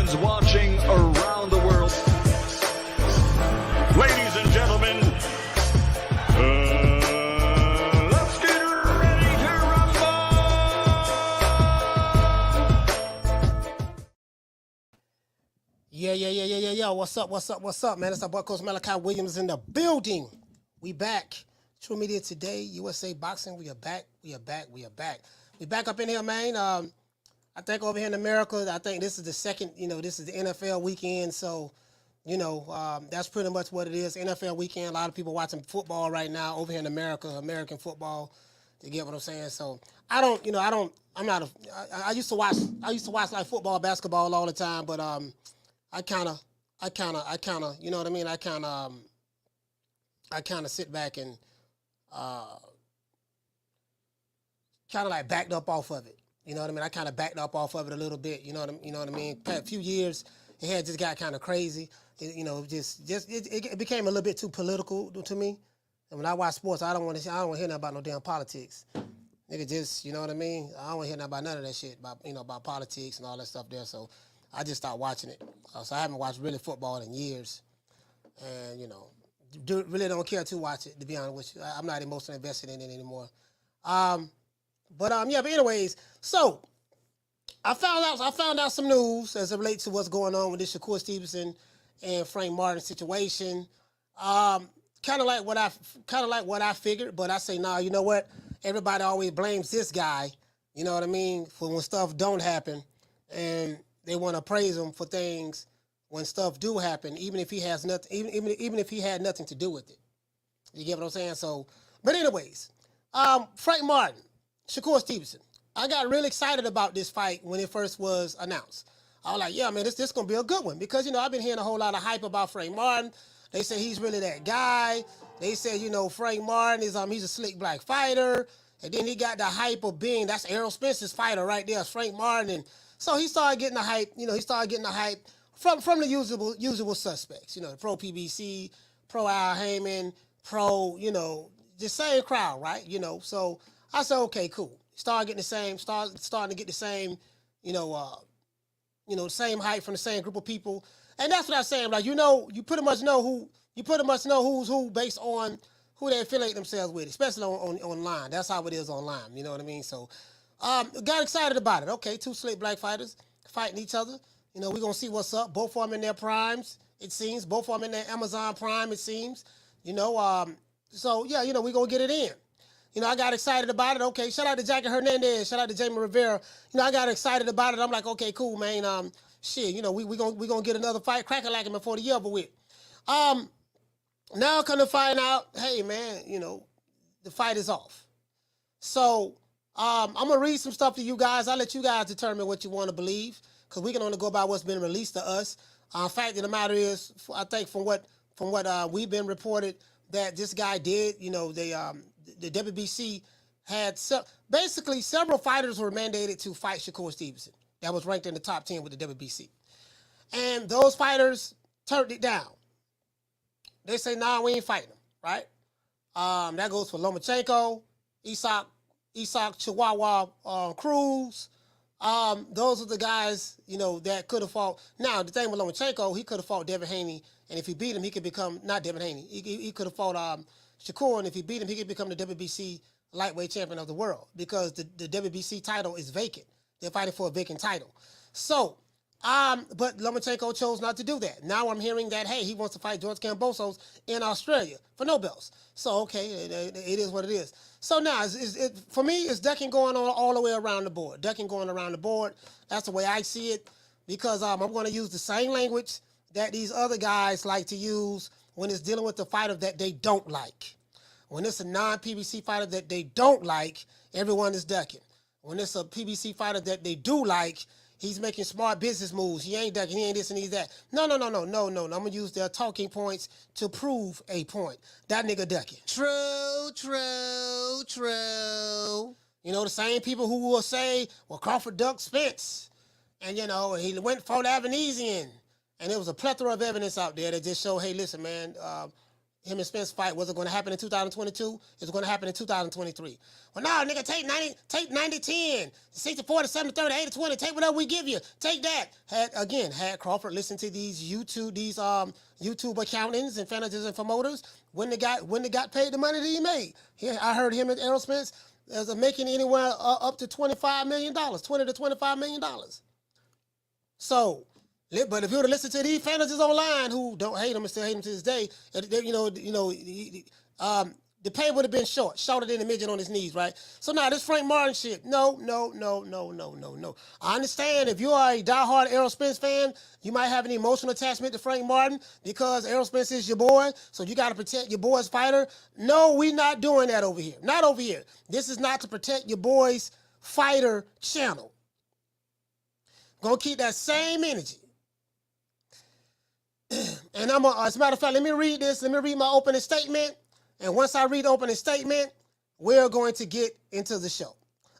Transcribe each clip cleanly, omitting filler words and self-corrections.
fans watching around the world. Ladies and gentlemen, let's get ready to rumble! Yeah. What's up, man? It's our boy, Coach Malachi Williams in the building. We back. True Media Today, USA Boxing. We are back. We back up in here, man. I think over here in America, I think this is the second, this is the NFL weekend. So, that's pretty much what it is. NFL weekend. A lot of people watching football right now over here in America, American football. You get what I'm saying? So I used to watch like football, basketball all the time, but I kind of, you know what I mean? I kind of sit back and kind of like backed up off of it. You know what I mean? I kind of backed up off of it a little bit. You know what I mean? Past few years, it had just got kind of crazy. It became a little bit too political to me. And when I watch sports, I don't want to hear nothing about no damn politics. Nigga, just, you know what I mean? I don't want to hear nothing about none of that shit about politics and all that stuff there. So I just stopped watching it. So I haven't watched really football in years, and really don't care to watch it, to be honest with you. I'm not emotionally invested in it anymore. But anyways, so I found out some news as it relates to what's going on with this Shakur Stevenson and Frank Martin situation. Kind of like what I figured, but I say, nah, you know what? Everybody always blames this guy, you know what I mean, for when stuff don't happen, and they want to praise him for things when stuff do happen, even if he has nothing, even if he had nothing to do with it. You get what I'm saying? So, but anyways, Frank Martin, Shakur Stevenson. I got really excited about this fight when it first was announced. I was like, yeah, man, this gonna be a good one, because I've been hearing a whole lot of hype about Frank Martin. They say he's really that guy. They say, Frank Martin is he's a slick black fighter, and then he got the hype of being, that's Errol Spence's fighter right there, Frank Martin. And so he started getting the hype. He started getting the hype from the usual suspects. The pro PBC, pro Al Haymon, pro the same crowd, right? So I said, okay, cool. Starting to get the same, same hype from the same group of people. And that's what I'm saying. Like, you pretty much know who's who based on who they affiliate themselves with, especially online. That's how it is online. You know what I mean? So, got excited about it. Okay, two slick black fighters fighting each other. We're going to see what's up. Both of them in their primes, it seems. Both of them in their Amazon Prime, it seems. So, yeah, we're going to get it in. I got excited about it. Okay, shout out to Jackie Hernandez. Shout out to Jamie Rivera. I got excited about it. I'm like, okay, cool, man. We gonna get another fight cracking like him before the year over with. Now come to find out, hey, man, the fight is off. So I'm gonna read some stuff to you guys. I'll let you guys determine what you want to believe, because we can only go by what's been released to us. Fact of the matter is, I think from what we've been reported, that this guy did, the WBC had basically several fighters were mandated to fight Shakur Stevenson that was ranked in the top 10 with the WBC. And those fighters turned it down. They say, nah, we ain't fighting him, right? That goes for Lomachenko, Isak Chihuahua, Cruz. Those are the guys, that could have fought. Now, the thing with Lomachenko, he could have fought Devin Haney, and if he beat him, he could become, not Devin Haney, he could have fought Shakur, and if he beat him, he could become the WBC lightweight champion of the world, because the WBC title is vacant. They're fighting for a vacant title. So, but Lomachenko chose not to do that. Now I'm hearing that, hey, he wants to fight George Kambosos in Australia for no belts. So, okay, it is what it is. So now, for me, it's ducking going on all the way around the board. Ducking going around the board. That's the way I see it, because I'm going to use the same language that these other guys like to use when it's dealing with the fighter that they don't like. When it's a non-PBC fighter that they don't like, everyone is ducking. When it's a PBC fighter that they do like, he's making smart business moves. He ain't ducking, he ain't this and he's that. No. I'm going to use their talking points to prove a point. That nigga ducking. True. The same people who will say, well, Crawford ducked Spence. And, he went for the Avenesian. And there was a plethora of evidence out there that just showed, hey, listen, man, him and Spence fight wasn't going to happen in 2022. It's going to happen in 2023. Well, no, nigga, take 90-10, 60-40, 70-30, 80-20. Take whatever we give you. Take that. Had Crawford listened to these YouTube accountants and managers and promoters when they got paid the money that he made. I heard him and Errol Spence as making anywhere up to $25 million, $20 to $25 million. So, but if you were to listen to these managers online who don't hate him and still hate him to this day, the pay would have been shorter than the midget on his knees, right? So now this Frank Martin shit, no. I understand if you are a diehard Errol Spence fan, you might have an emotional attachment to Frank Martin because Errol Spence is your boy, so you got to protect your boy's fighter. No, we not doing that over here. Not over here. This is not to protect your boy's fighter channel. Gonna keep that same energy. And as a matter of fact, let me read this. Let me read my opening statement. And once I read the opening statement, we're going to get into the show.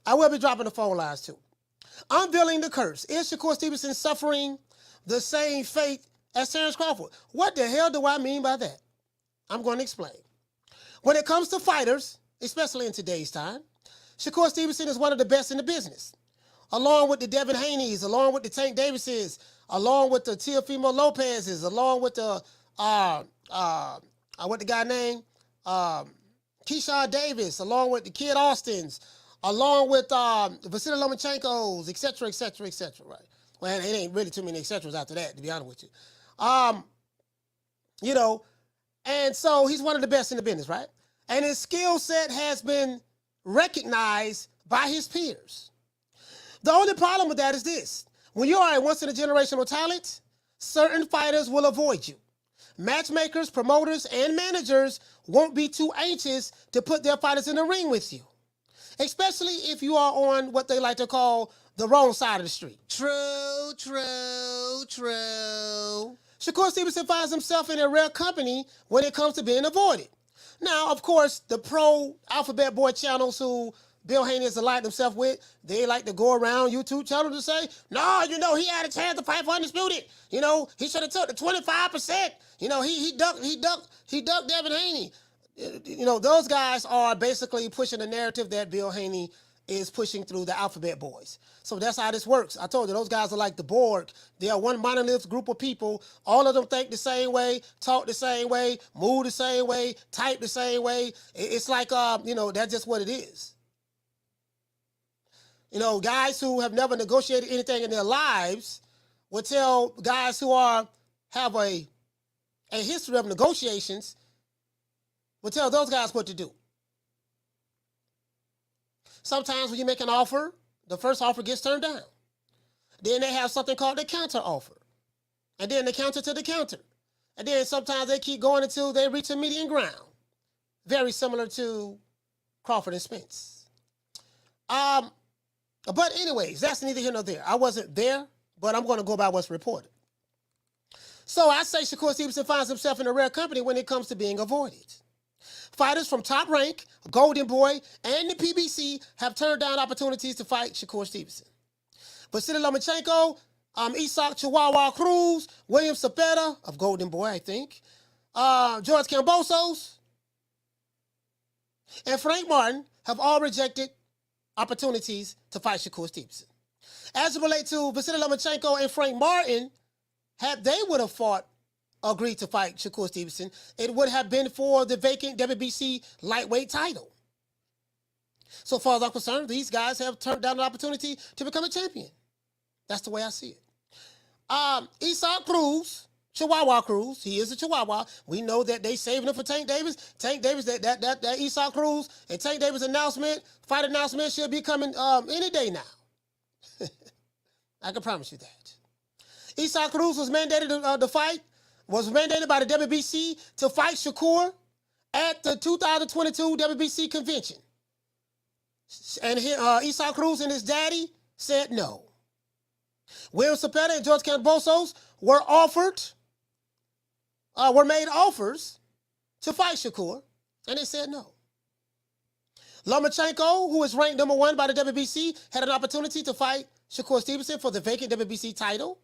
I will be dropping the phone lines too. Unveiling the curse. Is Shakur Stevenson suffering the same fate as Terence Crawford? What the hell do I mean by that? I'm going to explain. When it comes to fighters, especially in today's time, Shakur Stevenson is one of the best in the business. Along with the Devin Haney's, along with the Tank Davises, along with the Teofimo Lopez's, along with the what the guy named Keyshawn Davis, along with the Kid Austins, along with Vasily Lomachenko's, etc., right? Well, it ain't really too many etceteras after that, to be honest with you. And so he's one of the best in the business, right? And his skill set has been recognized by his peers. The only problem with that is this. When you are a once-in-a-generational talent, certain fighters will avoid you. Matchmakers, promoters, and managers won't be too anxious to put their fighters in the ring with you, especially if you are on what they like to call the wrong side of the street. True. Shakur Stevenson finds himself in a rare company when it comes to being avoided. Now, of course, the pro-alphabet boy channels who Bill Haney has aligned himself with, they like to go around YouTube channels to say, no, he had a chance to fight for Undisputed. He should have took the 25%. He ducked Devin Haney. Those guys are basically pushing the narrative that Bill Haney is pushing through the alphabet boys. So that's how this works. I told you, those guys are like the Borg. They are one monolith group of people. All of them think the same way, talk the same way, move the same way, type the same way. It's like, that's just what it is. Guys who have never negotiated anything in their lives will tell guys who have a history of negotiations, will tell those guys what to do. Sometimes when you make an offer, the first offer gets turned down. Then they have something called the counter offer. And then the counter to the counter. And then sometimes they keep going until they reach a median ground. Very similar to Crawford and Spence. But anyways, that's neither here nor there. I wasn't there, but I'm going to go by what's reported. So I say Shakur Stevenson finds himself in a rare company when it comes to being avoided. Fighters from Top Rank, Golden Boy, and the PBC have turned down opportunities to fight Shakur Stevenson. Vasily Lomachenko, Isak Chihuahua Cruz, William Zepeda of Golden Boy, I think, George Kambosos, and Frank Martin have all rejected opportunities to fight Shakur Stevenson. As it relates to Vasily Lomachenko and Frank Martin, had they would have agreed to fight Shakur Stevenson, it would have been for the vacant WBC lightweight title. So far as I'm concerned, these guys have turned down an opportunity to become a champion. That's the way I see it. Isak Cruz, Chihuahua Cruz, he is a Chihuahua. We know that they saving him for Tank Davis. Tank Davis, that Isak Cruz and Tank Davis fight announcement should be coming any day now. I can promise you that. Isak Cruz was mandated by the WBC to fight Shakur at the 2022 WBC convention. And Isak Cruz and his daddy said no. William Zepeda and George Kambosos were made offers to fight Shakur, and they said no. Lomachenko, who is ranked number 1 by the WBC, had an opportunity to fight Shakur Stevenson for the vacant WBC title.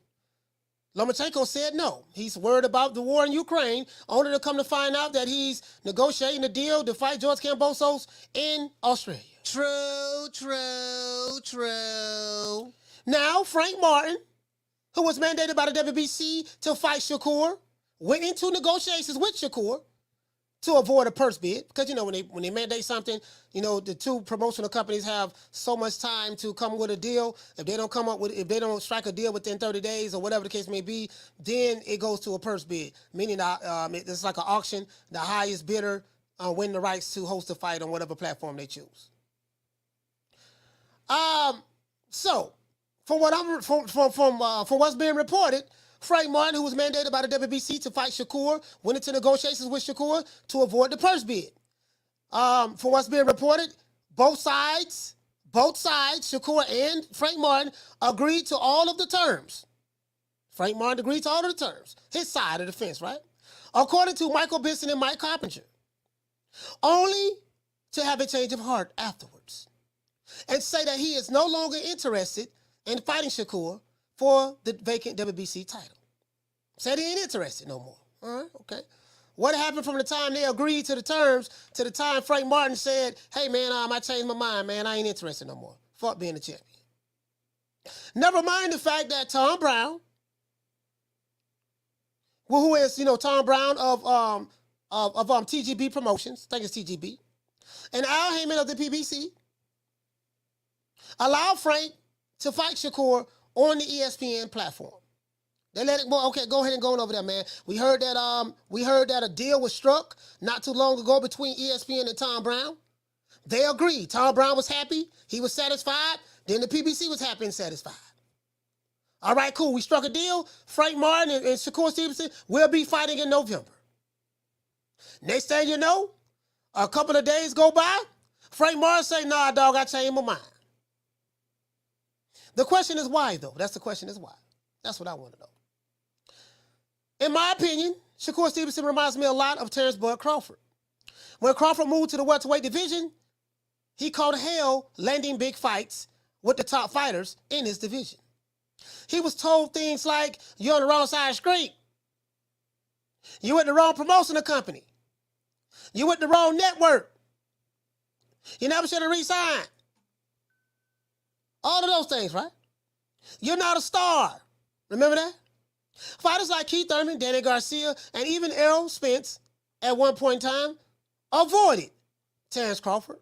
Lomachenko said no. He's worried about the war in Ukraine, only to come to find out that he's negotiating a deal to fight George Kambosos in Australia. True, true, true. Now, Frank Martin, who was mandated by the WBC to fight Shakur, went into negotiations with Shakur to avoid a purse bid, because when they mandate something, the two promotional companies have so much time to come with a deal. If they don't strike a deal within 30 days or whatever the case may be, then it goes to a purse bid, meaning it's like an auction. The highest bidder win the rights to host a fight on whatever platform they choose. So from what's being reported, Frank Martin, who was mandated by the WBC to fight Shakur, went into negotiations with Shakur to avoid the purse bid. From what's being reported, both sides, Shakur and Frank Martin, agreed to all of the terms. Frank Martin agreed to all of the terms. His side of the fence, right? According to Michael Benson and Mike Coppinger. Only to have a change of heart afterwards. And say that he is no longer interested in fighting Shakur for the vacant WBC title. Said he ain't interested no more. All right, okay. What happened from the time they agreed to the terms to the time Frank Martin said, hey, man, I changed my mind, man. I ain't interested no more. Fuck being the champion. Never mind the fact that Tom Brown, who is, Tom Brown of TGB Promotions, I think it's TGB, and Al Haymon of the PBC, allowed Frank to fight Shakur on the ESPN platform. They let it go. Okay, go ahead and go on over there, man. We heard that a deal was struck not too long ago between ESPN and Tom Brown. They agreed. Tom Brown was happy. He was satisfied. Then the PBC was happy and satisfied. All right, cool. We struck a deal. Frank Martin and Shakur Stevenson will be fighting in November. Next thing you know, a couple of days go by. Frank Martin say, nah, dog, I changed my mind. The question is why, though. That's the question is why. That's what I want to know. In my opinion, Shakur Stevenson reminds me a lot of Terence Bud Crawford. When Crawford moved to the welterweight division, he called hell landing big fights with the top fighters in his division. He was told things like, you're on the wrong side of the street. You with the wrong promotional company. You with the wrong network. You never should have re-signed. All of those things, right? You're not a star. Remember that? Fighters like Keith Thurman, Danny Garcia, and even Errol Spence at one point in time avoided Terence Crawford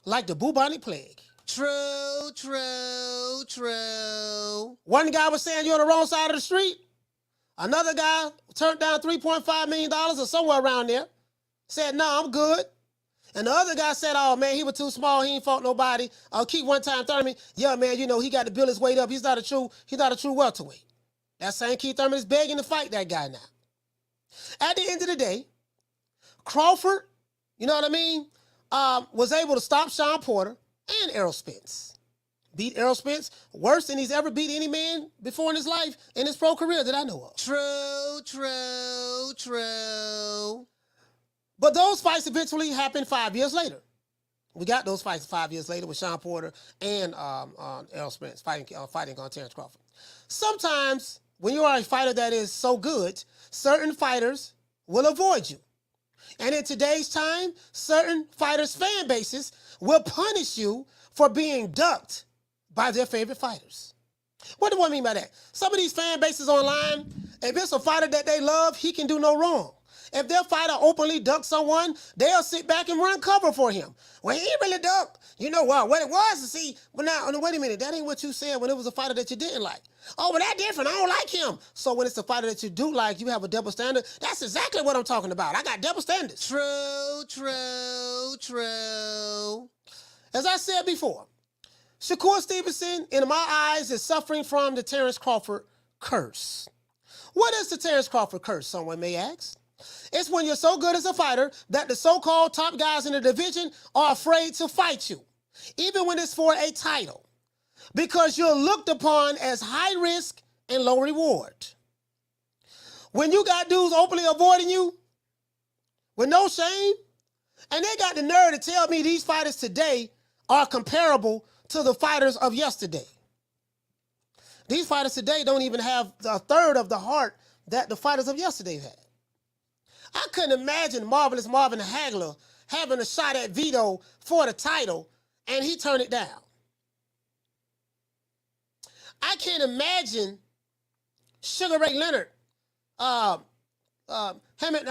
like the bubonic plague. True, true, true. One guy was saying you're on the wrong side of the street. Another guy turned down $3.5 million or somewhere around there. Said, no, I'm good. And the other guy said, oh, man, he was too small. He ain't fought nobody. Keith one time Thurman, yeah, man, he got to build his weight up. He's not a true welterweight. That same Keith Thurman is begging to fight that guy now. At the end of the day, Crawford, was able to stop Sean Porter and Errol Spence. Beat Errol Spence worse than he's ever beat any man before in his life, in his pro career that I know of. True, true, true. But those fights eventually happened 5 years later. We got those fights 5 years later with Sean Porter and Errol Spence fighting on Terence Crawford. Sometimes when you are a fighter that is so good, certain fighters will avoid you. And in today's time, certain fighters' fan bases will punish you for being ducked by their favorite fighters. What do I mean by that? Some of these fan bases online, if it's a fighter that they love, he can do no wrong. If their fighter openly ducks someone, they'll sit back and run cover for him. Well, he really ducked. You know what it was to see. But now, wait a minute. That ain't what you said when it was a fighter that you didn't like. Oh, but that's different. I don't like him. So when it's a fighter that you do like, you have a double standard. That's exactly what I'm talking about. I got double standards. True, true, true. As I said before, Shakur Stevenson, in my eyes, is suffering from the Terence Crawford curse. What is the Terence Crawford curse, someone may ask? It's when you're so good as a fighter that the so-called top guys in the division are afraid to fight you, even when it's for a title, because you're looked upon as high risk and low reward. When you got dudes openly avoiding you with no shame, and they got the nerve to tell me these fighters today are comparable to the fighters of yesterday. These fighters today don't even have a third of the heart that the fighters of yesterday had. I couldn't imagine Marvelous Marvin Hagler having a shot at Vito for the title, and he turned it down. I can't imagine Sugar Ray Leonard, him and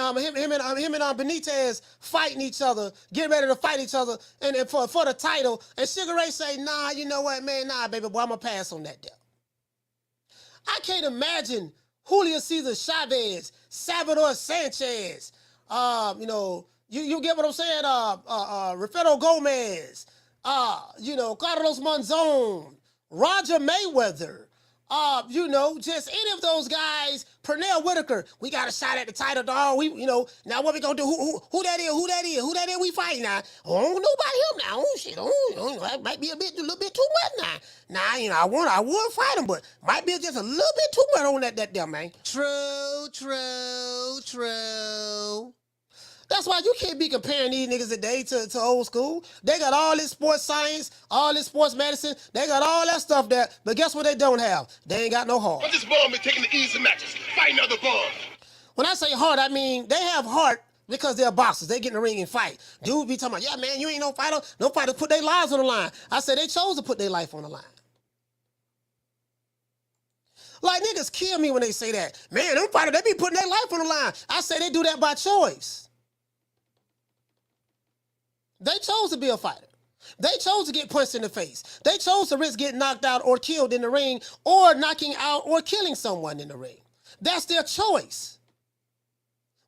Benitez fighting each other, getting ready to fight each other, and for the title, and Sugar Ray say, nah, you know what, man, nah, baby boy, I'm gonna pass on that deal. I can't imagine Julio Cesar Chavez, Salvador Sanchez, you get what I'm saying? Rafael Gomez, Carlos Monzon, Roger Mayweather, just any of those guys, Pernell Whitaker, we got a shot at the title, dog. Now what we gonna do? Who that is we fighting now? Oh, I don't know about him now. Oh shit, that might be a little bit too much now. Now, I would fight him, but might be just a little bit too much on that there, man. True. That's why you can't be comparing these niggas today to old school. They got all this sports science, all this sports medicine. They got all that stuff there. But guess what they don't have? They ain't got no heart. But this bum is taking the easy matches, fighting other bums. When I say heart, I mean they have heart because they're boxers. They get in the ring and fight. Dude be talking about, yeah, man, you ain't no fighter. No fighters put their lives on the line. I said they chose to put their life on the line. Like, niggas kill me when they say that. Man, them fighters, they be putting their life on the line. I say they do that by choice. They chose to be a fighter. They chose to get punched in the face. They chose to risk getting knocked out or killed in the ring, or knocking out or killing someone in the ring. That's their choice.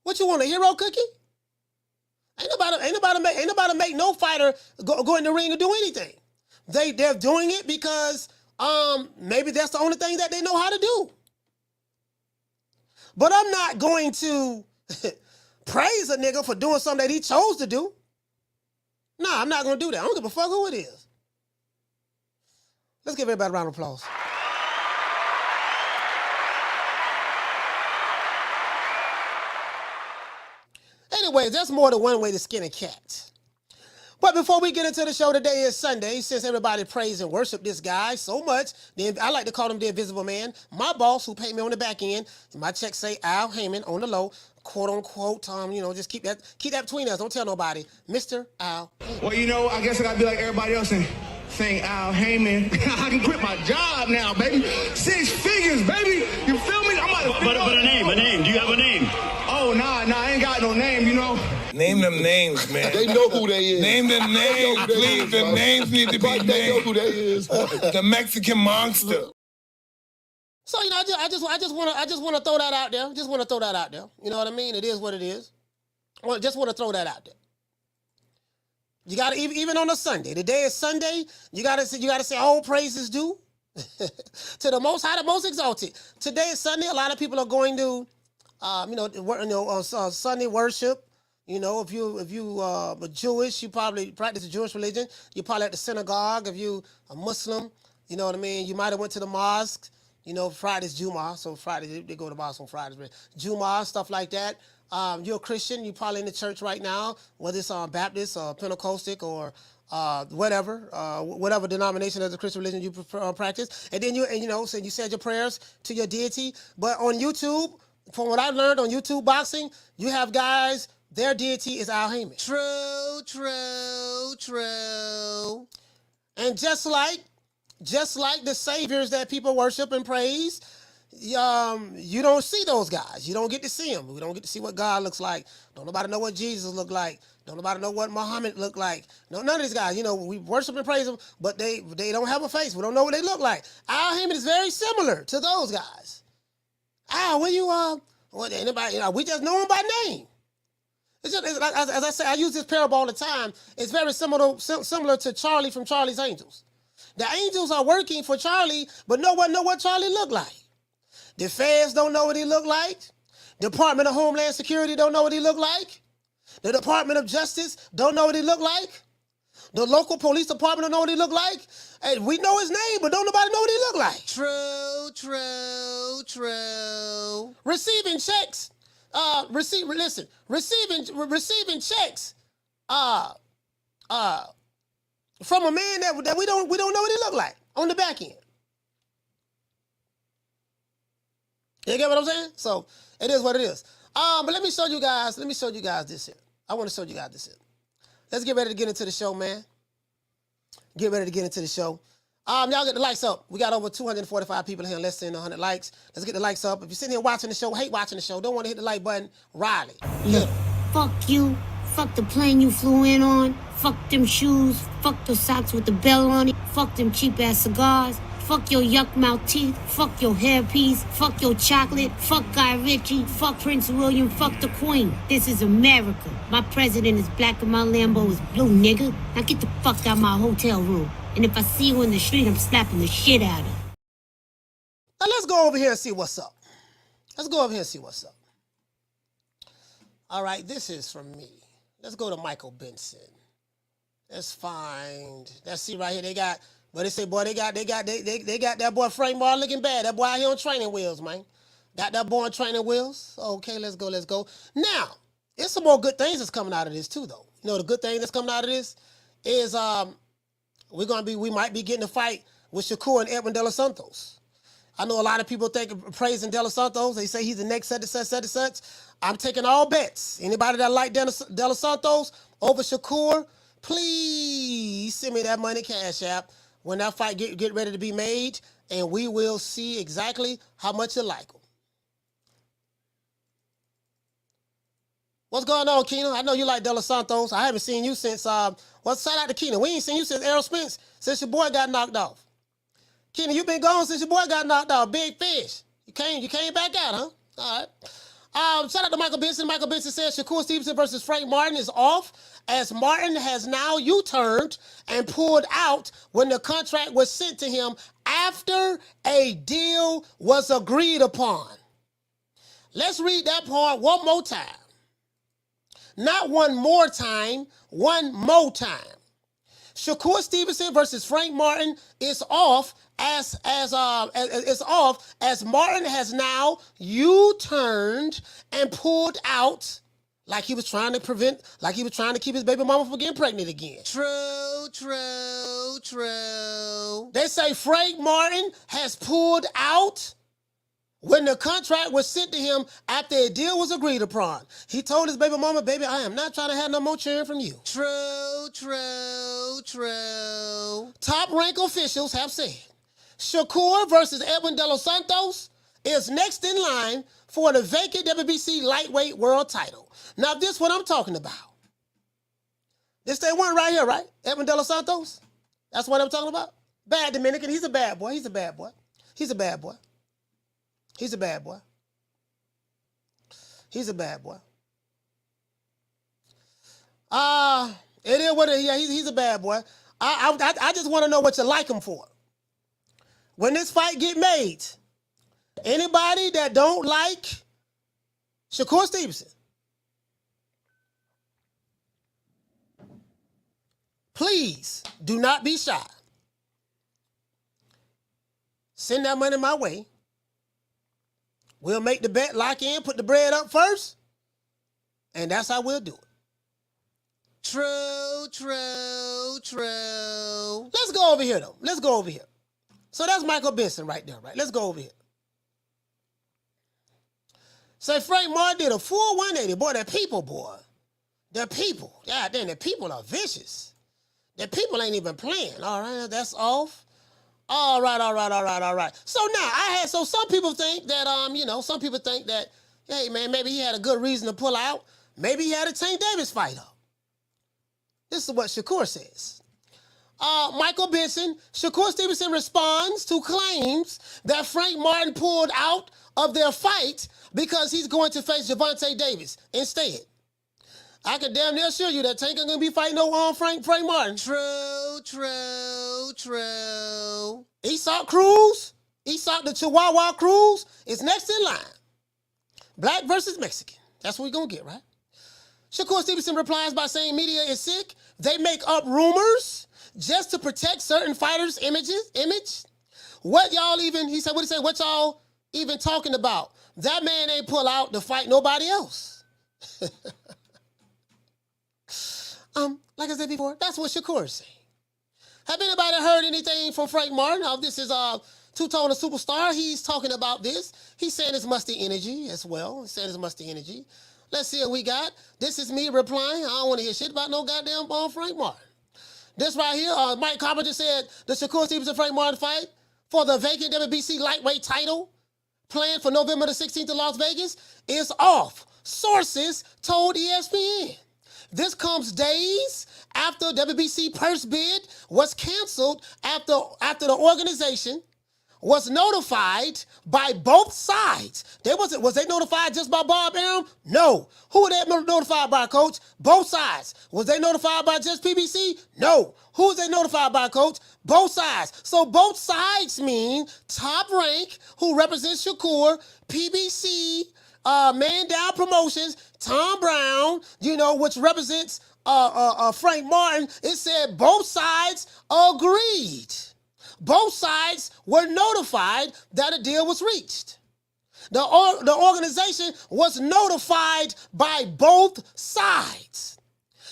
What you want, a hero cookie? Ain't nobody make no fighter go in the ring and do anything. They're doing it because maybe that's the only thing that they know how to do. But I'm not going to praise a nigga for doing something that he chose to do. Nah, I'm not going to do that. I don't give a fuck who it is. Let's give everybody a round of applause. Anyways, that's more than one way to skin a cat. But before we get into the show, today is Sunday. Since everybody praise and worship this guy so much, then I like to call him the Invisible Man. My boss, who paid me on the back end, and my check say Al Haymon on the low, quote unquote, just keep that between us. Don't tell nobody. Mr. Al Haymon. Well, I guess I gotta be like everybody else and sing Al Haymon. I can quit my job now, baby. 6 figures, baby. You feel me? But a name. Do you have a name? Oh, nah, I ain't got no name, Name them names, man. They know who they is. Name them names, please. The names need to be named. They know who they is. The Mexican monster. So, I just want to throw that out there. Just want to throw that out there. You know what I mean? It is what it is. Just want to throw that out there. You got to, even on a Sunday, the day is Sunday, you got to say all praises due to the Most High, the Most Exalted. Today is Sunday. A lot of people are going to, Sunday worship. If you are Jewish, you probably practice the Jewish religion. You probably at the synagogue. If you a Muslim, you know what I mean. You might have went to the mosque. Friday's Jumu'ah, so Friday they go to mosque on Fridays. Jumu'ah, stuff like that. You're a Christian. You're probably in the church right now, whether it's Baptist or Pentecostal or whatever denomination of the Christian religion you practice. And then you said your prayers to your deity. But on YouTube, from what I learned on YouTube boxing, you have guys. Their deity is Al Haymon. True. And just like the saviors that people worship and praise, you don't see those guys. You don't get to see them. We don't get to see what God looks like. Don't nobody know what Jesus looked like. Don't nobody know what Muhammad looked like. No, none of these guys. We worship and praise them, but they don't have a face. We don't know what they look like. Al Haymon is very similar to those guys. Al, anybody? We just know him by name. It's like, as I say, I use this parable all the time. It's very similar to Charlie from Charlie's Angels. The angels are working for Charlie, but no one know what Charlie looked like. The feds don't know what he looked like. Department of Homeland Security don't know what he looked like. The Department of Justice don't know what he looked like. The local police department don't know what he looked like. Hey, we know his name, but don't nobody know what he looked like. True. Receiving checks. Receiving checks. From a man that we don't know what he looked like on the back end. You get what I'm saying? So it is what it is. But let me show you guys this here. I want to show you guys this here. Let's get ready to get into the show, man. Get ready to get into the show. Y'all get the likes up. We got over 245 people here, less than 100 likes. Let's get the likes up. If you're sitting here watching the show, hate watching the show, don't want to hit the like button, Riley. Look, fuck you. Fuck the plane you flew in on. Fuck them shoes. Fuck the socks with the bell on it. Fuck them cheap-ass cigars. Fuck your yuck mouth teeth. Fuck your hairpiece. Fuck your chocolate. Fuck Guy Ritchie. Fuck Prince William. Fuck the Queen. This is America. My president is black and my Lambo is blue, nigga. Now get the fuck out my hotel room. And if I see you in the street, I'm slapping the shit out of you. Now let's go over here and see what's up. Let's go over here and see what's up. All right, this is from me. Let's go to Michael Benson. Let's find. Let's see right here. They got. But they say, boy, they got that boy Frank Martin looking bad. That boy out here on training wheels, man. Got that boy on training wheels. Okay, let's go. Now, there's some more good things that's coming out of this too, though. You know, the good thing that's coming out of this is we might be getting a fight with Shakur and Edwin De Los Santos. I know a lot of people praising De Los Santos. They say he's the next such. I'm taking all bets. Anybody that like De Los Santos over Shakur, please send me that money cash app when that fight get ready to be made, and we will see exactly how much you like him. What's going on, Keena? I know you like De Los Santos. I haven't seen you since, shout out to Keena. We ain't seen you since Errol Spence, since your boy got knocked off. Keena, you been gone since your boy got knocked off. Big fish. You came back out, huh? All right. Shout out to Michael Benson. Michael Benson says Shakur Stevenson versus Frank Martin is off, as Martin has now U-turned and pulled out when the contract was sent to him after a deal was agreed upon. Let's read that part one more time. Not one more time, one more time. Shakur Stevenson versus Frank Martin is off as Martin has now U-turned and pulled out like he was trying to keep his baby mama from getting pregnant again. True. They say Frank Martin has pulled out when the contract was sent to him after a deal was agreed upon. He told his baby mama, baby, I am not trying to have no more cheering from you. True. Top rank officials have said Shakur versus Edwin De Los Santos is next in line for the vacant WBC lightweight world title. Now, this is what I'm talking about. This they one right here, right? Edwin De Los Santos? That's what I'm talking about? Bad Dominican. He's a bad boy. It is what it is. Yeah, he's a bad boy. I just want to know what you like him for. When this fight get made, anybody that don't like Shakur Stevenson, please do not be shy. Send that money my way. We'll make the bet, lock in, put the bread up first, and that's how we'll do it. True. Let's go over here, though. So that's Michael Benson right there, right? Let's go over here. Say Frank Martin did a full 180. Boy, the people. God damn, the people are vicious. The people ain't even playing. All right, that's off. All right. So now some people think that, hey man, maybe he had a good reason to pull out. Maybe he had a Tank Davis fight up. This is what Shakur says. Michael Benson, Shakur Stevenson responds to claims that Frank Martin pulled out of their fight because he's going to face Gervonta Davis instead. I can damn near assure you that Tank ain't gonna be fighting no Frank Martin. True. Esau Cruz, the Chihuahua Cruz, is next in line. Black versus Mexican. That's what we're gonna get, right? Shakur Stevenson replies by saying media is sick. They make up rumors just to protect certain fighters' image. What y'all even talking about? That man ain't pull out to fight nobody else. Like I said before, that's what Shakur is saying. Have anybody heard anything from Frank Martin? This is Two-Tone Superstar, he's talking about this. He's saying it's musty energy as well. He's saying it's musty energy. Let's see what we got. This is me replying. I don't want to hear shit about no goddamn Frank Martin. This right here, Mike Carpenter said the Shakur Stevenson Frank Martin fight for the vacant WBC lightweight title planned for November the 16th in Las Vegas is off. Sources told ESPN. This comes days after WBC purse bid was canceled after the organization was notified by both sides. Was they notified just by Bob Arum? No. Who were they notified by, Coach? Both sides. Was they notified by just PBC? No. Who was they notified by, Coach? Both sides. So both sides mean Top Rank, who represents Shakur, PBC, Man Down Promotions, Tom Brown, which represents Frank Martin. It said both sides agreed. Both sides were notified that a deal was reached. The organization was notified by both sides.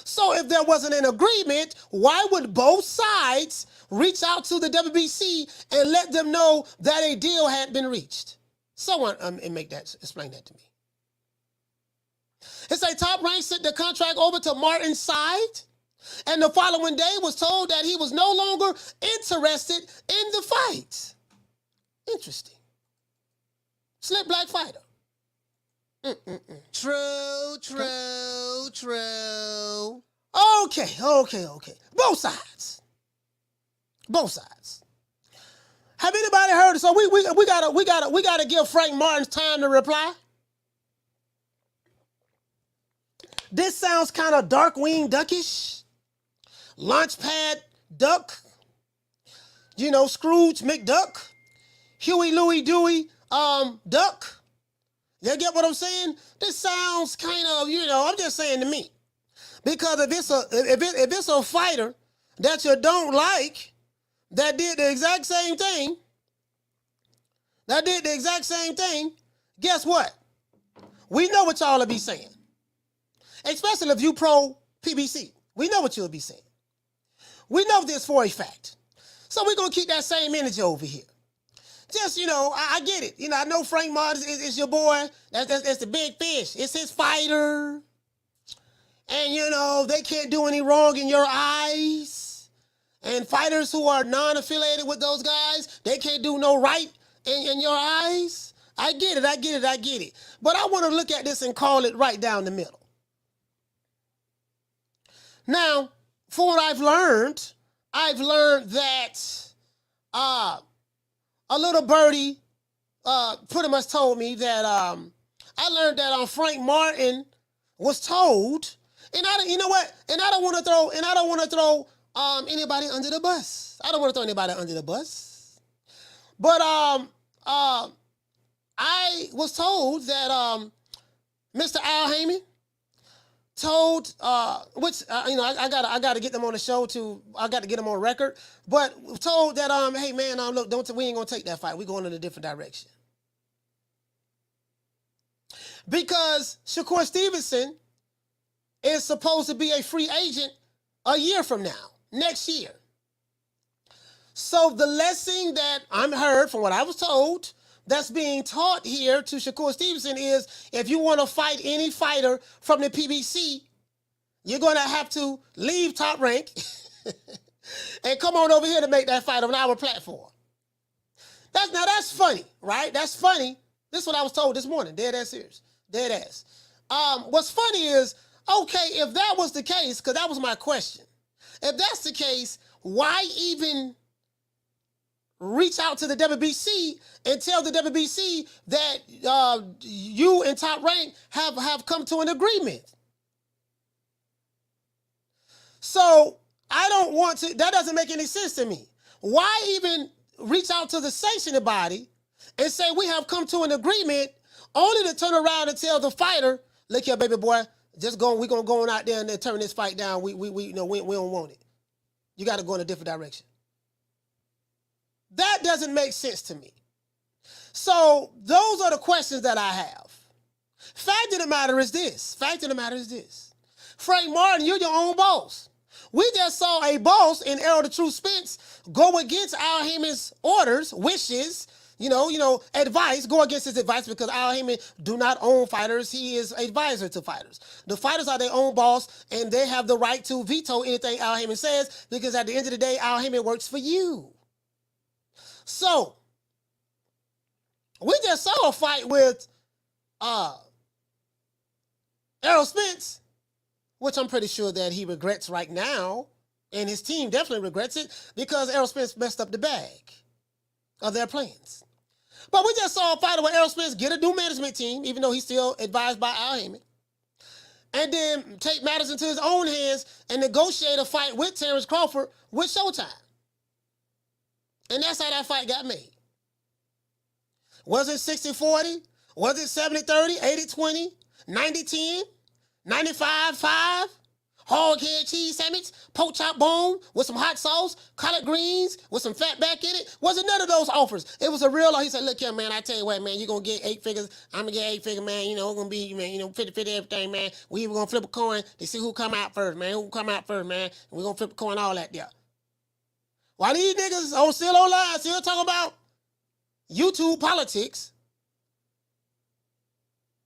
So if there wasn't an agreement, why would both sides reach out to the WBC and let them know that a deal had been reached? Someone explain that to me. It say Top Rank sent the contract over to Martin's side, and the following day was told that he was no longer interested in the fight. Interesting. Slick black fighter. True. Okay. Both sides. Have anybody heard? So we gotta give Frank Martin time to reply. This sounds kind of Darkwing Duckish. Launchpad Duck, Scrooge McDuck, Huey Louie Dewey, Duck. You get what I'm saying? This sounds kind of, I'm just saying to me, because if it's a fighter that you don't like that did the exact same thing, guess what? We know what y'all will be saying, especially if you pro PBC. We know what you'll be saying. We know this for a fact. So we're going to keep that same energy over here. Just, I get it. I know Frank Martin is your boy. That's the big fish. It's his fighter. And, they can't do any wrong in your eyes. And fighters who are non-affiliated with those guys, they can't do no right in your eyes. I get it. But I want to look at this and call it right down the middle. Now, for what I've learned that a little birdie pretty much told me that I learned that Frank Martin was told, and I don't want to throw anybody under the bus. I don't want to throw anybody under the bus. But I was told that Mr. Al Haymon told, I gotta get them on the show I got to get them on record, but told that, hey man, look, we ain't gonna take that fight. We're going in a different direction. Because Shakur Stevenson is supposed to be a free agent a year from now, next year. So the lesson that I'm heard from what I was told that's being taught here to Shakur Stevenson is if you want to fight any fighter from the PBC, you're going to have to leave Top Rank and come on over here to make that fight on our platform. That's funny, right? That's funny. This is what I was told this morning. Dead ass serious. Dead ass. What's funny is, okay, if that was the case, because that was my question. If that's the case, why even reach out to the WBC and tell the WBC that you and Top Rank have come to an agreement? So I don't want to, that doesn't make any sense to me. Why even reach out to the sanctioning body and say we have come to an agreement only to turn around and tell the fighter, look here, baby boy, we're going to go on out there and turn this fight down. We don't want it. You got to go in a different direction. That doesn't make sense to me. So those are the questions that I have. Fact of the matter is this. Frank Martin, you're your own boss. We just saw a boss in Errol the True Spence go against Al Haymon's orders, wishes, advice, go against his advice because Al Haymon do not own fighters. He is advisor to fighters. The fighters are their own boss, and they have the right to veto anything Al Haymon says because at the end of the day, Al Haymon works for you. So, we just saw a fight with Errol Spence, which I'm pretty sure that he regrets right now, and his team definitely regrets it because Errol Spence messed up the bag of their plans. But we just saw a fighter with Errol Spence get a new management team, even though he's still advised by Al Haymon, and then take matters into his own hands and negotiate a fight with Terence Crawford with Showtime. And that's how that fight got made. Was it 60-40? Was it 70-30, 80-20, 90-10, 95-5? Hog head cheese sandwich, pork chop bone with some hot sauce, collard greens with some fat back in it. Wasn't none of those offers. It was a real, he said, look here, man, I tell you what, man, you're going to get 8 figures. I'm going to get 8 figures, man. We're going to be, 50-50 everything, man. We even going to flip a coin to see who come out first, man. Who come out first, man. We're going to flip a coin, all that there. While these niggas still online, still talking about YouTube politics,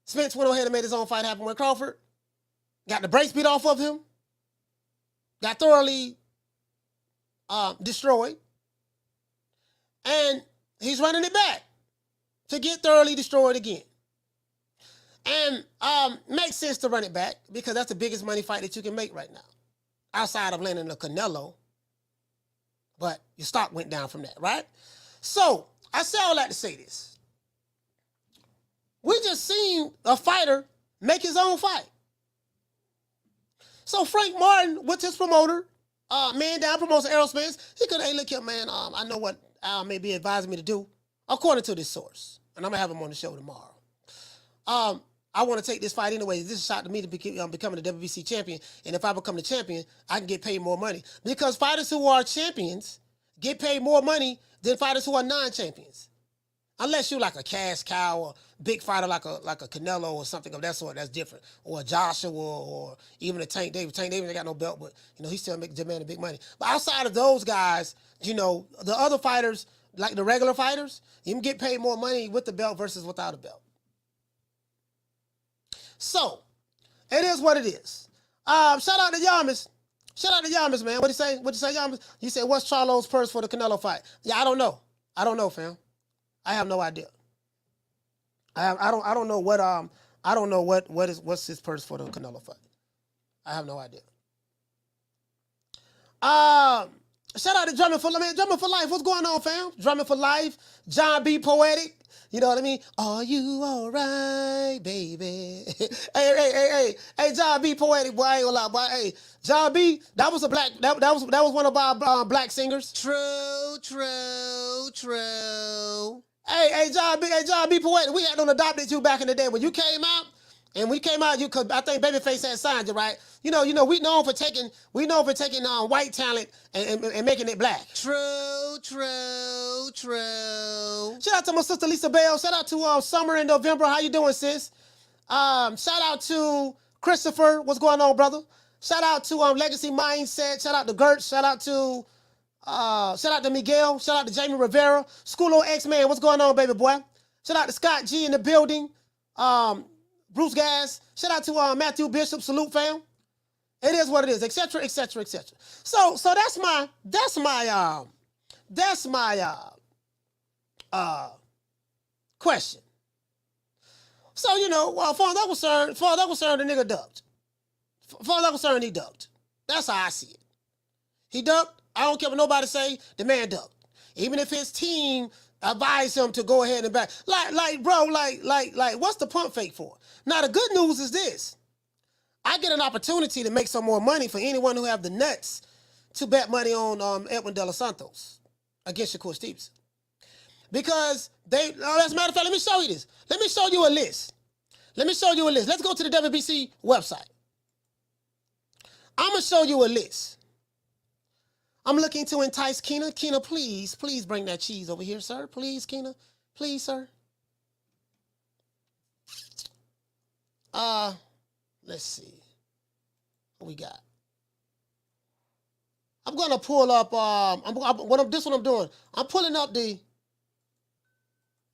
Spence went ahead and made his own fight happen with Crawford. Got the brakes beat off of him. Got thoroughly destroyed. And he's running it back to get thoroughly destroyed again. And makes sense to run it back because that's the biggest money fight that you can make right now. Outside of landing a Canelo. But your stock went down from that, right? So, I say all that to say this. We just seen a fighter make his own fight. So Frank Martin, with his promoter, man down promotes Errol Spence, he could, hey, look here, man, I know what Al may be advising me to do, according to this source. And I'm going to have him on the show tomorrow. I want to take this fight anyway. This is a shot to me to becoming the WBC champion. And if I become the champion, I can get paid more money. Because fighters who are champions get paid more money than fighters who are non-champions. Unless you're like a cash cow or big fighter like a Canelo or something of that sort, that's different. Or a Joshua or even a Tank Davis. Tank Davis ain't got no belt, but he still demanding big money. But outside of those guys, the other fighters, like the regular fighters, you can get paid more money with the belt versus without a belt. So, it is what it is. Shout out to Yamas. Shout out to Yamas, man. What'd you say? What'd you say, Yamas? You said, what's Charlo's purse for the Canelo fight? Yeah, I don't know. I don't know, fam. I have no idea. I don't know what's his purse for the Canelo fight. I have no idea. Shout out to Drumming for Life. What's going on, fam? Drumming for Life. John B. Poetic. You know what I mean? Are you all right, baby? hey, John B. Poetic, boy, I ain't gonna lie, boy. Hey, John B. That was one of our black singers. True. Hey, John B. Poetic, we had on adopted you back in the day when you came out. And we came out, cause I think Babyface had signed you, right? We known for taking white talent and making it black. True. Shout out to my sister Lisa Bell. Shout out to Summer in November. How you doing, sis? Shout out to Christopher. What's going on, brother? Shout out to Legacy Mindset. Shout out to Gertz. Shout out to Miguel. Shout out to Jamie Rivera. School of X-Man. What's going on, baby boy? Shout out to Scott G in the building. Bruce Gas. Shout out to Matthew Bishop. Salute, fam. It is what it is, etc., etc., etc. So that's my question. So far as I'm concerned, the nigga ducked. Far as I'm concerned, he ducked. That's how I see it. He ducked. I don't care what nobody say. The man ducked. Even if his team advise him to go ahead and back. Bro, what's the pump fake for? Now, the good news is this. I get an opportunity to make some more money for anyone who have the nuts to bet money on Edwin De Los Santos against Shakur Stevenson. Because as a matter of fact, let me show you this. Let me show you a list. Let's go to the WBC website. I'm going to show you a list. I'm looking to entice Keena. Keena, please bring that cheese over here, sir. Please, Keena. Please, sir. Let's see. What we got? I'm gonna pull up. This what I'm doing. I'm pulling up the.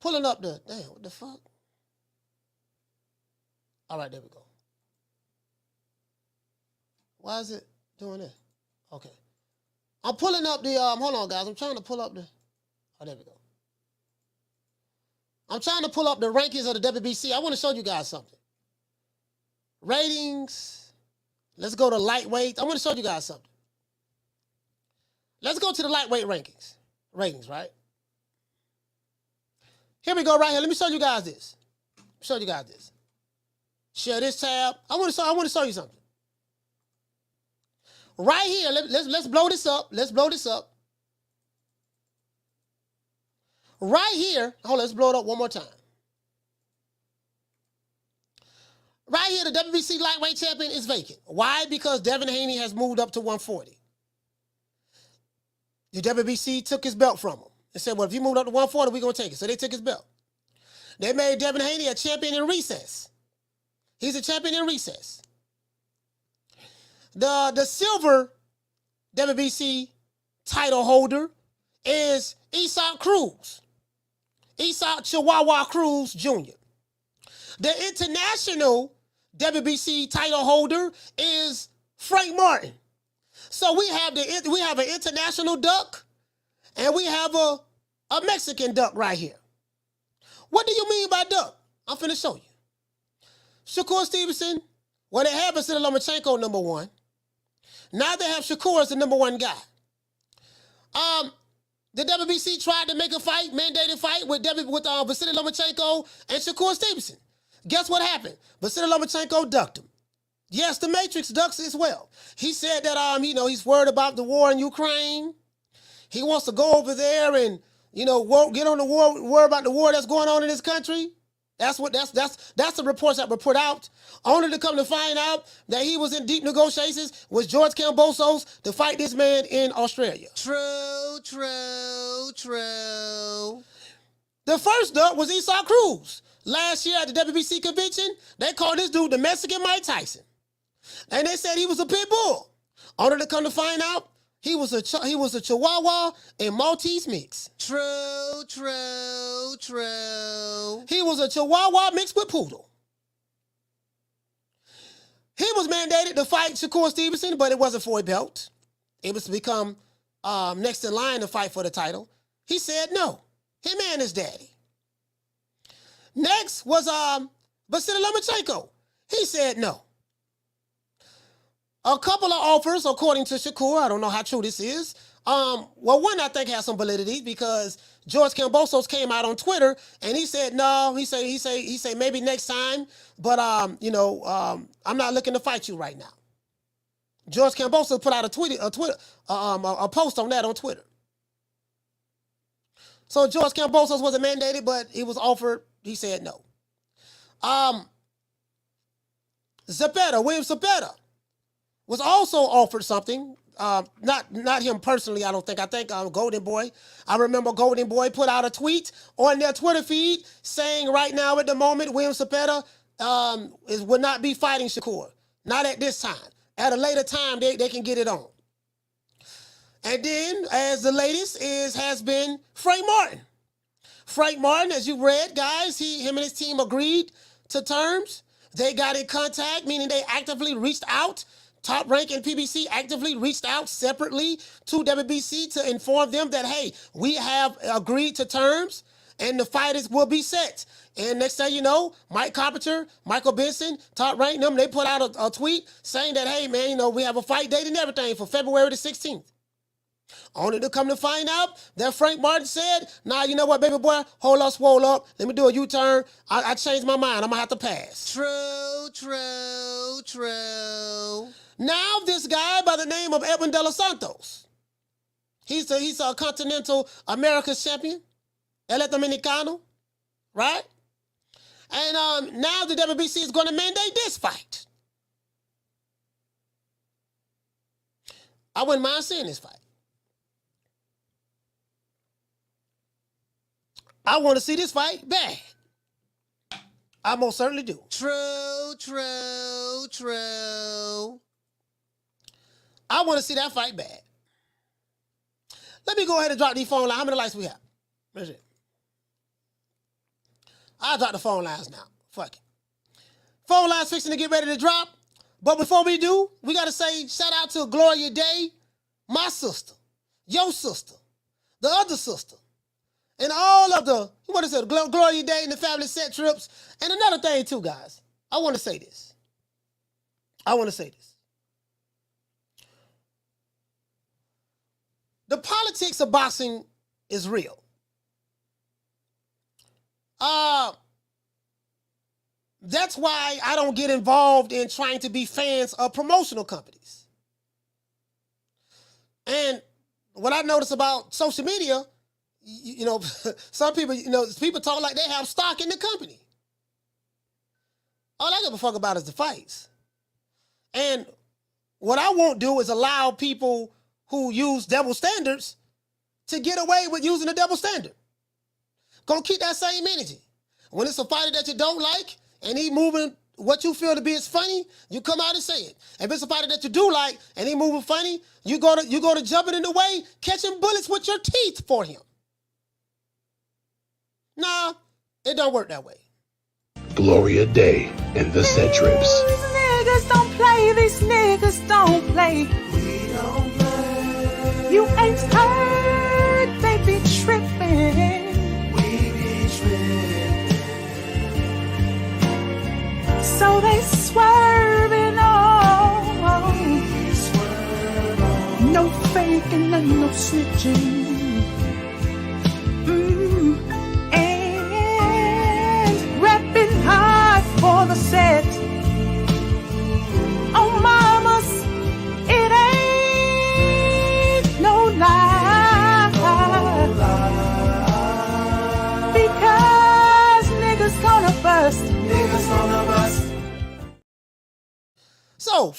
Damn, what the fuck? All right, there we go. Why is it doing that? Okay. I'm pulling up the. Hold on, guys. I'm trying to pull up the. Oh, there we go. I'm trying to pull up the rankings of the WBC. I want to show you guys something. Ratings. Let's go to lightweight. I want to show you guys something. Let's go to the lightweight rankings. Ratings, right? Here we go, right here. Let me show you guys this. Share this tab. I want to show you something. Right here, let's blow this up. Let's blow this up. Right here, let's blow it up one more time. Right here, the WBC lightweight champion is vacant. Why? Because Devin Haney has moved up to 140. The WBC took his belt from him and said, well, if you moved up to 140, we're going to take it. So they took his belt. They made Devin Haney a champion in recess. He's a champion in recess. The silver WBC title holder is Cruz. Chihuahua Cruz Jr. The international WBC title holder is Frank Martin. So we have an international duck and we have a Mexican duck right here. What do you mean by duck? I'm finna show you. Shakur Stevenson, well, they have Vasily Lomachenko number 1. Now they have Shakur as the number 1 guy. The WBC tried to make a fight, mandated fight with Vasily Lomachenko and Shakur Stevenson. Guess what happened? Vasily Lomachenko ducked him. Yes, the Matrix ducks as well. He said that he's worried about the war in Ukraine. He wants to go over there and get on the war, worry about the war that's going on in his country. That's the reports that were put out. Only to come to find out that he was in deep negotiations with George Kambosos to fight this man in Australia. True. The first duck was Cruz. Last year at the WBC convention, they called this dude the Mexican Mike Tyson. And they said he was a pit bull. Only to come to find out, he was a Chihuahua and Maltese mix. True. He was a Chihuahua mixed with poodle. He was mandated to fight Shakur Stevenson, but it wasn't for a belt. It was to become next in line to fight for the title. He said no. Him and his daddy. Next was Vasily Lomachenko. He said no. A couple of offers, according to Shakur. I don't know how true this is. One I think has some validity because George Kambosos came out on Twitter and he said no. He said maybe next time, but I'm not looking to fight you right now. George Kambosos put out a post on that on Twitter. So George Kambosos wasn't mandated, but he was offered. He said no. William Zepeda was also offered something. Not him personally, I don't think. I think Golden Boy. I remember Golden Boy put out a tweet on their Twitter feed saying right now at the moment, William Zepeda would not be fighting Shakur. Not at this time. At a later time, they can get it on. And then, as the latest has been Frank Martin. Frank Martin, as you read, guys, him and his team agreed to terms. They got in contact, meaning they actively reached out. Top Rank and PBC actively reached out separately to WBC to inform them that, hey, we have agreed to terms and the fighters will be set. And next thing you know, Mike Carpenter, Michael Benson, Top Rank, them, they put out a tweet saying that, hey, man, we have a fight date and everything for February the 16th. Only to come to find out that Frank Martin said, nah, you know what, baby boy, hold up, swole up. Let me do a U-turn. I changed my mind. I'm going to have to pass. True. Now this guy by the name of Edwin De Los Santos, he's a Continental America's champion, El Dominicano, right? And now the WBC is going to mandate this fight. I wouldn't mind seeing this fight. I want to see this fight bad. I most certainly do. True. I want to see that fight bad. Let me go ahead and drop these phone lines. How many likes we have? That's it. I'll drop the phone lines now. Fuck it. Phone lines fixing to get ready to drop. But before we do, we got to say shout out to Gloria Day, my sister, your sister, the other sister, and all of the, what is it, Gloria Day and the family set trips. And another thing too, guys. I want to say this. The politics of boxing is real. That's why I don't get involved in trying to be fans of promotional companies. And what I notice about social media, you know, some people, you know, people talk like they have stock in the company. All I give a fuck about is the fights. And what I won't do is allow people who use double standards to get away with using a double standard. Gonna keep that same energy. When it's a fighter that you don't like and he moving what you feel to be as funny, you come out and say it. If it's a fighter that you do like and he moving funny, you go to jumping in the way, catching bullets with your teeth for him. Nah, it don't work that way. Gloria Day and the Set Trips. These niggas don't play, these niggas don't play. We don't play. You ain't heard, they be tripping. We be tripping. So they swerving on. We swerve on. No faking and no snitching. And repping hard for the set. Oh, mamas, it ain't no lie. Because niggas gonna bust. Niggas gonna bust. So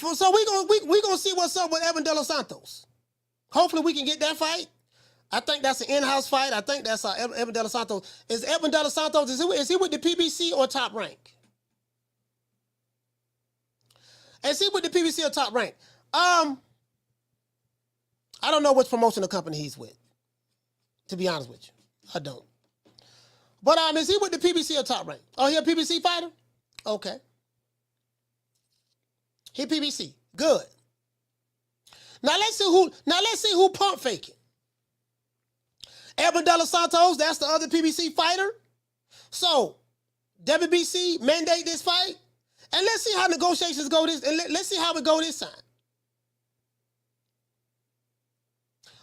we gonna see what's up with Evan De Los Santos. Hopefully we can get that fight. I think that's an in-house fight. I think that's Evan De Los Santos. Is Evan De Los Santos, is he with the PBC or Top Rank? Is he with the PBC or Top Rank? I don't know which promotional company he's with, to be honest with you. I don't. But is he with the PBC or Top Rank? Oh, he a PBC fighter? Okay. He PBC. Good. Now let's see who pump faking. Evan De Los Santos, that's the other PBC fighter. So WBC mandate this fight, and let's see how negotiations go this, and let's see how it go this time.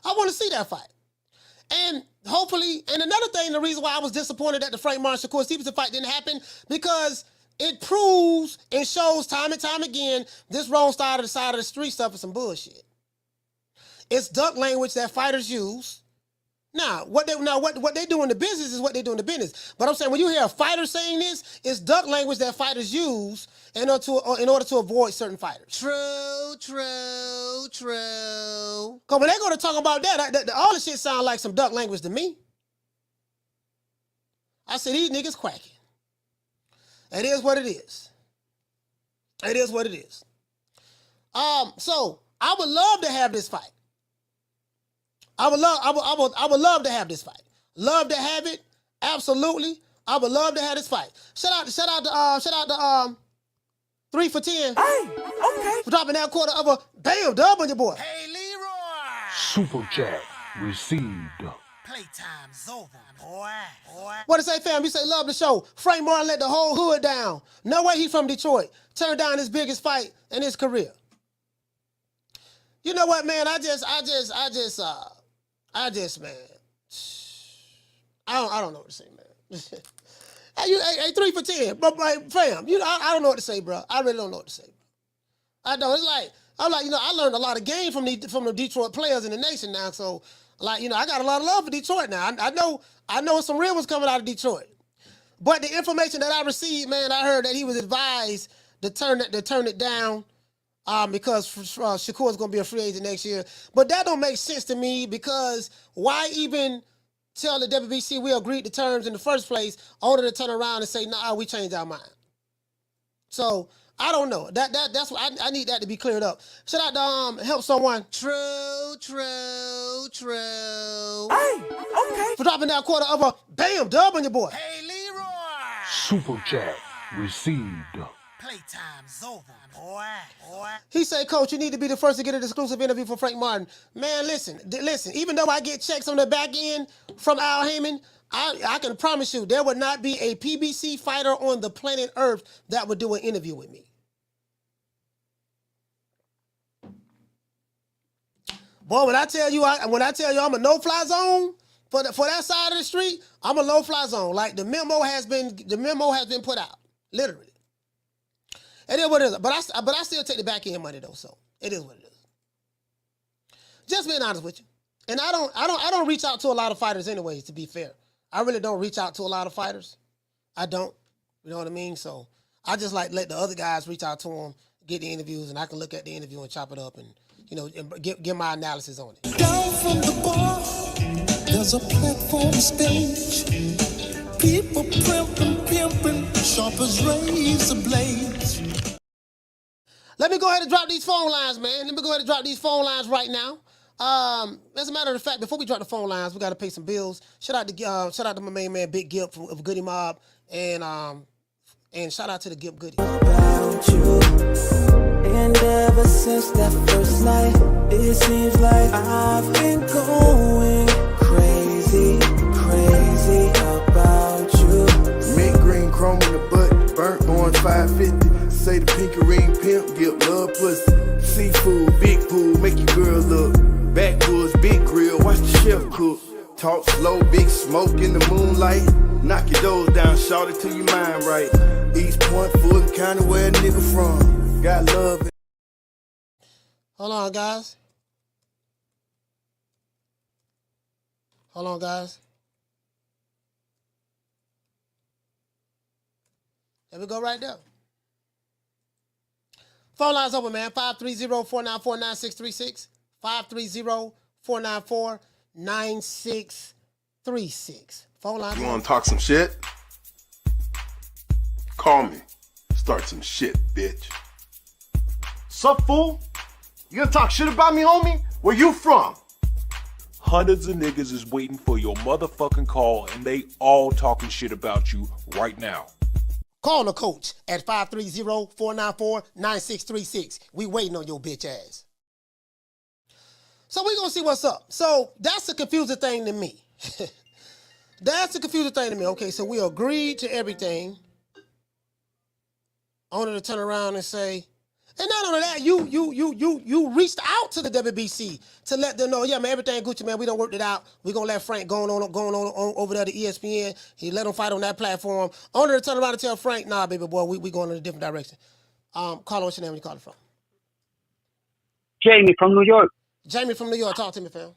I want to see that fight. And hopefully, and another thing, the reason why I was disappointed that the Frank Martin Shakur Stevenson fight didn't happen, because it proves and shows time and time again this wrong side of the street stuff is some bullshit. It's duck language that fighters use. Now, what they do in the business is what they do in the business. But I'm saying, when you hear a fighter saying this, it's duck language that fighters use in order to avoid certain fighters. True. Because when they're going to talk about that, all the shit sound like some duck language to me. I said, these niggas quacking. It is what it is. It is what it is. So I would love to have this fight. I would love to have this fight. Love to have it. Absolutely. I would love to have this fight. Shout out to 3 for 10. Hey, okay. For dropping that quarter of a bam dub on your boy. Hey, Leroy. Super chat received. Playtime's over, boy. What to say, fam? You say love the show. Frank Martin let the whole hood down. No way he from Detroit. Turned down his biggest fight in his career. You know what, man? I just, man. I don't know what to say, man. Hey, 3 for 10, but fam, you know, I don't know what to say, bro. I really don't know what to say, bro. I don't. It's like you know, I learned a lot of game from the Detroit players in the nation now. So, like, you know, I got a lot of love for Detroit now. I know some real ones coming out of Detroit. But the information that I received, man, I heard that he was advised to turn it down. Because Shakur is going to be a free agent next year. But that don't make sense to me, because why even tell the WBC we agreed to terms in the first place, only to turn around and say, nah, we changed our mind. So I don't know. That's what I need that to be cleared up. Should I help someone? True. Hey, okay. For dropping that quarter of a bam dub on your boy. Hey, Leroy. Super chat received. Playtime's over, boy. He said, Coach, you need to be the first to get an exclusive interview for Frank Martin. Man, listen. Even though I get checks on the back end from Al Haymon, I can promise you there would not be a PBC fighter on the planet Earth that would do an interview with me. Boy, when I tell you I'm a no-fly zone for that side of the street, I'm a no-fly zone. Like the memo has been put out, literally. It is what it is. But I still take the back end money though, so it is what it is. Just being honest with you. And I don't reach out to a lot of fighters anyways, to be fair. I really don't reach out to a lot of fighters. I don't. You know what I mean? So I just like let the other guys reach out to them, get the interviews, and I can look at the interview and chop it up and, you know, and give my analysis on it. Down from the bar, there's a platform stage. People pimping, sharp as razor blades. Let me go ahead and drop these phone lines, man. Let me go ahead and drop these phone lines right now. As a matter of fact, before we drop the phone lines, we got to pay some bills. Shout out to my main man, Big Gip of Goody Mob, and shout out to the Gip Goody. About you. And ever since that first night, it seems like I've been going crazy about you. Mint green chrome in the butt, burnt orange 550. Say the pinky ring pimp, give love pussy. Seafood, big pool, make your girl look. Backwoods, big grill, watch the chef cook. Talk slow, big smoke in the moonlight. Knock your doors down, shout it till your mind right. East Point, Fulton County, where a nigga from. Got love. Hold on, guys. Hold on, guys. There we go right there. Phone line's open, man. 530-494-9636. 530-494-9636. Phone line. You want to talk some shit? Call me. Start some shit, bitch. Sup, fool? You gonna talk shit about me, homie? Where you from? Hundreds of niggas is waiting for your motherfucking call, and they all talking shit about you right now. Call the coach at 530-494-9636. We waiting on your bitch ass. So we gonna see what's up. So that's the confusing thing to me. That's the confusing thing to me. Okay, so we agreed to everything. Only to turn around and say, and not only that, you reached out to the WBC to let them know, yeah, man, everything Gucci, man, we done worked it out. We gonna let Frank going on over there to ESPN. He let him fight on that platform. Only to turn around and tell Frank, nah, baby boy, we going in a different direction. Carlo, what's your name? Where you calling from? Jamie from New York. Jamie from New York, talk to me, fam.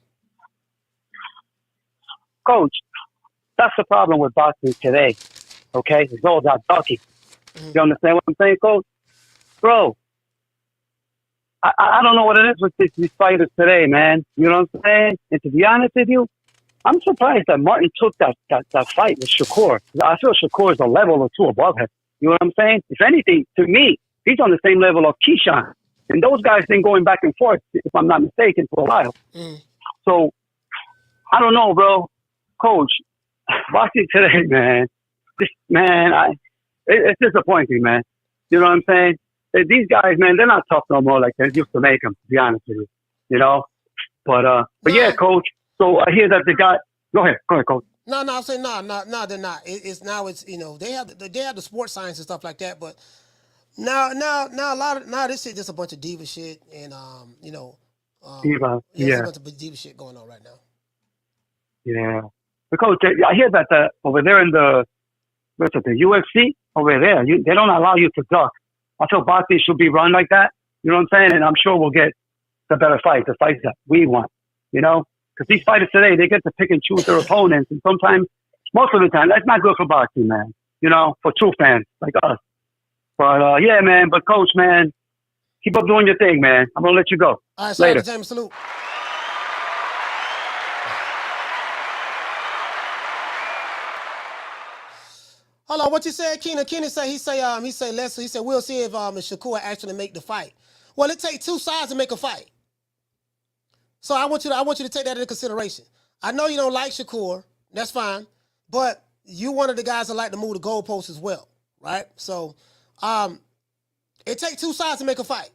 Coach, that's the problem with boxing today. Okay, it's all about ducking. You understand what I'm saying, Coach? Bro, I don't know what it is with these fighters today, man. You know what I'm saying? And to be honest with you, I'm surprised that Martin took that fight with Shakur. I feel Shakur is a level or two above him. You know what I'm saying? If anything, to me, he's on the same level of Keyshawn. And those guys been going back and forth, if I'm not mistaken, for a while. So, I don't know, bro. Coach, boxing today, man. It's disappointing, man. You know what I'm saying? These guys, man, they're not tough no more like they used to make them, to be honest with you. You know? But yeah, Coach. So I hear that they got... Go ahead, Coach. No, I'm saying no, they're not. It's you know, they have the sports science and stuff like that, but now this shit just a bunch of diva shit and you know, diva, yeah, a bunch of diva shit going on right now. Yeah, but Coach, I hear that over there in the UFC over there, they don't allow you to duck. I feel boxing should be run like that. You know what I'm saying? And I'm sure we'll get the better fights, the fights that we want. You know, because these fighters today, they get to pick and choose their opponents, and sometimes, most of the time, that's not good for boxing, man. You know, for true fans like us. But yeah, man. But Coach, man, keep up doing your thing, man. I'm gonna let you go. All right, later. James, salute. Hold on, what you said, Keenan? Keenan say he said we'll see if Shakur actually make the fight. Well, it takes two sides to make a fight. So I want you to take that into consideration. I know you don't like Shakur, that's fine, but you one of the guys that like to move the goalposts as well, right? So it takes two sides to make a fight.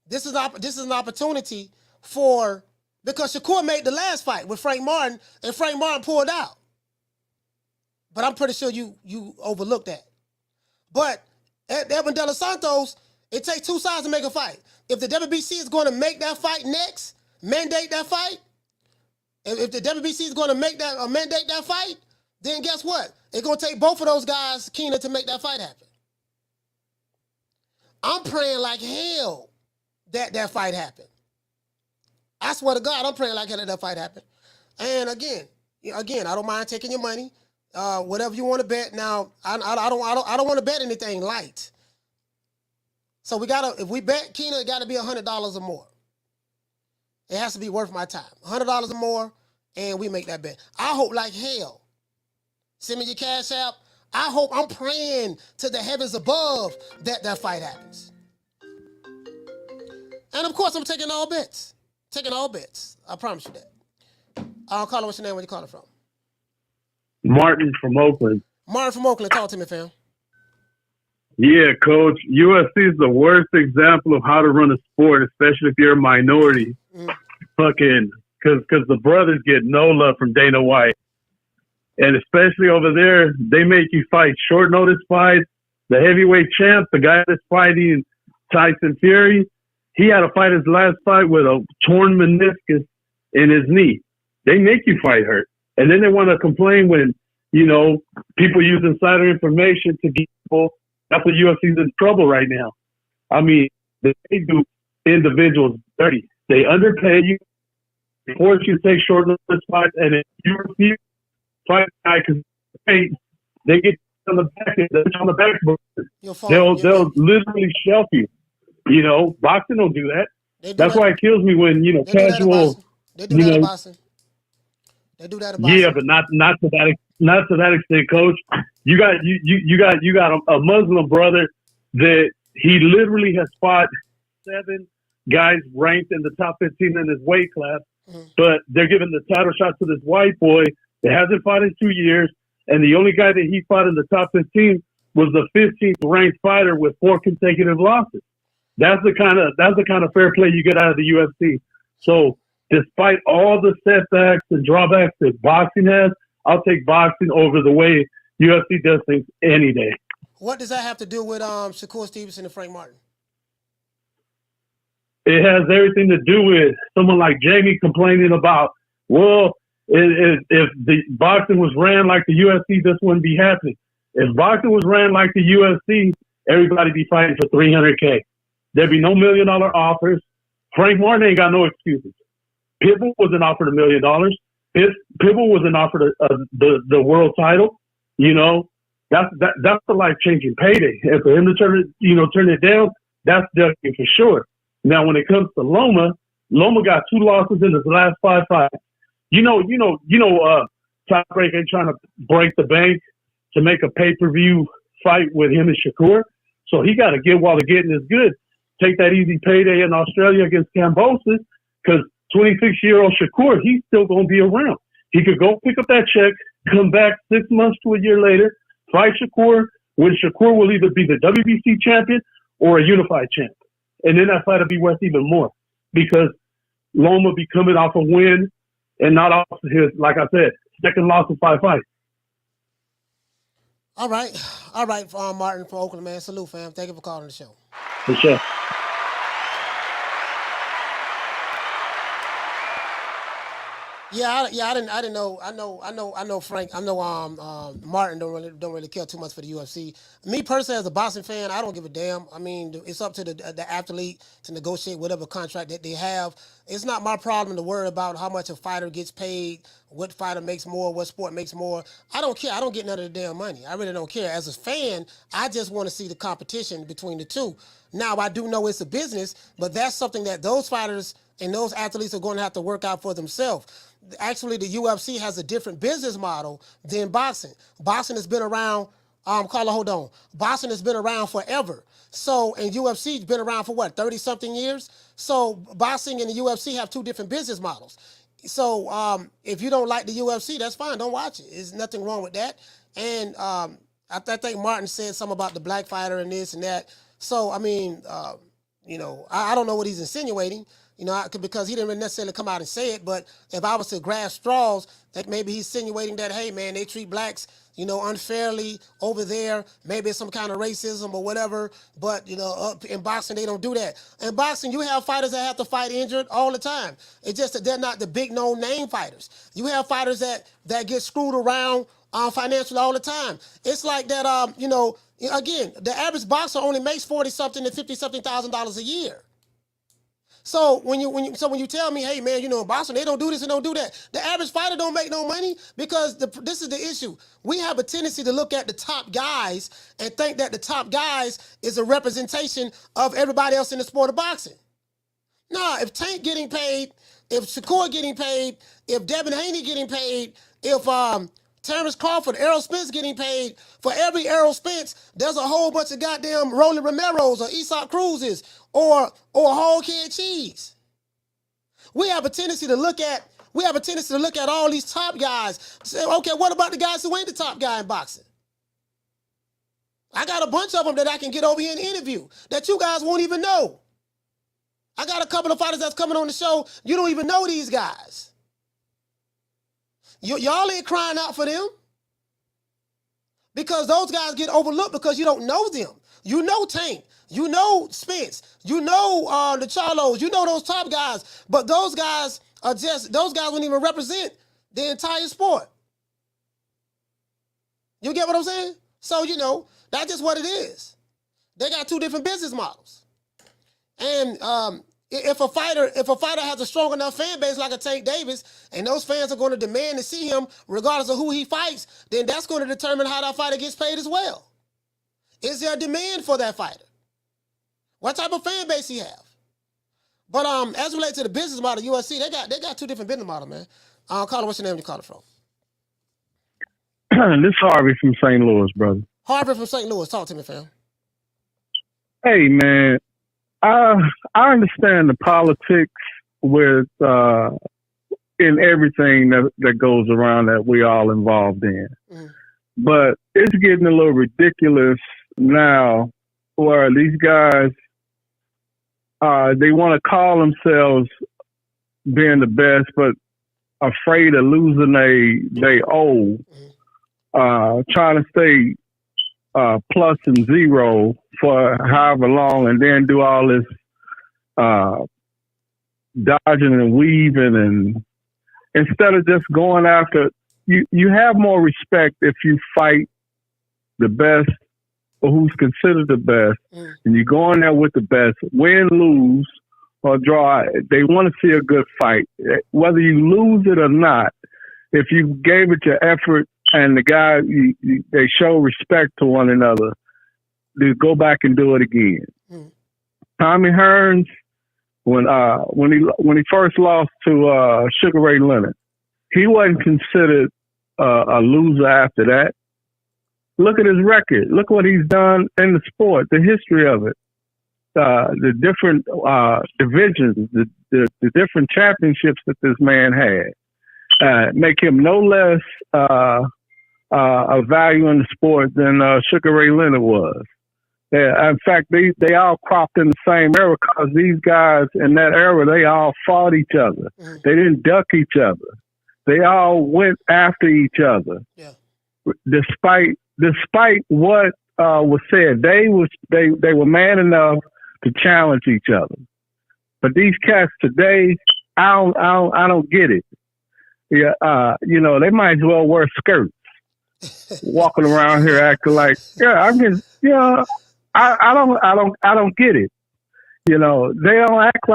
This is an opportunity because Shakur made the last fight with Frank Martin, and Frank Martin pulled out. But I'm pretty sure you overlooked that. But at Edwin De Los Santos, it takes two sides to make a fight. If the WBC is going to make that fight next, mandate that fight, if the WBC is going to mandate that fight, then guess what? It's going to take both of those guys, Keenan, to make that fight happen. I'm praying like hell that fight happen. I swear to God, I'm praying like hell that fight happen. And again, I don't mind taking your money. Whatever you want to bet. Now, I don't want to bet anything light. So if we bet, Keenan, it got to be $100 or more. It has to be worth my time. $100 or more, and we make that bet. I hope like hell. Send me your cash app. I'm praying to the heavens above that fight happens. And of course, I'm taking all bets. I promise you that. Caller, what's your name? Where you calling from? Martin from Oakland. Martin from Oakland, talk to me, fam. Yeah, Coach. UFC is the worst example of how to run a sport, especially if you're a minority. Fucking, because the brothers get no love from Dana White. And especially over there, they make you fight short notice fights. The heavyweight champ, the guy that's fighting Tyson Fury, he had to fight his last fight with a torn meniscus in his knee. They make you fight hurt. And then they want to complain when, people use insider information to get people. That's what UFC's in trouble right now. I mean, they do individuals dirty. They underpay you, they force you to take short notice fights, and if you refuse to fight a guy because they get on the back. They'll literally shelf you. Boxing don't do that. That's why it kills me when casual. They do that in boxing. They do that in boxing. Yeah, but not to that extent, Coach. You got a Muslim brother that he literally has fought 7 guys ranked in the top 15 in his weight class, but they're giving the title shot to this white boy that hasn't fought in 2 years, and the only guy that he fought in the top 15 was the 15th ranked fighter with 4 consecutive losses. That's the kind of fair play you get out of the UFC. So despite all the setbacks and drawbacks that boxing has, I'll take boxing over the way UFC does things any day. What does that have to do with Shakur Stevenson and Frank Martin? It has everything to do with someone like Jamie complaining about, well, if the boxing was ran like the UFC, this wouldn't be happening. If boxing was ran like the UFC, everybody'd be fighting for $300K. There'd be no $1 million offers. Frank Martin ain't got no excuses. Pitbull wasn't offered $1 million. Pitbull wasn't offered the world title. That's the life-changing payday. And for him to turn it down, that's definitely for sure. Now, when it comes to Loma got 2 losses in his last 5 fights. Tiebreak ain't trying to break the bank to make a pay-per-view fight with him and Shakur. So he got to get while the getting is good. Take that easy payday in Australia against Kambosos, because 26-year-old Shakur, he's still going to be around. He could go pick up that check, come back 6 months to a year later, fight Shakur, when Shakur will either be the WBC champion or a unified champ. And then that fight will be worth even more, because Loma be coming off a win and not off his, like I said, second loss in 5 fights. All right, Martin from Oakland, man. Salute, fam. Thank you for calling the show. For sure. Yeah, I didn't know. I know Frank. I know Martin don't really care too much for the UFC. Me personally, as a boxing fan, I don't give a damn. I mean, it's up to the athlete to negotiate whatever contract that they have. It's not my problem to worry about how much a fighter gets paid, what fighter makes more, what sport makes more. I don't care. I don't get none of the damn money. I really don't care. As a fan, I just want to see the competition between the two. Now, I do know it's a business, but that's something that those fighters and those athletes are going to have to work out for themselves. Actually, the UFC has a different business model than boxing. Boxing has been around Carla, hold on. Boxing has been around forever. So, and UFC's been around for what, 30-something years? So, boxing and the UFC have two different business models. So, if you don't like the UFC, that's fine. Don't watch it. There's nothing wrong with that. And I think Martin said something about the black fighter and this and that. So, I mean, you know, I don't know what he's insinuating, you know, because he didn't necessarily come out and say it. But if I was to grasp straws, that maybe he's insinuating that, hey, man, they treat blacks, you know, unfairly over there. Maybe it's some kind of racism or whatever. But, you know, in boxing, they don't do that. In boxing, you have fighters that have to fight injured all the time. It's just that they're not the big no-name fighters. You have fighters that get screwed around financially all the time. It's like that, you know, again, the average boxer only makes $40-something to $50-something thousand a year. So when you tell me, hey man, you know, in boxing they don't do this and don't do that, the average fighter don't make no money because this is the issue. We have a tendency to look at the top guys and think that the top guys is a representation of everybody else in the sport of boxing. Nah, if Tank getting paid, if Shakur getting paid, if Devin Haney getting paid, if Terence Crawford, Errol Spence getting paid, for every Errol Spence, there's a whole bunch of goddamn Rolly Romeros or Isak Cruzes or Whole Kid Cheese. We have a tendency to look at all these top guys. Say, okay, what about the guys who ain't the top guy in boxing? I got a bunch of them that I can get over here and interview that you guys won't even know. I got a couple of fighters that's coming on the show. You don't even know these guys. Y'all ain't crying out for them because those guys get overlooked because you don't know them. You know Tank, you know Spence, you know the Charlos, you know those top guys, but those guys wouldn't even represent the entire sport. You get what I'm saying? So, you know, that's just what it is. They got two different business models. And if a fighter has a strong enough fan base like a Tank Davis, and those fans are going to demand to see him regardless of who he fights, then that's going to determine how that fighter gets paid as well. Is there a demand for that fighter? What type of fan base he have? But as it relates to the business model, UFC, they got two different business models, man. Carla, what's your name? You call it from? This Harvey from St. Louis, brother. Harvey from St. Louis. Talk to me, fam. Hey, man. I understand the politics with in everything that goes around that we all involved in. But it's getting a little ridiculous now where these guys, they want to call themselves being the best, but afraid of losing they owe, trying to stay plus and zero for however long and then do all this dodging and weaving, and instead of just going after, you have more respect if you fight the best or who's considered the best, and you go in there with the best, win, lose, or draw. They want to see a good fight. Whether you lose it or not, if you gave it your effort and the guy, they show respect to one another, they go back and do it again. Tommy Hearns, when he first lost to Sugar Ray Leonard, he wasn't considered a loser after that. Look at his record. Look what he's done in the sport, the history of it, the different divisions, the different championships that this man had. Make him no less a value in the sport than Sugar Ray Leonard was. In fact, they all cropped in the same era because these guys in that era, they all fought each other. They didn't duck each other. They all went after each other. Yeah. Despite what was said, they were man enough to challenge each other. But these cats today, I don't get it. Yeah, you know, they might as well wear skirts, walking around here acting like, I don't get it. You know, they don't act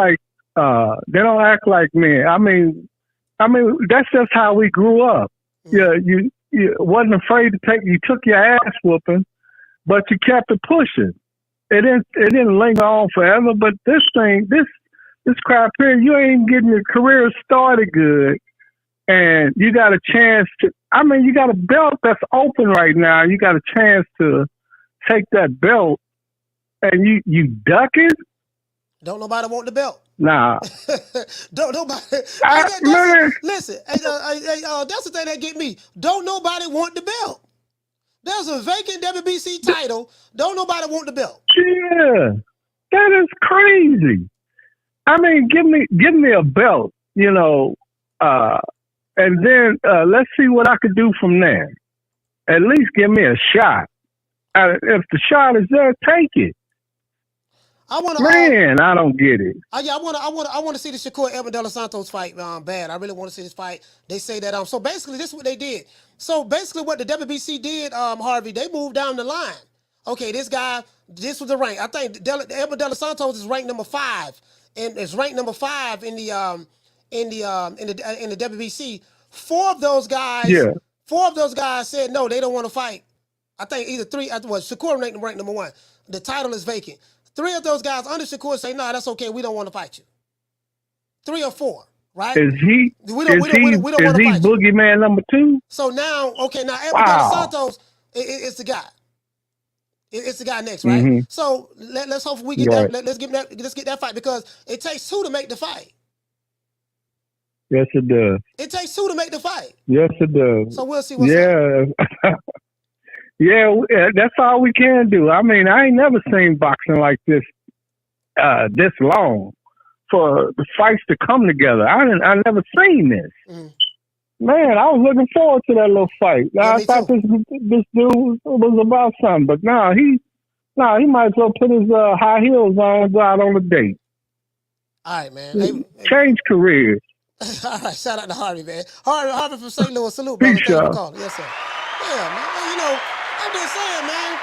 like men. I mean, that's just how we grew up. Yeah, you wasn't afraid to you took your ass whooping, but you kept it pushing. It didn't linger on forever. But this crap here, you ain't getting your career started good, and you got a chance to. I mean, you got a belt that's open right now. You got a chance to take that belt, and you duck it. Don't nobody want the belt. Nah. Don't nobody. Listen, that's the thing that get me. Don't nobody want the belt. There's a vacant WBC title. Don't nobody want the belt. Yeah, that is crazy. I mean, give me a belt, you know, and then let's see what I could do from there. At least give me a shot. If the shot is there, take it. I don't get it. I want to see the Shakur Edmund De Los Santos fight bad. I really want to see this fight. They say that so basically this is what they did. So basically what the WBC did, Harvey, they moved down the line. Okay, this was the rank. I think Edmund De Los Santos is ranked number 5, and it's ranked number 5 in the WBC. 4 of those guys said no, they don't want to fight. I think either 3. Shakur ranked number 1. The title is vacant. 3 of those guys under Shakur say, "No, that's okay. We don't want to fight you." 3 or 4, right? Is he boogeyman number 2? So now, Edmund De Los Santos is the guy. It's the guy next, right? Mm-hmm. So let's hope we get that. Let's get that fight, because it takes 2 to make the fight. Yes, it does. It takes 2 to make the fight. Yes, it does. So we'll see what's up. Yeah, that's all we can do. I mean, I ain't never seen boxing like this long for the fights to come together. I never seen this. Mm. Man, I was looking forward to that little fight. I thought this dude was about something, but he might as well put his high heels on and go out on a date. All right, man. Change careers. All right, shout out to Harvey, man. Harvey from St. Louis. Salute, brother. Thank you for calling. Yes, sir. Yeah, man. You know, I'm just saying, man.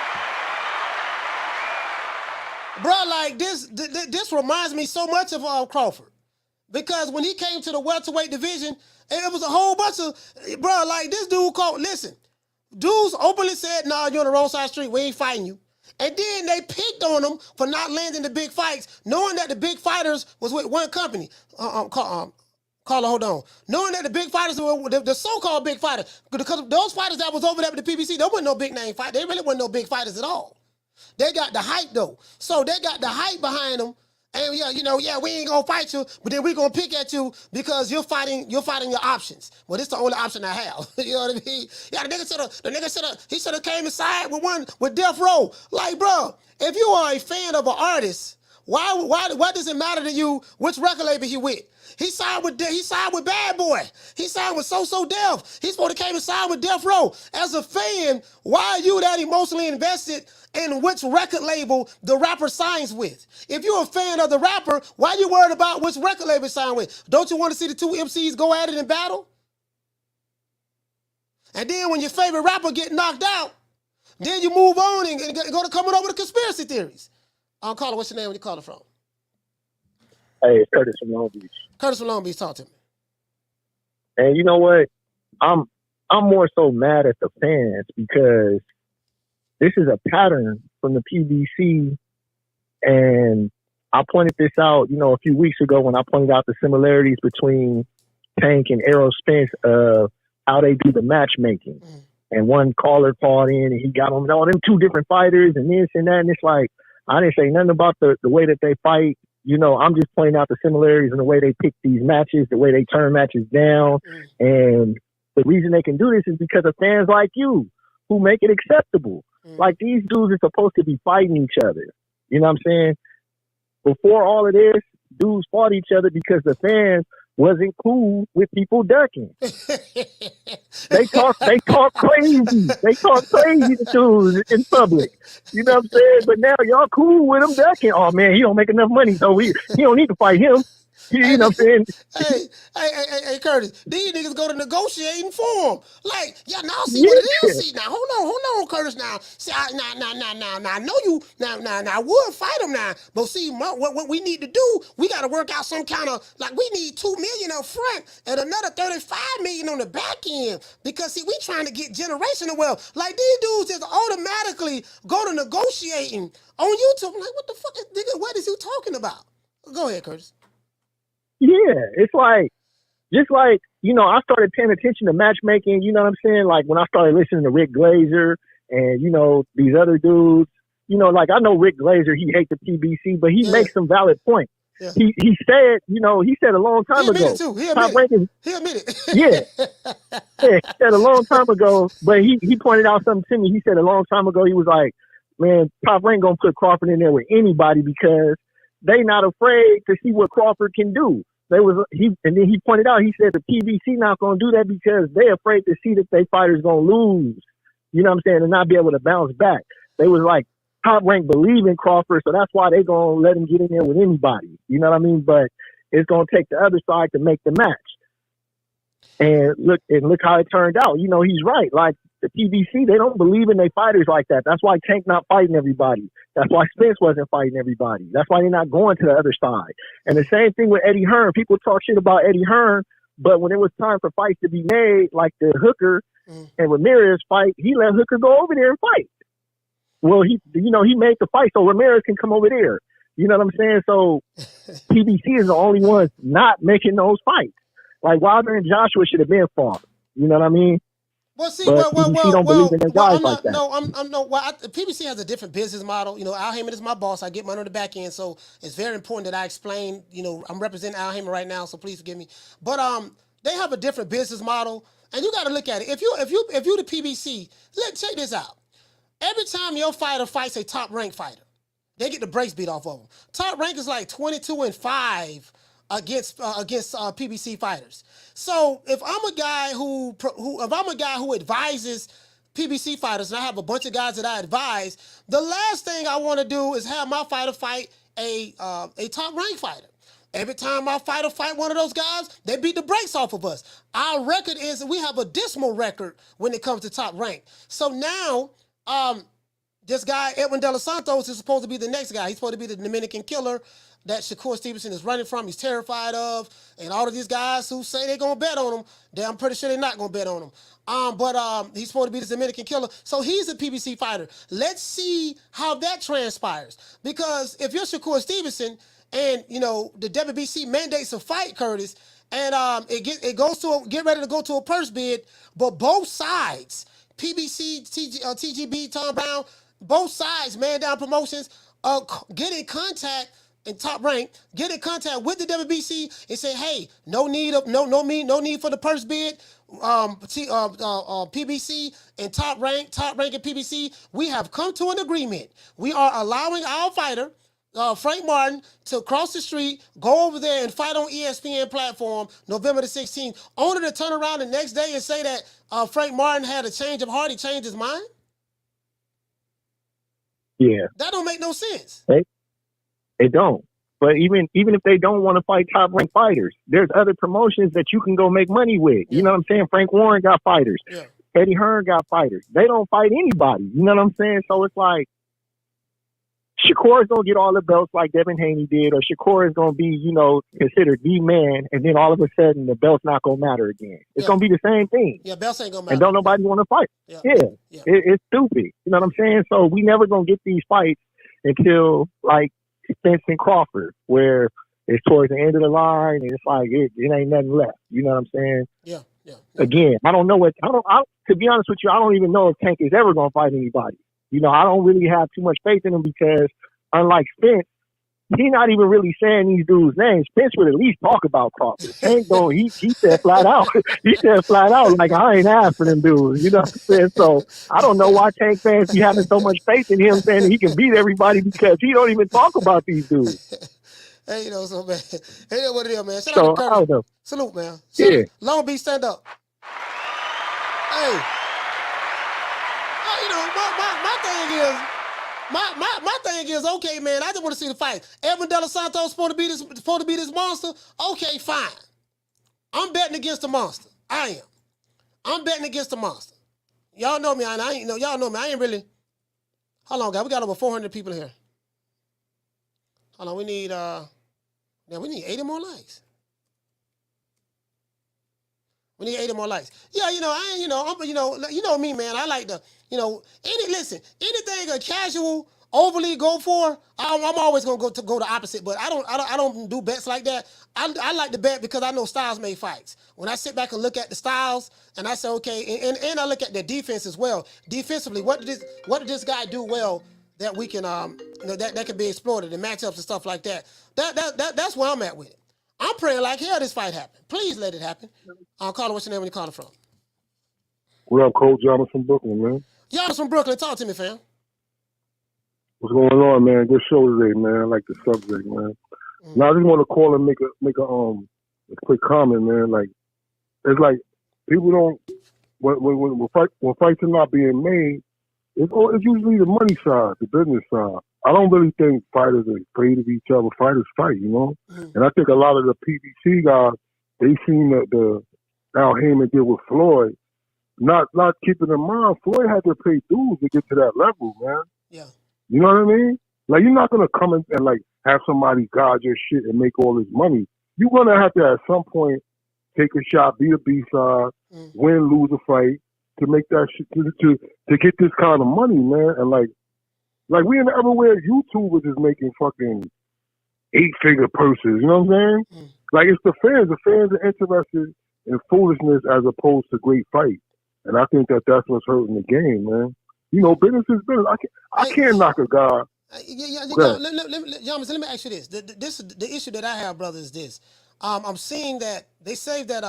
Bro, like this reminds me so much of Crawford. Because when he came to the welterweight division, it was a whole bunch of, bro, like this dude listen, dudes openly said, "Nah, you're on the wrong side of the street. We ain't fighting you." And then they picked on him for not landing the big fights, knowing that the big fighters was with one company. Carla, hold on. Knowing that the big fighters were the so-called big fighters, because those fighters that was over there with the PBC, they weren't no big name fight. They really weren't no big fighters at all. They got the hype though. So they got the hype behind them. And we ain't gonna fight you, but then we gonna pick at you because you're fighting your options. Well, this is the only option I have. You know what I mean? Yeah, the nigga should have came inside with Death Row. Like, bro, if you are a fan of an artist, why does it matter to you which record label he with? He signed with Bad Boy. He signed with So Def. He's supposed to came and signed with Death Row. As a fan, why are you that emotionally invested in which record label the rapper signs with? If you're a fan of the rapper, why are you worried about which record label he signed with? Don't you want to see the 2 MCs go at it in battle? And then when your favorite rapper get knocked out, then you move on and go to coming over to conspiracy theories. Caller, what's your name? Where you calling from? Hey, Curtis from Long Beach. Curtis from Long Beach, talk to me. And you know what? I'm more so mad at the fans because this is a pattern from the PBC, and I pointed this out, a few weeks ago when I pointed out the similarities between Tank and Errol Spence of how they do the matchmaking. Mm. And one caller called in and he got on all them 2 different fighters and this and that, and it's like, I didn't say nothing about the way that they fight. I'm just pointing out the similarities in the way they pick these matches, the way they turn matches down. And the reason they can do this is because of fans like you who make it acceptable. Like, these dudes are supposed to be fighting each other. You know what I'm saying? Before all of this, dudes fought each other because the fans wasn't cool with people ducking. They talk crazy. They talk crazy to dudes in public. You know what I'm saying? But now y'all cool with him ducking. Oh man, he don't make enough money, so he don't need to fight him. You know what I'm saying? Hey, Curtis, these niggas go to negotiating for him. Like, now see what it is. See, now, hold on, Curtis, now. See, I know you, now, I would fight him now, but see, what we need to do, we got to work out some kind of, like, we need $2 million up front and another $35 million on the back end, because, see, we trying to get generational wealth. Like, these dudes just automatically go to negotiating on YouTube. I'm like, what the fuck, nigga, what is you talking about? Go ahead, Curtis. Yeah, it's like, just like I started paying attention to matchmaking, you know what I'm saying? Like when I started listening to Rick Glazer and, these other dudes, like I know Rick Glazer, he hates the PBC, but he makes some valid points. Yeah. He said, he said a long time ago. He admitted it. Yeah. He said a long time ago, but he pointed out something to me. He said a long time ago, he was like, man, Top Rank gonna put Crawford in there with anybody because they not afraid to see what Crawford can do. And then he pointed out, he said the PBC not gonna do that because they afraid to see that they fighters gonna lose. You know what I'm saying? And not be able to bounce back. They was like, Top Rank believe in Crawford, so that's why they gonna let him get in there with anybody. You know what I mean? But it's gonna take the other side to make the match. And look how it turned out. He's right. Like the PBC, they don't believe in their fighters like that. That's why Tank not fighting everybody. That's why Spence wasn't fighting everybody. That's why they're not going to the other side. And the same thing with Eddie Hearn. People talk shit about Eddie Hearn, but when it was time for fights to be made, like the Hooker and Ramirez fight, he let Hooker go over there and fight. Well, he made the fight so Ramirez can come over there. You know what I'm saying? So PBC is the only ones not making those fights. Like Wilder and Joshua should have been fought. You know what I mean? Well, see, but PBC don't believe in their guys like that. PBC has a different business model. Al Haymon is my boss. I get money on the back end, so it's very important that I explain. I'm representing Al Haymon right now, so please forgive me. But they have a different business model, and you got to look at it. If you the PBC, check this out. Every time your fighter fights a top ranked fighter, they get the brakes beat off of them. Top rank is like 22-5 against PBC fighters. So if I'm a guy who advises PBC fighters, and I have a bunch of guys that I advise, the last thing I want to do is have my fighter fight a top ranked fighter. Every time my fighter fight one of those guys, they beat the brakes off of us. Our record is that we have a dismal record when it comes to top rank. So now, this guy, Edwin De Los Santos, is supposed to be the next guy. He's supposed to be the Dominican killer that Shakur Stevenson is running from. He's terrified of. And all of these guys who say they're going to bet on him, I'm pretty sure they're not going to bet on him. But he's supposed to be the Dominican killer. So he's a PBC fighter. Let's see how that transpires. Because if you're Shakur Stevenson and, the WBC mandates a fight, Curtis, and it goes to get ready to go to a purse bid, but both sides, PBC, TGB, Tom Brown, both sides, Man Down Promotions, get in contact in Top Rank, get in contact with the WBC and say, hey, no need for the purse bid. PBC and Top Rank and PBC, we have come to an agreement. We are allowing our fighter, Frank Martin, to cross the street, go over there and fight on ESPN platform November the 16th, only to turn around the next day and say that Frank Martin had a change of heart, he changed his mind? Yeah. That don't make no sense. It don't. But even if they don't want to fight top-ranked fighters, there's other promotions that you can go make money with. You know what I'm saying? Frank Warren got fighters. Yeah. Eddie Hearn got fighters. They don't fight anybody. You know what I'm saying? So it's like, Shakur is going to get all the belts like Devin Haney did, or Shakur is going to be, considered the man, and then all of a sudden the belt's not going to matter again. It's going to be the same thing. Yeah, belts ain't going to matter. And don't nobody want to fight. Yeah. It's stupid. You know what I'm saying? So we never going to get these fights until, like, Spence and Crawford, where it's towards the end of the line, and it's like, it ain't nothing left. You know what I'm saying? Yeah. Again, I don't know to be honest with you, I don't even know if Tank is ever going to fight anybody. I don't really have too much faith in him because, unlike Spence, he's not even really saying these dudes' names. Spence would at least talk about Crawford. Tank though, he said flat out. He said flat out, like, I ain't asked for them dudes. You know what I'm saying? So I don't know why Tank fans be having so much faith in him saying that he can beat everybody because he don't even talk about these dudes. Hey, so man. Hey, what it is, man. Shout out to Curtis. Curtis. Salute, man. Yeah. Long Beach, stand up. Hey. My thing is, okay, man, I just want to see the fight. Edwin De Los Santos supposed to be this monster. Okay, fine. I'm betting against the monster. I am. I'm betting against the monster. Y'all know me. Y'all know me. I ain't really. Hold on, guys. We got over 400 people here. Hold on. We need 80 more likes. We need 80 more likes. Yeah, I'm me, man. I like anything a casual overly go for, I'm always gonna go the opposite. But I don't do bets like that. I like to bet because I know styles make fights. When I sit back and look at the styles, and I say, okay, and I look at their defense as well. Defensively, what did this guy do well that we can that can be exploited in matchups and stuff like that. That's where I'm at with it. I'm praying like hell this fight happen. Please let it happen. Caller, what's your name? Where you calling from? What up, Coach? Giannis from Brooklyn, man. Giannis from Brooklyn. Talk to me, fam. What's going on, man? Good show today, man. I like the subject, man. Now I just want to call and make a quick comment, man. Like, it's like people don't when fights are not being made, it's usually the money side, the business side. I don't really think fighters are afraid of each other. Fighters fight, you know. And I think a lot of the PBC guys, they seen the Al Haymon did with Floyd. Not keeping in mind, Floyd had to pay dues to get to that level, man. Yeah. You know what I mean? Like, you're not gonna come in and like have somebody guard your shit and make all this money. You're gonna have to at some point take a shot, be a B-side, win, lose a fight to make that shit to get this kind of money, man. And like we in everywhere YouTubers is making fucking 8-figure purses. You know what I'm saying? Like, it's the fans. The fans are interested in foolishness as opposed to great fights. And I think that's what's hurting the game, man. You know, business is business. I can't knock a guy. Let me ask you this. The issue that I have, brother, is this. I'm seeing that they say that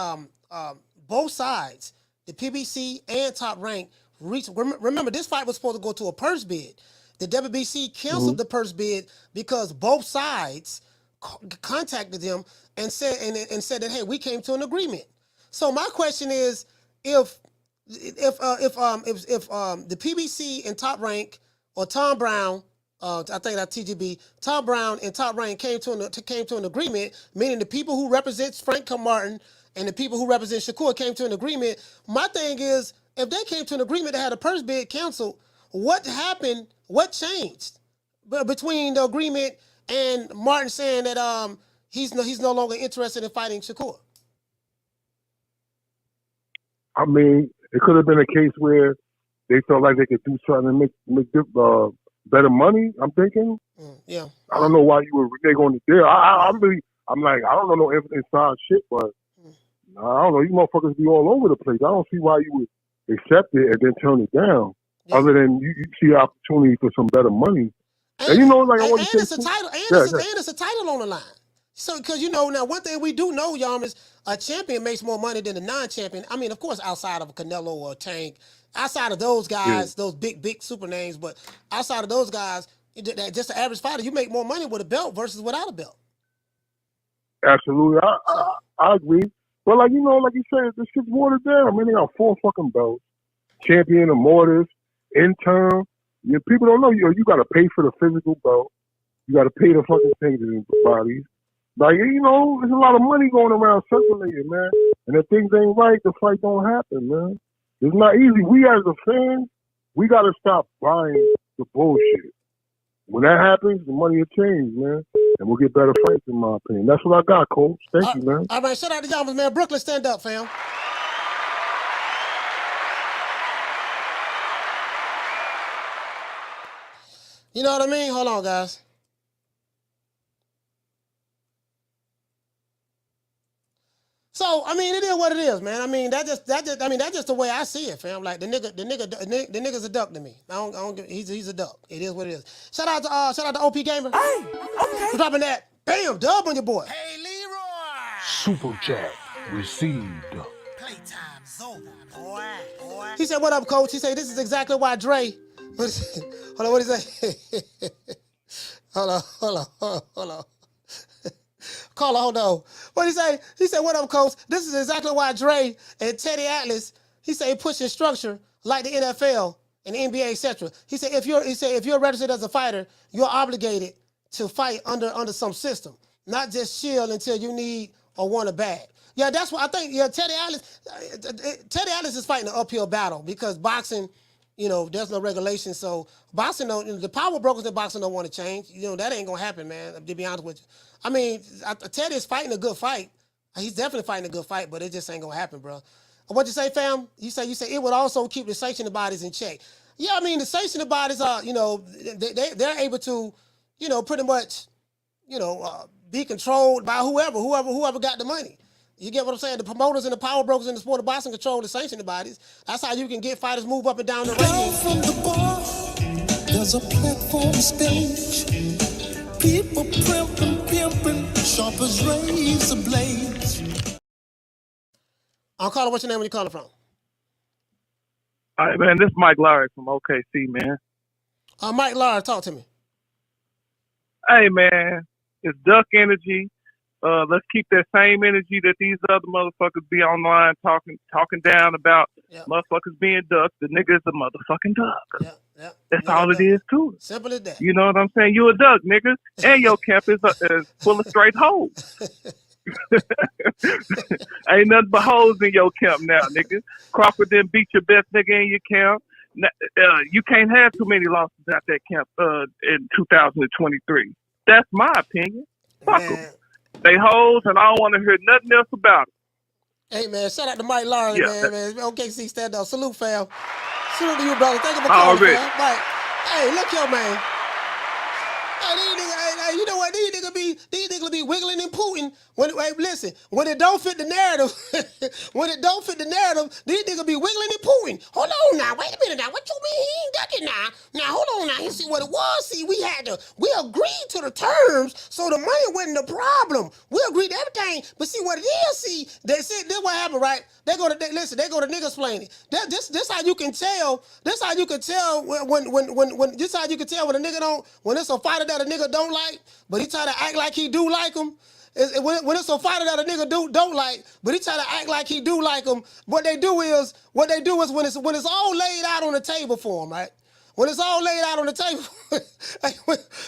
both sides, the PBC and Top Rank, remember, this fight was supposed to go to a purse bid. The WBC canceled the purse bid because both sides contacted them and said that, hey, we came to an agreement. So my question is, if the PBC and Top Rank or Tom Brown, I think that's TGB, Tom Brown and Top Rank came to an agreement, meaning the people who represent Frank Martin and the people who represent Shakur came to an agreement. My thing is, if they came to an agreement to have a purse bid canceled, what happened? What changed between the agreement and Martin saying that he's no longer interested in fighting Shakur? I mean, it could have been a case where they felt like they could do something and make better money. I'm thinking. Yeah. I don't know why you were reneging on the deal. I'm like, I don't know no inside shit, but I don't know. You motherfuckers be all over the place. I don't see why you would accept it and then turn it down. Yeah. Other than you see opportunity for some better money. And you know, like I want to say, it's a title, it's a title on the line. So, because you know, now one thing we do know, y'all, is a champion makes more money than a non-champion. I mean, of course, outside of a Canelo or a Tank, outside of those guys, those big super names, but outside of those guys, just the average fighter, you make more money with a belt versus without a belt. Absolutely, I agree. But like, you know, like you said, this shit's watered down. I mean, they got 4 fucking belts, champion, immortals, intern. People don't know you got to pay for the physical belt. You got to pay the fucking things in the bodies. Like, you know, there's a lot of money going around circulating, man. And if things ain't right, the fight don't happen, man. It's not easy. We as a fan, we got to stop buying the bullshit. When that happens, the money will change, man. And we'll get better fights, in my opinion. That's what I got, Coach. Thank you, man. All right, shout out to y'all, man. Brooklyn, stand up, fam. You know what I mean? Hold on, guys. So, I mean, it is what it is, man. I mean, that's just the way I see it, fam. Like the nigga's a duck to me. He's a duck. It is what it is. Shout out to OP Gamer. Hey, okay. For dropping that. Bam, dub on your boy. Hey, Leroy. Super chat received. Playtime's over, boy. He said, "What up, coach?" He said, "This is exactly why Dre." Hold on, what did he say? Hold on. Caller, hold on. What did he say? He said, "What up, coach? This is exactly why Dre and Teddy Atlas," he said, "pushing structure like the NFL and the NBA, etc." He said, if you're registered as a fighter, you're obligated to fight under some system, not just chill until you need or want a bag. Yeah, that's what I think. Yeah, Teddy Atlas is fighting an uphill battle because boxing, you know, there's no regulation. So boxing, the power brokers in boxing don't want to change. You know, that ain't gonna happen, man. To be honest with you, I mean, Teddy is fighting a good fight. He's definitely fighting a good fight, but it just ain't gonna happen, bro. What you say, fam? You say it would also keep the sanctioning bodies in check. Yeah, I mean, the sanctioning bodies are, they're able to, pretty much, be controlled by whoever got the money. You get what I'm saying? The promoters and the power brokers in the sport of boxing control the sanctioning bodies. That's how you can get fighters move up and down the range. From the bar, there's a platform stage. People pimping, sharp as razor blades. I'm calling. What's your name? Where you calling from? All right, man. This is Mike Lowry from OKC, man. Mike Lowry, talk to me. Hey, man. It's duck energy. Let's keep that same energy that these other motherfuckers be online talking down about motherfuckers being ducks. The nigga is a motherfucking duck. That's all it is, too. Simple as that. You know what I'm saying? You a duck, nigga. And your camp is full of straight hoes. Ain't nothing but hoes in your camp now, nigga. Crawford didn't beat your best nigga in your camp. You can't have too many losses at that camp in 2023. That's my opinion. Fuck them. They hoes, and I don't want to hear nothing else about it. Hey, man, shout out to Mike Lowry, man. OKC stand up. Salute, fam. Salute to you, brother. Thank you for calling, fam. Mike. Hey, look here, man. Hey, these niggas, you know what? These niggas be wiggling and pooting. Listen, when it don't fit the narrative, these niggas be wiggling and pooting. Hold on now, wait a minute now. What you mean he ain't ducking now? Now hold on now. You see what it was? See, we agreed to the terms, so the money wasn't the problem. We agreed to everything. But see what it is? See, they said this what happened, right? They go to niggas explaining. This how you can tell. This how you can tell when a nigga don't, when it's a fighter that a nigga don't like, but he try to act like he do like him. When it's a fighter that a nigga don't like, but he try to act like he do like him, what they do is when it's all laid out on the table for him, right? When it's all laid out on the table,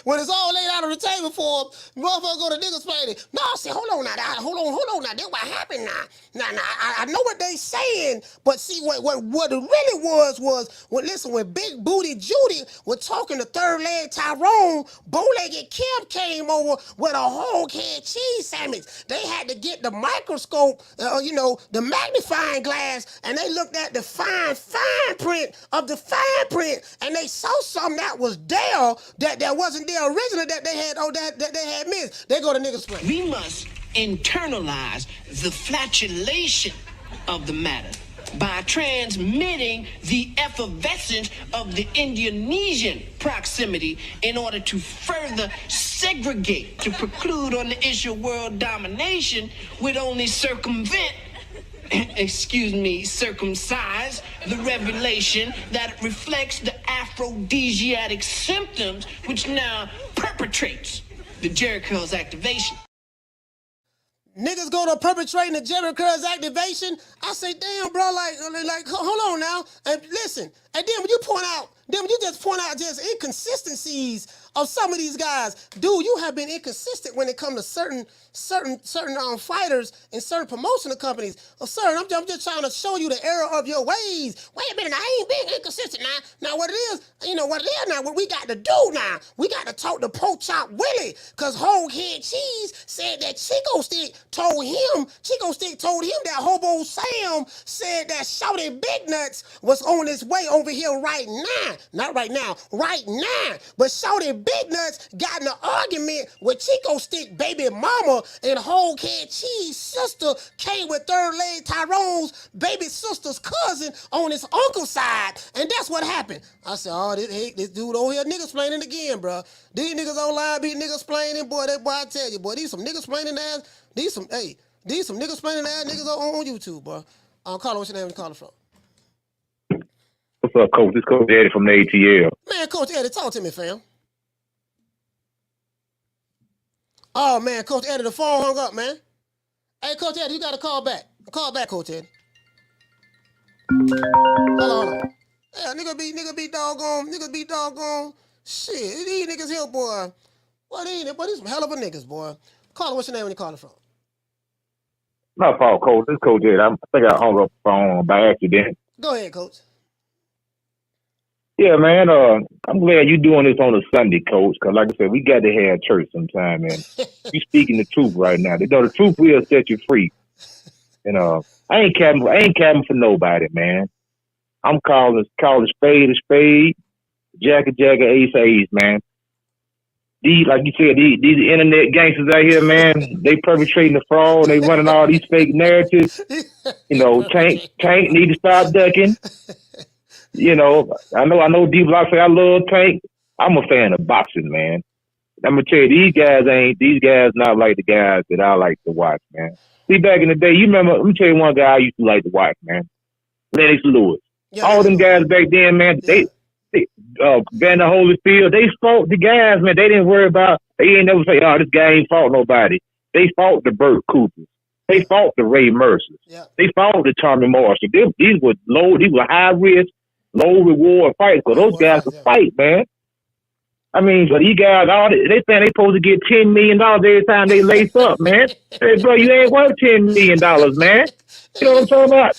when it's all laid out on the table for him, motherfucker go to niggas explaining. No, see, hold on now, hold on now. That's what happened now. Now, I know what they saying, but see what it really was when Big Booty Judy was talking to Third Leg Tyrone, Bow-Legged Kim came over with a whole head cheese sandwich. They had to get the microscope, the magnifying glass, and they looked at the fine print of the fine print, and they saw something that was there that wasn't there originally that they had missed. They go to niggas play. We must internalize the flatulation of the matter by transmitting the effervescence of the Indonesian proximity in order to further segregate, to preclude on the issue of world domination would only circumcise the revelation that reflects the aphrodisiac symptoms which now perpetrates the Jerry Curls activation. Niggas go to perpetrating the Jerry Curls activation. I say, damn, bro, like, hold on now. And listen, and then when you just point out just inconsistencies of some of these guys, dude, you have been inconsistent when it comes to certain fighters and certain promotional companies. Sir, I'm just trying to show you the error of your ways. Wait a minute, I ain't being inconsistent now. Now what it is, what we got to do now, we got to talk to Pork Chop Willie, because Whole Head Cheese said that Chico Stick told him that Hobo Sam said that Shorty Big Nuts was on his way over here right now. Not right now, right now. But Shorty Big Nuts got in an argument with Chico Stick baby mama, and Whole Head Cheese sister came with Third Leg Tyrone's baby sister's cousin on his uncle's side, and that's what happened. I said, oh, this dude over here niggas explaining again, bro. These niggas online be niggas explaining, boy. I tell you, boy, these some niggas explaining ass. These some niggas explaining ass niggas on YouTube, bro. Carla, what's your name? You calling from? What's up, Coach? This Coach Eddie from the ATL. Man, Coach Eddie, talk to me, fam. Oh, man, Coach Eddie, the phone hung up, man. Hey, Coach Eddie, you got to call back. Call back, Coach Eddie. Hold on. Yeah, nigga be doggone. Shit, these niggas here, boy. Boy, these some hell of a niggas, boy. Carla, what's your name when you calling from? My fault, Coach. This is Coach Eddie. I think I hung up the phone by accident. Go ahead, Coach. Yeah, man. I'm glad you're doing this on a Sunday, Coach, because like I said, we got to have church sometime, and you speaking the truth right now. The truth will set you free. And I ain't capping for nobody, man. I'm calling spade a spade, jack a ace a ace, man. These, like you said, these internet gangsters out here, man, they perpetrating the fraud. They running all these fake narratives. You know, Tank need to stop ducking. You know, I know D-Block say I love Tank. I'm a fan of boxing, man. I'm gonna tell you, these guys not like the guys that I like to watch, man. See, back in the day, you remember, let me tell you one guy I used to like to watch, man. Lennox Lewis. Yeah, all them guys back then, man, they Vander Holyfield, they fought the guys, man. They didn't worry about, they ain't never say, oh, this guy ain't fought nobody. They fought the Burt Coopers. They fought the Ray Mercers. Yeah. They fought the Tommy Marshall. These were high risk, low reward fights, because those guys could fight, man. I mean, but these guys, they think they supposed to get $10 million every time they lace up, man. Hey, bro, you ain't worth $10 million, man. You know what I'm talking about?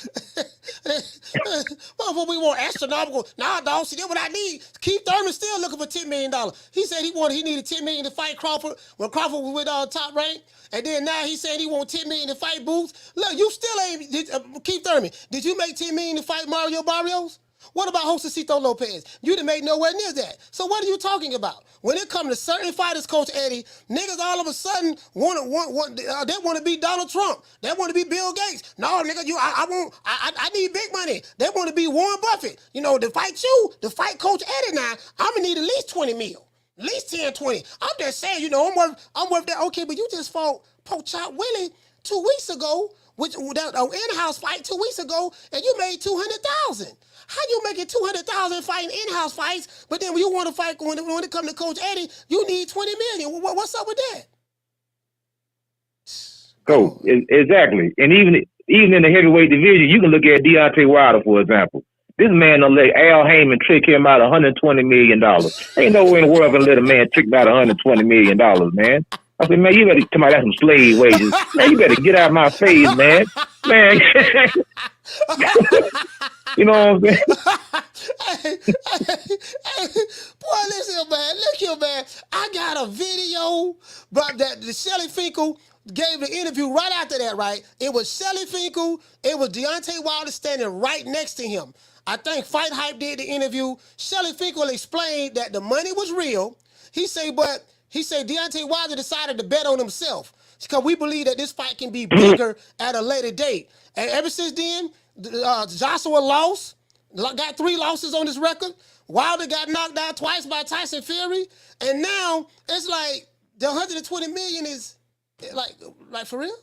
Well, we want astronomical. Nah, dog, see, that's what I need. Keith Thurman still looking for $10 million. He said he needed $10 million to fight Crawford when Crawford was with Top Rank. And then now he said he want $10 million to fight Boots. Look, you still ain't, Keith Thurman, did you make $10 million to fight Mario Barrios? What about Josecito Lopez? You didn't make nowhere near that. So what are you talking about? When it comes to certain fighters, Coach Eddie, niggas all of a sudden they want to be Donald Trump. They want to be Bill Gates. No, nigga, I need big money. They want to be Warren Buffett. You know, to fight Coach Eddie now, I'm gonna need at least 20 mil. At least 10, 20. I'm just saying, you know, I'm worth that. Okay, but you just fought Poke Chop Willie 2 weeks ago, which that in-house fight 2 weeks ago, and you made $200,000. How you making $200,000 fighting in-house fights, but then when you want to fight when it comes to Coach Eddie, you need $20 million? What's up with that? Go exactly, and even in the heavyweight division, you can look at Deontay Wilder, for example. This man done let Al Haymon trick him out $120 million. Ain't no way in the world gonna let a man trick me out $120 million, man. I said, man, you better come out of some slave wages. Man, you better get out of my face, man. Man. You know what I'm saying? Boy, listen, man. Look here, man. I got a video, but that Shelly Finkel gave the interview right after that, right? It was Shelly Finkel. It was Deontay Wilder standing right next to him. I think Fight Hype did the interview. Shelly Finkel explained that the money was real. He said Deontay Wilder decided to bet on himself because we believe that this fight can be bigger at a later date. And ever since then, Joshua got 3 losses on his record. Wilder got knocked out twice by Tyson Fury. And now it's like the $120 million is like for real?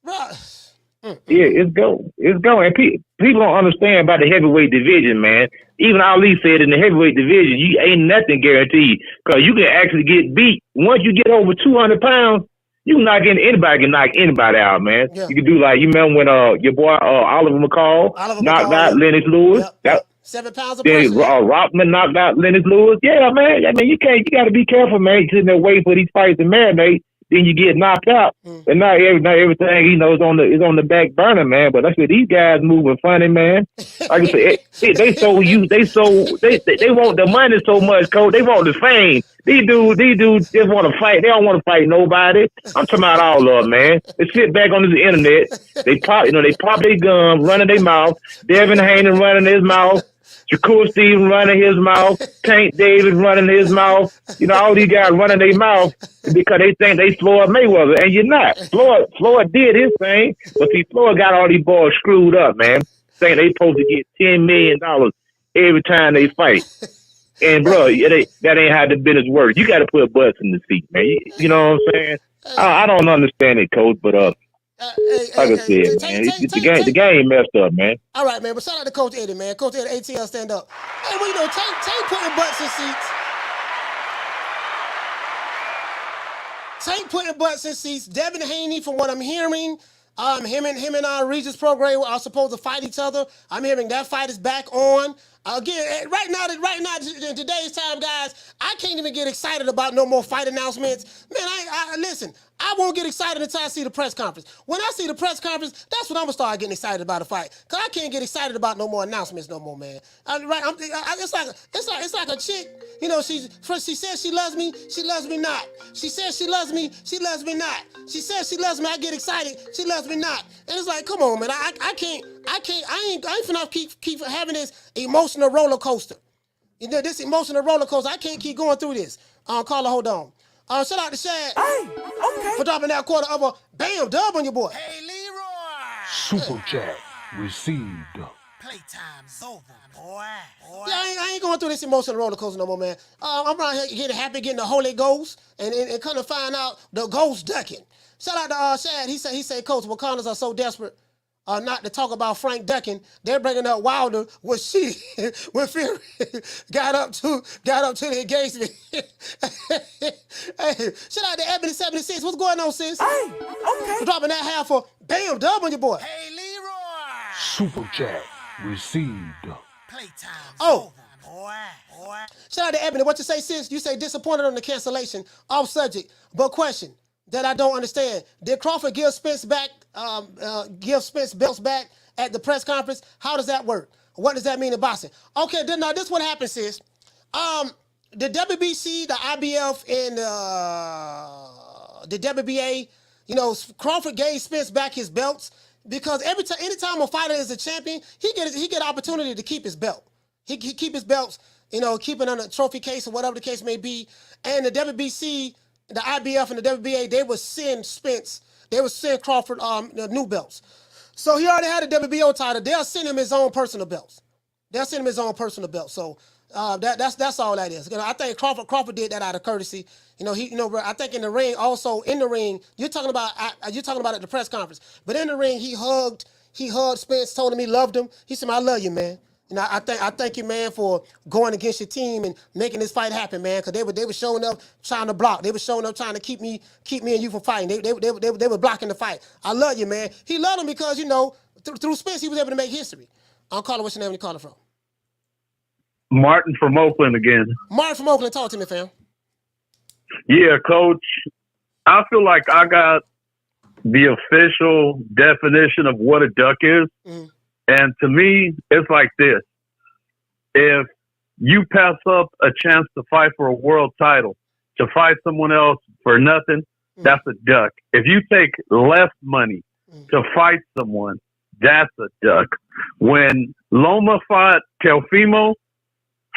Right. Yeah, it's going. And people don't understand about the heavyweight division, man. Even Ali said in the heavyweight division, you ain't nothing guaranteed because you can actually get beat. Once you get over 200 pounds, you can knock anybody out, man. Yeah. You can do like, you remember when your boy Oliver McCall knocked out Lennox Lewis? Yep. 7 pounds of pressure. Rockman knocked out Lennox Lewis. Yeah, man. I mean, you got to be careful, man. Sitting there waiting for these fights to marinate. Then you get knocked out, and not everything he knows is on the back burner, man. But I said these guys moving funny, man. Like I said, they want the money so much, Coach. They want the fame. These dudes just want to fight. They don't want to fight nobody. I'm talking about all of them, man. They sit back on the internet. They pop their gum, running their mouth. Devin Haney running his mouth. Shakur Stevenson running his mouth, Tank Davis running his mouth, you know, all these guys running their mouth because they think they Floyd Mayweather, and you're not. Floyd did his thing, but see, Floyd got all these boys screwed up, man. Saying they supposed to get $10 million every time they fight. And, bro, that ain't how the business works. You got to put butts in the seat, man. You know what I'm saying? I don't understand it, Coach, but like I said, man, the game messed up, man. All right, man, but shout out to Coach Eddie, man. Coach Eddie, ATL, stand up. Hey, well, you know, Tank putting butts in seats. Tank putting butts in seats. Devin Haney, from what I'm hearing, him and Regis Program are supposed to fight each other. I'm hearing that fight is back on. Again, right now, in today's time, guys, I can't even get excited about no more fight announcements. Man, listen, I won't get excited until I see the press conference. When I see the press conference, that's when I'm gonna start getting excited about a fight. Cause I can't get excited about no more announcements no more, man. It's like a chick. You know, she says she loves me not. She says she loves me not. She says she loves me, I get excited, she loves me not. And it's like, come on, man, I can't I ain't finna keep having this emotional roller coaster. You know, this emotional roller coaster. I can't keep going through this. Carla, hold on. Shout out to Shad for dropping that quarter of a bam dub on your boy. Hey, Leroy. Super chat received. Playtime's over, boy. Yeah, I ain't going through this emotional roller coaster no more, man. I'm around here getting happy, getting the Holy Ghost, and kind of find out the ghost ducking. Shout out to Shad. He said, Coach, Wakandans are so desperate not to talk about Frank ducking. They're bringing up Wilder when Fury got up to the engagement. Hey, shout out to Ebony 76. What's going on, sis? Hey, okay. For dropping that half for bam dub on your boy. Hey, Leroy. Super chat received. Playtime's over, boy. Shout out to Ebony. What you say, sis? You say disappointed on the cancellation. Off subject, but question that I don't understand. Did Crawford give Spence belts back at the press conference? How does that work? What does that mean in boxing? Okay, then now this what happened, sis. The WBC, the IBF, and the WBA, you know, Crawford gave Spence back his belts because anytime a fighter is a champion, he get opportunity to keep his belt. He keep his belts, you know, keep it on a trophy case or whatever the case may be. And the WBC, the IBF, and the WBA, they would send Crawford the new belts. So he already had a WBO title. They'll send him his own personal belts. So that's all that is. You know, I think Crawford did that out of courtesy. You know, I think in the ring, you're talking about at the press conference, but in the ring he hugged Spence, told him he loved him. He said, "I love you, man. And I thank you, man, for going against your team and making this fight happen, man. Because they were showing up trying to block. They were showing up trying to keep me and you from fighting. They were blocking the fight. I love you, man." He loved him because, you know, through Spence he was able to make history. I'm calling. What's your name? Where you calling from? Martin from Oakland again. Martin from Oakland, talk to me, fam. Yeah, Coach. I feel like I got the official definition of what a duck is. Mm. And to me, it's like this. If you pass up a chance to fight for a world title, to fight someone else for nothing, that's a duck. If you take less money to fight someone, that's a duck. When Loma fought Teofimo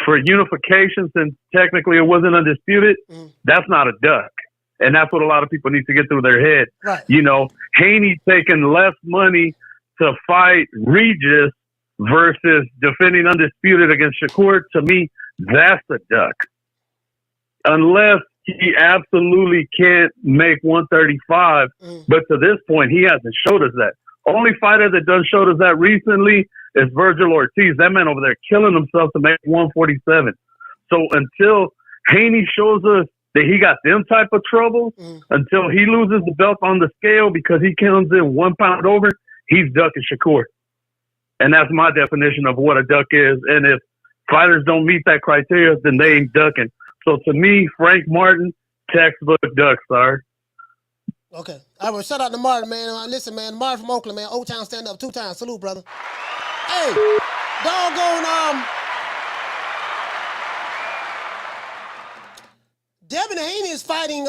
for unification, since technically it wasn't undisputed, that's not a duck. And that's what a lot of people need to get through their head. Right. You know, Haney taking less money to fight Regis versus defending undisputed against Shakur, to me, that's a duck. Unless he absolutely can't make 135, but to this point, he hasn't showed us that. Only fighter that done showed us that recently is Virgil Ortiz. That man over there killing himself to make 147. So until Haney shows us that he got them type of trouble, until he loses the belt on the scale because he comes in 1 pound over, he's ducking Shakur. And that's my definition of what a duck is. And if fighters don't meet that criteria, then they ain't ducking. So to me, Frank Martin, textbook duck, sir. Okay. All right, shout out to Martin, man. Listen, man, Martin from Oakland, man. Old Town stand up 2 times. Salute, brother. Hey, doggone, Devin Haney is fighting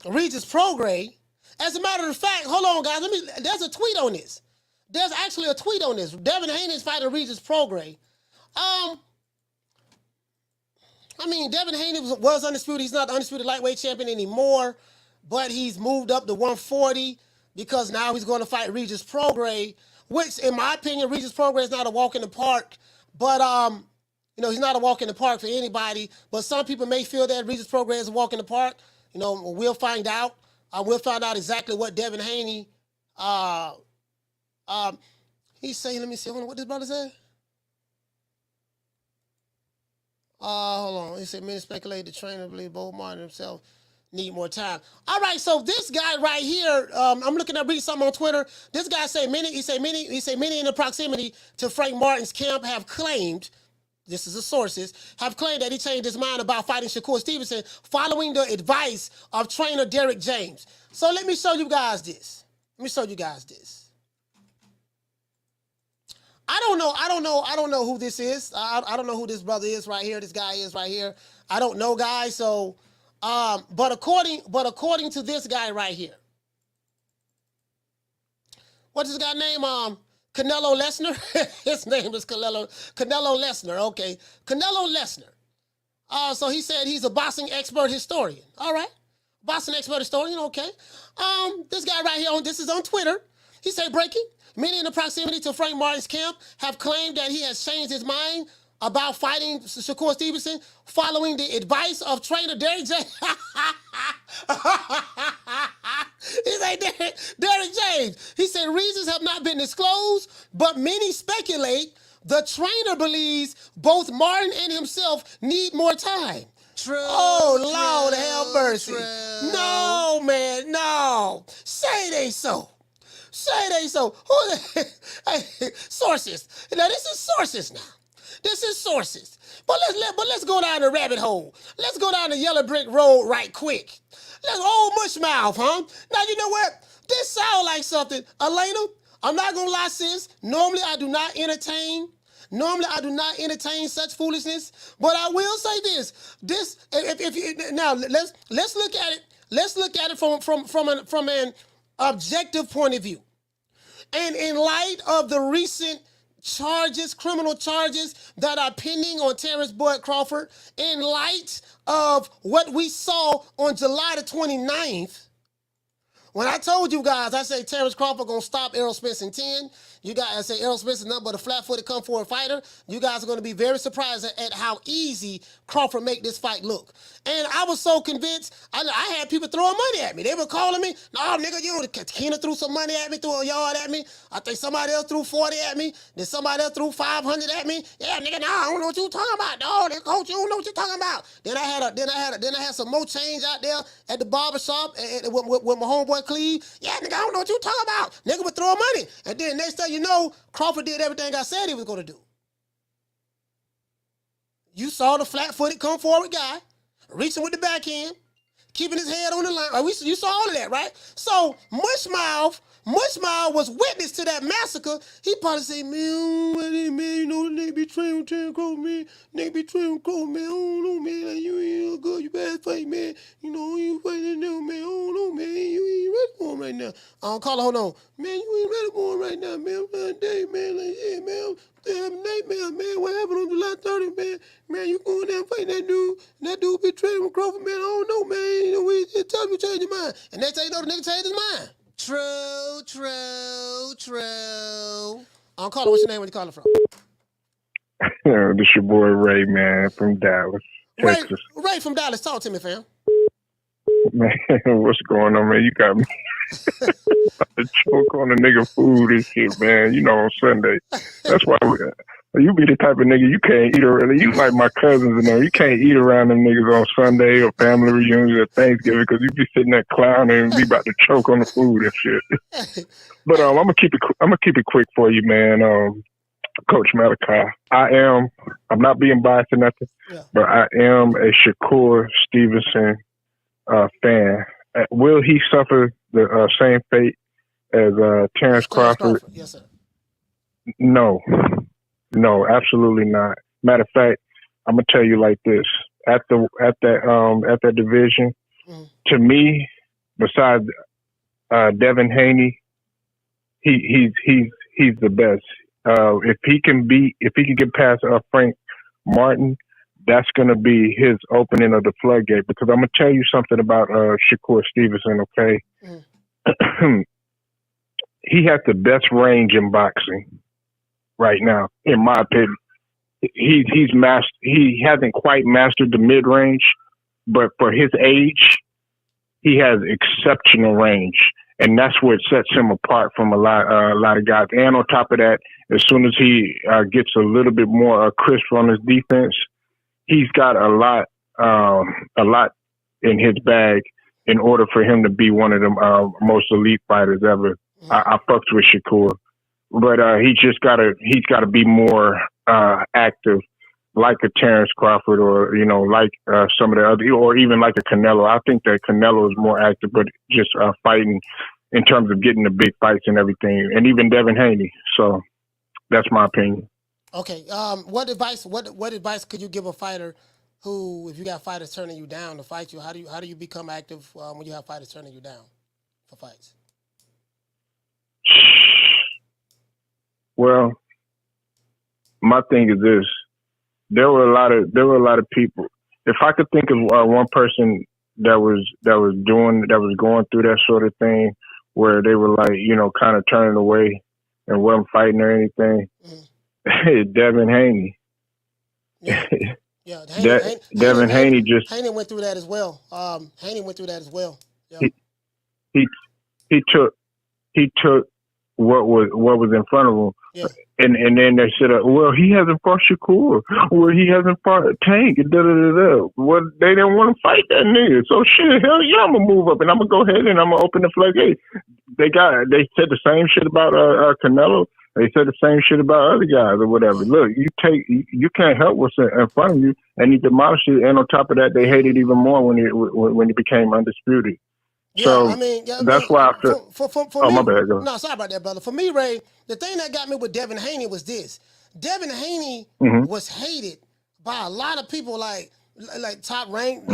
Regis Prograis. As a matter of fact, hold on, guys. There's a tweet on this. There's actually a tweet on this. Devin Haney is fighting Regis Prograis. Devin Haney was undisputed. He's not the undisputed lightweight champion anymore, but he's moved up to 140 because now he's going to fight Regis Prograis, which, in my opinion, Regis Prograis is not a walk in the park. But he's not a walk in the park for anybody. But some people may feel that Regis Prograis is a walk in the park. You know, we'll find out. We'll find out exactly what Devin Haney. He's saying. Let me see. What this brother said. Hold on. He said many speculate the trainer believe both Martin himself need more time. All right, so this guy right here, I'm looking at reading something on Twitter. This guy say many in the proximity to Frank Martin's camp have claimed, this is the sources, have claimed that he changed his mind about fighting Shakur Stevenson following the advice of trainer Derek James. So let me show you guys this. I don't know who this is. I don't know who this brother is right here. This guy is right here. I don't know, guys. So, but according to this guy right here, what's his guy name? Canelo Lesnar. His name is Canelo Lesnar. Okay, Canelo Lesnar. So he said he's a boxing expert historian. All right, boxing expert historian. Okay. This guy right here this is on Twitter. He said breaking. Many in the proximity to Frank Martin's camp have claimed that he has changed his mind about fighting Shakur Stevenson following the advice of trainer Derek James. He's like Derek James. He said reasons have not been disclosed, but many speculate the trainer believes both Martin and himself need more time. True. Oh, Lord have mercy. No, man, no. Say they so. Say they so. Sources. Now, this is sources now. This is sources. But let's go down the rabbit hole. Let's go down the yellow brick road right quick. Let's old mush mouth, huh? Now, you know what? This sound like something. Elena, I'm not going to lie, sis. Normally, I do not entertain such foolishness. But I will say this. Now, let's look at it. Let's look at it from an objective point of view. And in light of the recent criminal charges that are pending on Terence Crawford, in light of what we saw on July the 29th, when I told you guys, I say Terence Crawford gonna stop Errol Spence in 10. You guys, I say Errol Spence is nothing but a flat-footed come-forward fighter. You guys are gonna be very surprised at how easy Crawford make this fight look. And I was so convinced. I had people throwing money at me. They were calling me, "No, nigga, you know, Keener threw some money at me, threw a yard at me. I think somebody else threw 40 at me. Then somebody else threw 500 at me. Yeah, nigga, no, I don't know what you talking about. No, that coach, you don't know what you talking about." Then I had some more change out there at the barbershop with my homeboy Cleve. Yeah, nigga, I don't know what you talking about. Nigga was throwing money. And then next thing you know, Crawford did everything I said he was gonna do. You saw the flat-footed come forward guy, reaching with the backhand, keeping his head on the line. You saw all of that, right? So Mushmouth was witness to that massacre. He probably say, man, you know, the nigga be training with Terence Crawford, man. Nigga be training with Crawford, man. I don't know, man. Like, you ain't good. You bad fight, man. You know, you fighting now, man. I don't know, man. You ain't ready for him right now. Hold on. Man, you ain't ready for him right now, man. Day, man. Like, yeah, man. Nightmare, man. What happened on July 30th, man? Man, you going there and fighting that dude. That dude be training with Crawford, man. I don't know, man. You know, we just tell you change your mind. And next thing you know, the nigga changed his mind. True. Caller, what's your name? Where you calling from? This your boy Ray, man, from Dallas, Texas. Ray from Dallas. Talk to me, fam. Man, what's going on, man? You got me about to choke on a nigga food and shit, man. You know, on Sunday. That's why you be the type of nigga you can't eat around. You like my cousins and them. You can't eat around them niggas on Sunday or family reunions or Thanksgiving because you be sitting there clowning and be about to choke on the food and shit. But I'm gonna keep it quick for you, man. Coach Malachi, I'm not being biased or nothing, but I am a Shakur Stevenson fan. Will he suffer the same fate as Terence Crawford? Yes, sir. No, absolutely not. Matter of fact, I'm gonna tell you like this: at that division, to me, besides Devin Haney, he's the best. If he can get past Frank Martin, that's going to be his opening of the floodgate. Because I'm going to tell you something about Shakur Stevenson, okay? He has the best range in boxing right now, in my opinion. He hasn't quite mastered the mid-range, but for his age, he has exceptional range. And that's what sets him apart from a lot of guys. And on top of that, as soon as he gets a little bit more crisp on his defense, he's got a lot in his bag in order for him to be one of the most elite fighters ever. I fucked with Shakur, but he's gotta be more active, like a Terence Crawford, or like some of the other, or even like a Canelo. I think that Canelo is more active, but just fighting in terms of getting the big fights and everything, and even Devin Haney. So that's my opinion. Okay. What advice could you give a fighter who, if you got fighters turning you down to fight you, how do you become active when you have fighters turning you down for fights? Well, my thing is this: there were a lot of people. If I could think of one person that was going through that sort of thing, where they were like, kind of turning away and wasn't fighting or anything, Devin Haney. Yeah. Devin Haney just Haney went through that as well. Haney went through that as well. Yeah. He took what was in front of him, and then they said, well, he hasn't fought Shakur, well, he hasn't fought Tank, and Well, they didn't want to fight that nigga, so shit, hell yeah, I'm gonna move up and I'm gonna go ahead and I'm gonna open the floodgate. They said the same shit about Canelo. They said the same shit about other guys or whatever. Look, you can't help what's in front of you, and he demolished it. And on top of that, they hated even more when he became undisputed. Yeah, So that's why I feel. For me, my bad. Go ahead. No, sorry about that, brother. For me, Ray, the thing that got me with Devin Haney was this: Devin Haney was hated by a lot of people, like Top Rank.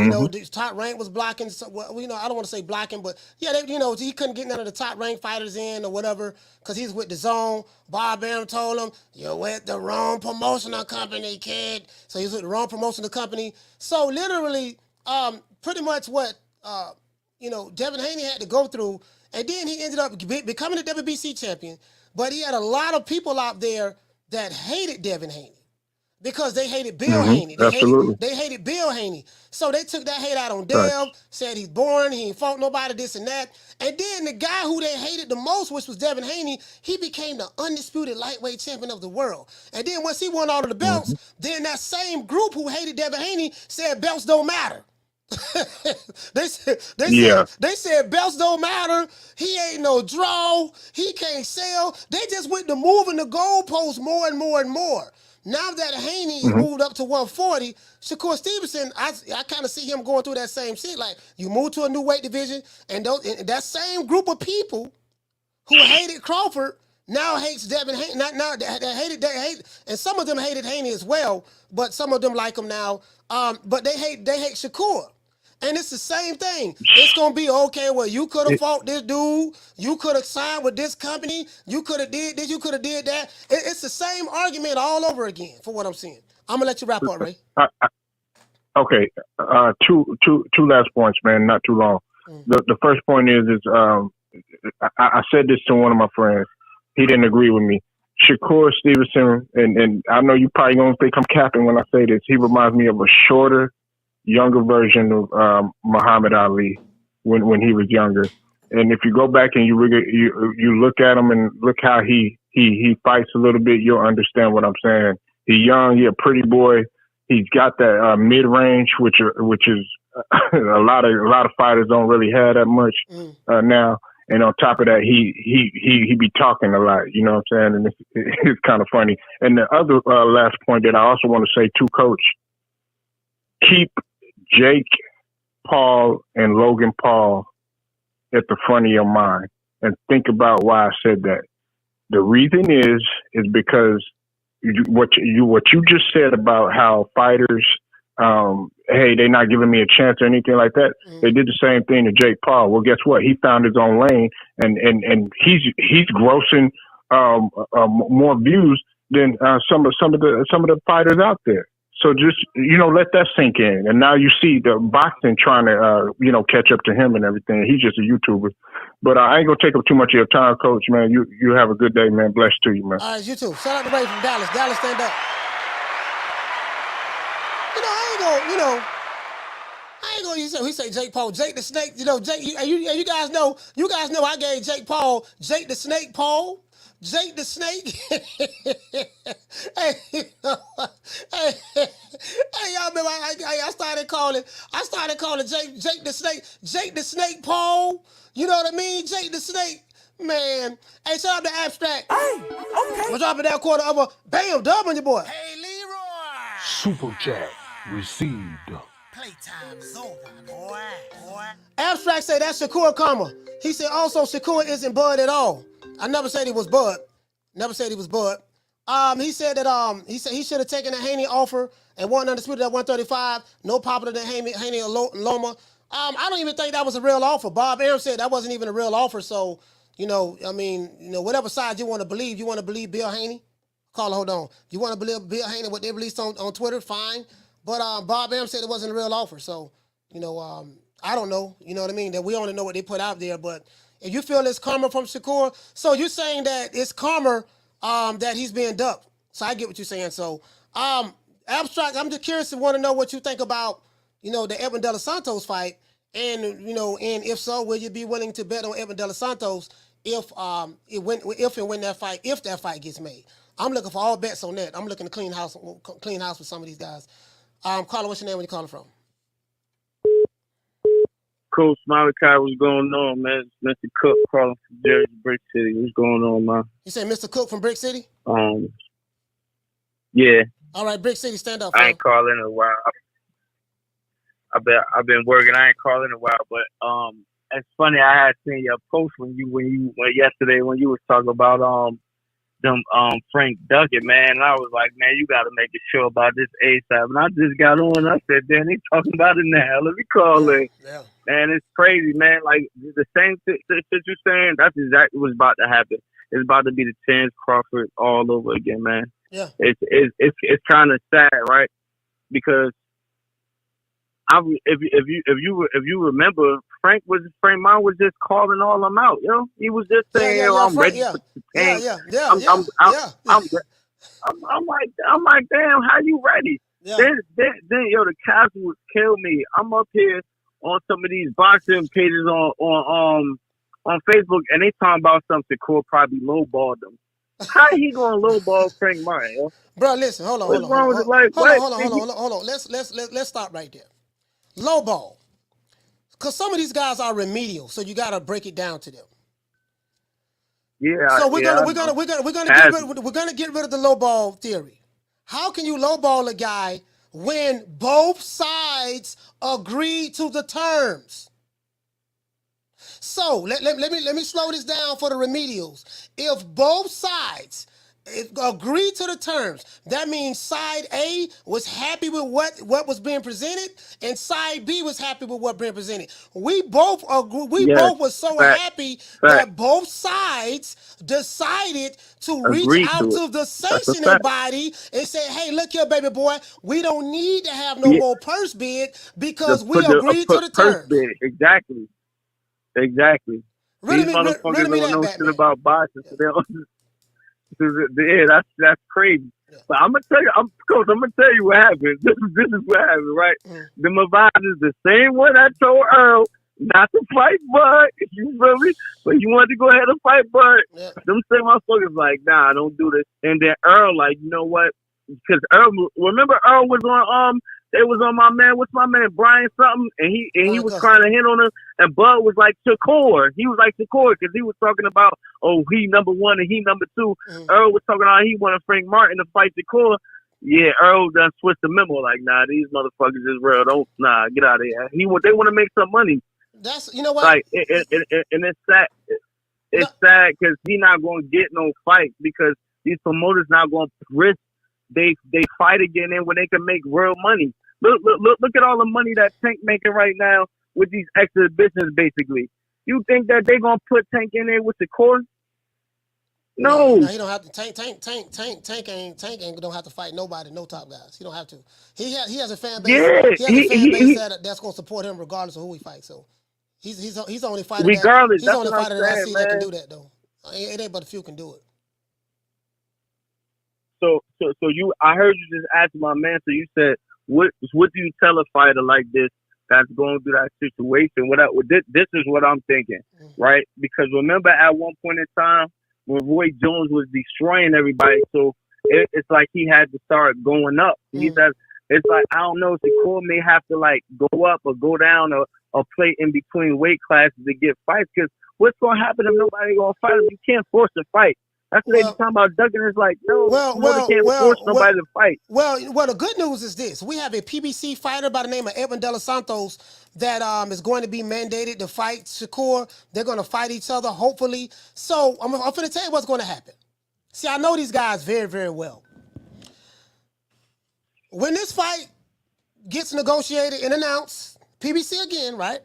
Top Rank was blocking. I don't want to say blocking, but yeah, he couldn't get none of the top ranked fighters in or whatever because he's with the Zone. Bob Arum told him, "You're with the wrong promotional company, kid." So he's with the wrong promotional company. So literally, pretty much what. Devin Haney had to go through, and then he ended up becoming a WBC champion. But he had a lot of people out there that hated Devin Haney because they hated Bill Haney. They hated Bill Haney. So they took that hate out on Dev, said he's boring, he ain't fought nobody, this and that. And then the guy who they hated the most, which was Devin Haney, he became the undisputed lightweight champion of the world. And then once he won all of the belts, then that same group who hated Devin Haney said belts don't matter. They said belts don't matter. He ain't no draw. He can't sell. They just went to moving the goalposts more and more and more. Now that Haney is moved up to 140, Shakur Stevenson, I kind of see him going through that same shit. Like, you move to a new weight division, and that same group of people who hated Crawford now hates Devin Haney. And some of them hated Haney as well, but some of them like him now. But they hate Shakur. And it's the same thing. It's going to be, okay, well, you could have fought this dude. You could have signed with this company. You could have did this. You could have did that. It's the same argument all over again, for what I'm seeing. I'm going to let you wrap up, Ray. Okay. Two last points, man. Not too long. The first point is I said this to one of my friends. He didn't agree with me. Shakur Stevenson, and I know you probably going to think I'm capping when I say this. He reminds me of a shorter, younger version of Muhammad Ali when he was younger. And if you go back and you look at him and look how he fights a little bit, you'll understand what I'm saying. He's young, he's a pretty boy. He's got that mid range, which is a lot of fighters don't really have that much now. And on top of that, he be talking a lot, you know what I'm saying? And it's kind of funny. And the other last point that I also want to say to Coach, keep Jake Paul and Logan Paul at the front of your mind and think about why I said that. The reason is because what you just said about how fighters, hey, they're not giving me a chance or anything like that. They did the same thing to Jake Paul. Well, guess what? He found his own lane, and he's grossing more views than some of the fighters out there. So just, let that sink in. And now you see the boxing trying to, catch up to him and everything. He's just a YouTuber. But I ain't going to take up too much of your time, Coach, man. You have a good day, man. Bless to you, man. All right, you too. Shout out to Ray from Dallas. Dallas, stand up. I ain't gonna he say Jake Paul, Jake the Snake, Jake, you guys know I gave Jake Paul, Jake the Snake Paul. Jake the Snake. Hey, y'all remember I started calling Jake the Snake Paul. You know what I mean? Jake the Snake. Man. Hey, shout out to Abstract. Hey, okay. We're dropping that quarter of a bam dub on your boy. Hey, Leroy. Super chat received. Playtime's over, boy. Abstract say that's Shakur karma. He said also Shakur isn't Bud at all. I never said he was Bud. He said that he should have taken a Haney offer and won undisputed at 135. No popular than Haney or Loma. I don't even think that was a real offer. Bob Arum said that wasn't even a real offer. So, whatever side you want to believe. You want to believe Bill Haney? Carla, hold on. You want to believe Bill Haney, what they released on Twitter? Fine. But Bob Arum said it wasn't a real offer. So, I don't know. You know what I mean? That we only know what they put out there. But if you feel it's karma from Shakur, so you're saying that it's karma that he's being ducked. So I get what you're saying. So, Abstract, I'm just curious to want to know what you think about, the Edwin De Los Santos fight. And, and if so, will you be willing to bet on Edwin De Los Santos if and when that fight gets made? I'm looking for all bets on that. I'm looking to clean house with some of these guys. Carla, what's your name? Where you calling from? Coach Malachi, what's going on, man? It's Mr. Cook calling from Jersey, Brick City. What's going on, man? You say Mr. Cook from Brick City? Yeah. All right, Brick City, stand up. I ain't calling in a while. I've been working. I ain't calling in a while, but it's funny. I had seen your post when you yesterday when you was talking about them Frank Duckett, man. And I was like, man, you got to make a show about this ASAP. And I just got on. And I said, damn, they talking about it now. Let me call it. Yeah. Man, it's crazy, man. Like the same shit you're saying. That's exactly what's about to happen. It's about to be the Terence Crawford all over again, man. Yeah. It's kind of sad, right? Because if you remember, Frank Mine was just calling all them out. He was just saying, I'm ready for the tank. I'm like, damn, how you ready? Yeah. Then the Cavs would kill me. I'm up here on some of these boxing pages on Facebook, and they talking about something Shakur probably lowballed them. How he gonna lowball Frank Mine, yo? Bro, listen, hold on. Hold on. Let's stop right there. Lowball. Because some of these guys are remedial, so you gotta break it down to them. Yeah. So we're gonna get rid of the lowball theory. How can you lowball a guy when both sides agree to the terms? So let me slow this down for the remedials. If both sides agree to the terms, that means side A was happy with what was being presented, and side B was happy with what being presented. We both agree. Both were so happy that both sides decided to reach out to the sanctioning body and say, "Hey, look here, baby boy, we don't need to have no more purse bid because we agreed to the terms." Exactly. These motherfuckers don't know shit about boxing, so they don't. Yeah, that's crazy. But I'm gonna tell you, Coach. I'm gonna tell you what happened. This is what happened, right? The advisors, the same one I told Earl not to fight Bud. You feel me? But you wanted to go ahead and fight Bud. Yeah. Them same motherfuckers like, nah, don't do this. And then Earl, like, you know what? Because Earl, remember Earl was on they was on my man, what's my man, Brian something, and he was trying to hit on him, and Bud was like Shakur. He was like Shakur because he was talking about, he number one and he number two. Earl was talking about he wanted Frank Martin to fight Shakur. Yeah, Earl done switched the memo like, nah, these motherfuckers is real. Get out of here. They want to make some money. That's, you know what? Like, and it's sad. It's sad because he not going to get no fight because these promoters not going to risk they fight again and when they can make real money. Look at all the money that Tank making right now with these exhibitions, basically. You think that they gonna put Tank in there with the core? No, he don't have to. Tank ain't don't have to fight nobody, no top guys. He don't have to. He has a fan base. Yeah, he has a fan base that's gonna support him regardless of who he fights. So he's the only fighter. Regardless, he's the only fighter that I see that can do that though. It ain't but a few can do it. So I heard you just ask my man. So you said, what do you tell a fighter like this that's going through that situation? This is what I'm thinking, right? Because remember at one point in time when Roy Jones was destroying everybody, so it's like he had to start going up. He says it's like, I don't know, Shakur may have to like go up or go down or play in between weight classes to get fights. Because what's going to happen if nobody going to fight him? You can't force a fight. That's what they be talking about. Duggan is like, no, nobody can't force nobody to fight. Well, the good news is this. We have a PBC fighter by the name of Edwin De Los Santos that is going to be mandated to fight Shakur. They're going to fight each other, hopefully. So I'm going to tell you what's going to happen. See, I know these guys very, very well. When this fight gets negotiated and announced, PBC again, right?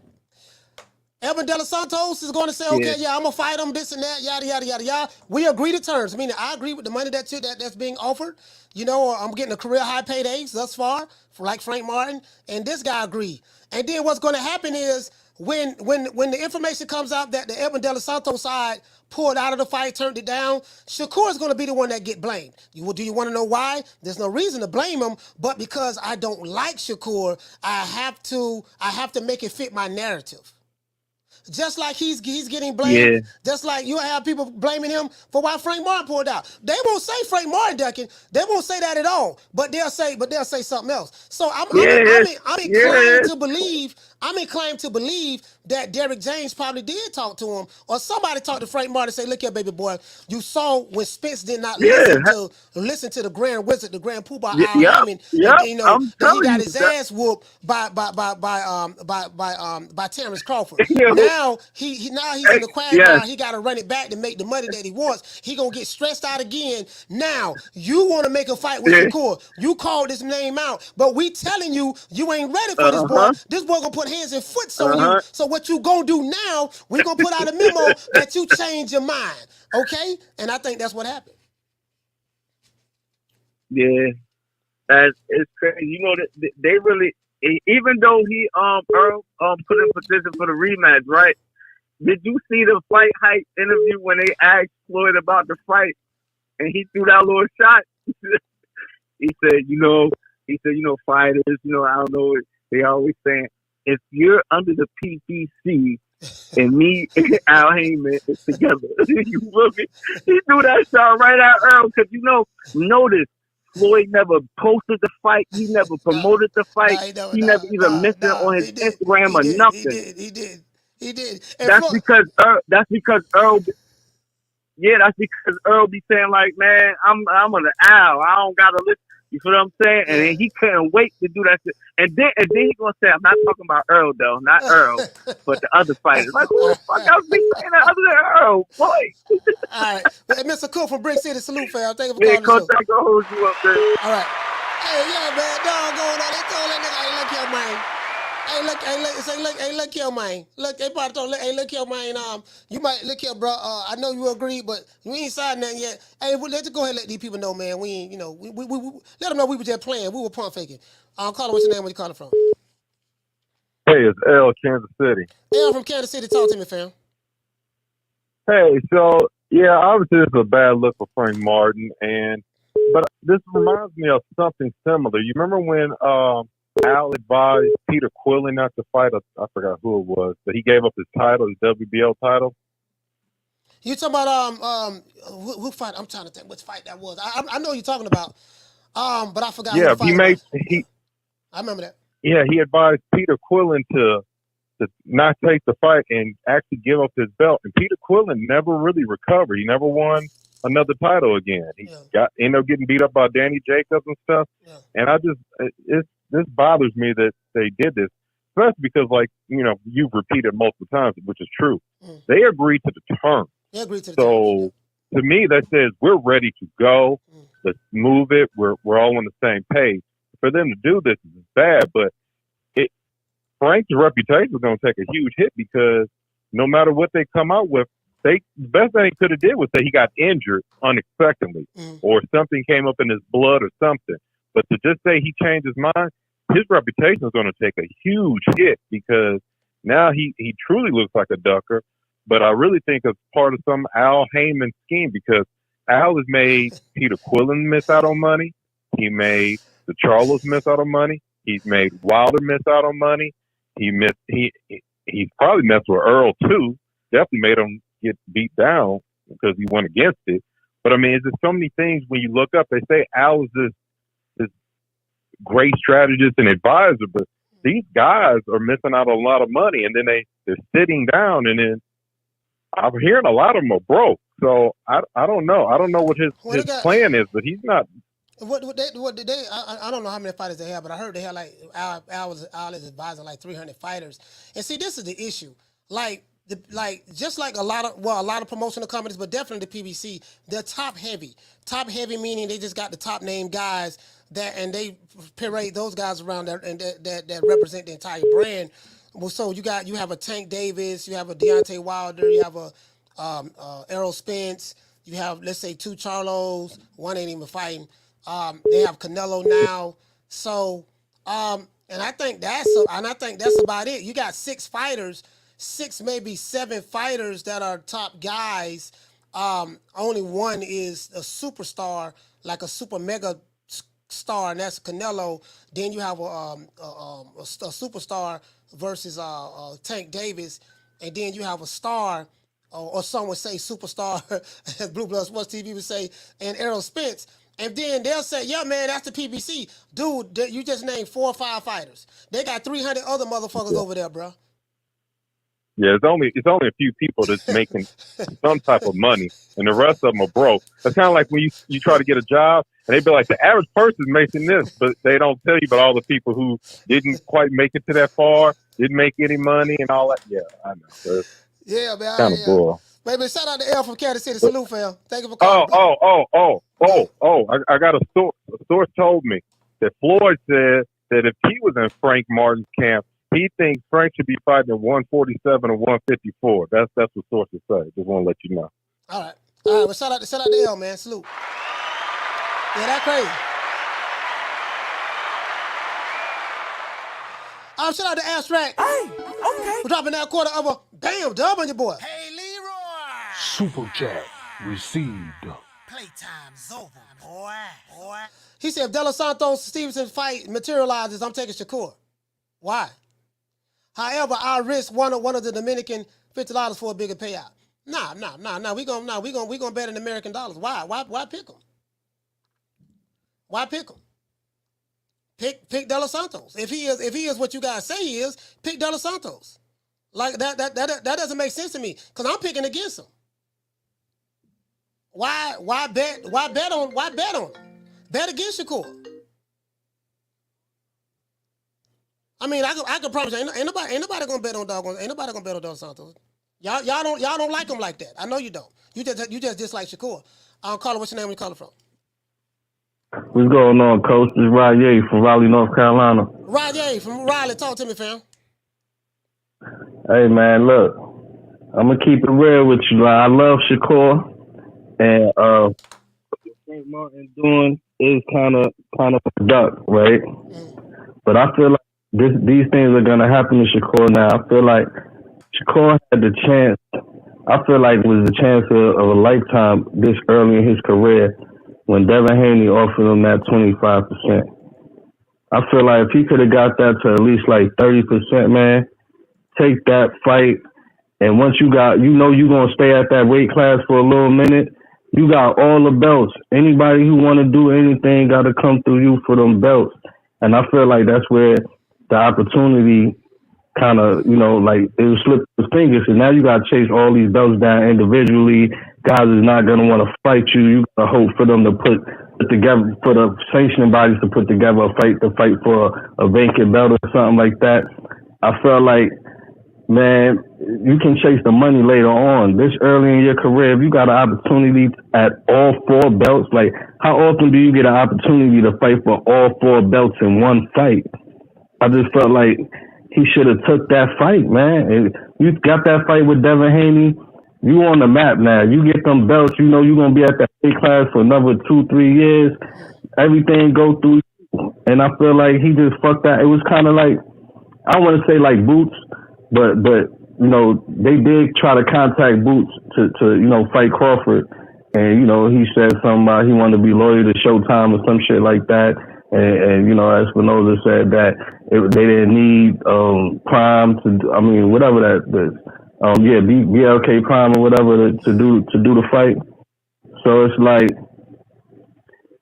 Evan De Los Santos is going to say, okay, yeah, I'm going to fight him, this and that, yada, yada, yada, yada. We agree to terms. Meaning I agree with the money that's being offered. You know, I'm getting a career high paydays thus far, for like Frank Martin, and this guy agreed. And then what's going to happen is when the information comes out that the Evan De Los Santos side pulled out of the fight, turned it down, Shakur is going to be the one that get blamed. Do you want to know why? There's no reason to blame him, but because I don't like Shakur, I have to make it fit my narrative. Just like he's getting blamed, just like you have people blaming him for why Frank Martin pulled out. They won't say Frank Martin ducking. They won't say that at all. But they'll say something else. So I'm inclined to believe. I'm inclined to believe that Derrick James probably did talk to him, or somebody talked to Frank Martin and say, "Look here, baby boy, you saw when Spence did not listen to the Grand Wizard, the Grand Poobah Al Haymon, and, you know, he got his ass whooped by Terence Crawford. Now he's in the quagmire. He got to run it back to make the money that he wants. He gonna get stressed out again. Now you want to make a fight with Shakur. You called this name out, but we telling you ain't ready for this boy. This boy gonna put hands and foot on you. So what you gonna do now? We gonna put out a memo that you change your mind, okay? And I think that's what happened. Yeah, it's crazy. You know, they really, even though he Earl put in position for the rematch, right? Did you see the Fight Hype interview when they asked Floyd about the fight, and he threw that little shot? He said, fighters, I don't know. They always saying, if you're under the PBC and me and Al Haymon is together, you feel me? He threw that shot right at Earl because, notice Floyd never posted the fight. He never promoted the fight. He never even mentioned it on his Instagram or nothing. He did. And that's because Earl. Yeah, that's because Earl be saying like, man, I'm an Al. I don't gotta listen. You feel what I'm saying? And then he couldn't wait to do that shit. And then he gonna say, I'm not talking about Earl though, not Earl, but the other fighters. Like, who the fuck else be saying that other than Earl, boy? All right, hey, Mr. Cook from Brick City, salute, fam. Thank you for calling. Coach, I gonna hold you up there. All right. Hey, yeah, man, dog going on. They told that nigga, hey, look here, man. Hey, look here, man. Look, they probably told, hey, look here, man. You might look here, bro. I know you agree, but we ain't signed nothing yet. Hey, let's go ahead and let these people know, man. We ain't, we let them know we were just playing. We were pump faking. Call them. What's your name? Where you calling from? Hey, it's L, Kansas City. L from Kansas City. Talk to me, fam. Hey, so yeah, obviously it's a bad look for Frank Martin, but this reminds me of something similar. You remember when Al advised Peter Quillen not to fight I forgot who it was, but he gave up his title, his WBO title. You talking about who fight? I'm trying to think which fight that was. I know you're talking about, but I forgot. Yeah, I remember that. Yeah, he advised Peter Quillen to not take the fight and actually give up his belt. And Peter Quillen never really recovered. He never won another title again. He ended up getting beat up by Danny Jacobs and stuff. Yeah. And this bothers me that they did this, especially because, like, you've repeated multiple times, which is true. They agreed to the terms. They agreed to the terms. To me, that says we're ready to go. Let's move it. We're all on the same page. For them to do this is bad, but Frank's reputation is going to take a huge hit because no matter what they come out with, the best thing he could have did was say he got injured unexpectedly or something came up in his blood or something. But to just say he changed his mind, his reputation is going to take a huge hit because now he truly looks like a ducker. But I really think it's part of some Al Haymon scheme because Al has made Peter Quillen miss out on money. He made the Charlos miss out on money. He's made Wilder miss out on money. He's probably messed with Earl too. Definitely made him get beat down because he went against it. But I mean, there's so many things when you look up. They say Al is this great strategist and advisor, but these guys are missing out on a lot of money, and then they're sitting down, and then I'm hearing a lot of them are broke. So I don't know. I don't know what his plan is, but he's not. What did they? I don't know how many fighters they have, but I heard they had like Al is advising like 300 fighters. And see, this is the issue. Just like a lot of promotional companies, but definitely the PBC, they're top heavy. Top heavy meaning they just got the top name guys and they parade those guys around there and that represent the entire brand. Well, so you have a Tank Davis, you have a Deontay Wilder, you have a Errol Spence, you have, let's say, 2 Charlos, one ain't even fighting. They have Canelo now. So, and I think that's about it. You got 6 fighters, 6 maybe 7 fighters that are top guys. Only one is a superstar, like a super mega star, and that's Canelo. Then you have a superstar versus Tank Davis, and then you have a star, or some would say superstar, as Blue Blood Sports TV would say, and Errol Spence. And then they'll say, yeah, man, that's the PBC. Dude, you just named 4 or 5 fighters. They got 300 other motherfuckers over there, bro. Yeah, it's only a few people that's making some type of money, and the rest of them are broke. It's kind of like when you try to get a job, and they be like, the average person's making this, but they don't tell you about all the people who didn't quite make it to that far, didn't make any money, and all that. Yeah, I know. So yeah, man. Kind of bull. Baby, shout out to L from Kansas City. Salute, fam. Thank you for calling. I got a source. A source told me that Floyd said that if he was in Frank Martin's camp, he thinks Frank should be fighting at 147 or 154. That's what sources say. Just want to let you know. All right. Well, shout out to L, man. Salute. Yeah, that's crazy. Shout out to Abstract. Hey, okay. We're dropping that quarter of a bam dub on your boy. Hey, Leroy. Super chat received. Playtime's over, boy. He said, if De Los Santos Stevenson fight materializes, I'm taking Shakur. Why? However, I risk one of the Dominican $50 for a bigger payout. Nah. We gonna bet in American dollars. Why pick him? Why pick him? Pick De Los Santos. If he is what you guys say he is, pick De Los Santos. Like that doesn't make sense to me because I'm picking against him. Why bet on him? Bet against Shakur. I mean, I can promise you, ain't nobody gonna bet on doggone. Ain't nobody gonna bet on De Los Santos. Y'all don't like him like that. I know you don't. You just dislike Shakur. Caller, what's your name? Where you calling from? What's going on, Coach? This is Rye from Raleigh, North Carolina. Rye from Raleigh. Talk to me, fam. Hey, man, look. I'm going to keep it real with you. I love Shakur. And what Frank Martin doing is kind of a duck, right? But I feel like these things are going to happen to Shakur now. I feel like Shakur had the chance. I feel like it was the chance of a lifetime this early in his career when Devin Haney offered him that 25%. I feel like if he could have got that to at least like 30%, man, take that fight. And once you're going to stay at that weight class for a little minute, you got all the belts. Anybody who want to do anything got to come through you for them belts. And I feel like that's where the opportunity kind of, like it was slipped his fingers. And now you got to chase all these belts down individually. Guys is not going to want to fight you. You got to hope for them to put together, for the sanctioning bodies to put together a fight to fight for a vacant belt or something like that. I felt like, man, you can chase the money later on. This early in your career, if you got an opportunity at all 4 belts, like how often do you get an opportunity to fight for all 4 belts in one fight? I just felt like he should have took that fight, man. And you got that fight with Devin Haney. You on the map now. You get them belts. You know you're going to be at that weight class for another 2-3 years. Everything go through. And I feel like he just fucked that. It was kind of like, I don't want to say like Boots, but they did try to contact Boots to fight Crawford. And, he said something about he wanted to be loyal to Showtime or some shit like that. And Espinoza said that they didn't need Prime whatever that is. BLK Prime or whatever to do the fight. So it's like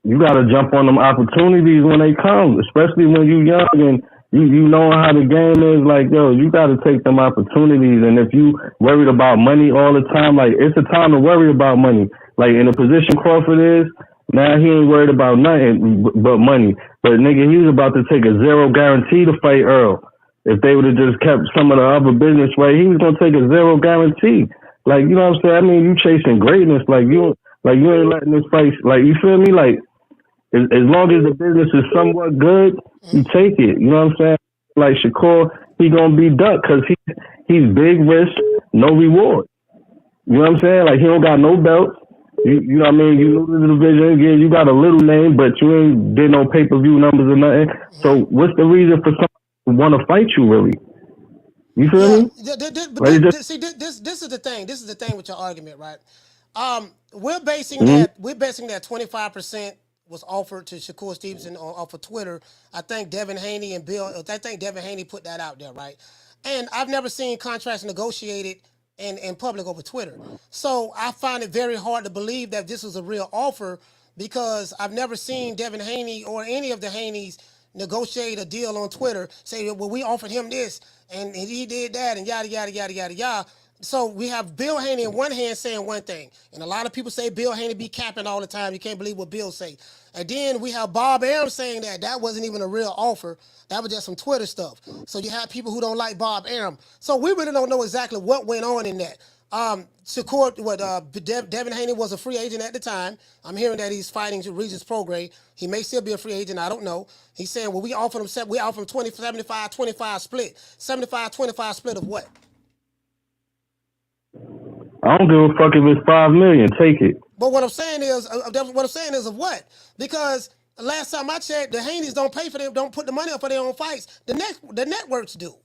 you got to jump on them opportunities when they come, especially when you young and you know how the game is. Like, yo, you got to take them opportunities. And if you worried about money all the time, like it's a time to worry about money. Like in the position Crawford is, now he ain't worried about nothing but money. But nigga, he was about to take a 0 guarantee to fight Earl. If they would have just kept some of the other business right, he was gonna take a 0 guarantee. Like, you know what I'm saying? I mean, you chasing greatness, like you ain't letting this fight. Like, you feel me? Like, as long as the business is somewhat good, you take it. You know what I'm saying? Like Shakur, he gonna be ducked because he's big risk, no reward. You know what I'm saying? Like he don't got no belts. You know what I mean? You lose the division again. You got a little name, but you ain't did no pay-per-view numbers or nothing. So what's the reason for someone to want to fight you, really? You feel me? See, this is the thing. This is the thing with your argument, right? We're basing that 25% was offered to Shakur Stevenson off of Twitter. I think Devin Haney and Bill. I think Devin Haney put that out there, right? And I've never seen contracts negotiated in public over Twitter. So I find it very hard to believe that this was a real offer because I've never seen Devin Haney or any of the Haneys negotiate a deal on Twitter, say, well, we offered him this and he did that and yada, yada, yada, yada, yada. So we have Bill Haney in one hand saying one thing. And a lot of people say Bill Haney be capping all the time. You can't believe what Bill say. And then we have Bob Arum saying that wasn't even a real offer. That was just some Twitter stuff. So you have people who don't like Bob Arum. So we really don't know exactly what went on in that. Devin Haney was a free agent at the time. I'm hearing that he's fighting Regis Prograis. He may still be a free agent. I don't know. He's saying, well, we offered him 75-25 split. 75-25 split of what? I don't give a fuck if it's $5 million. Take it. But what I'm saying is of what? Because last time I checked, the Haneys don't pay for them, don't put the money up for their own fights. The networks do.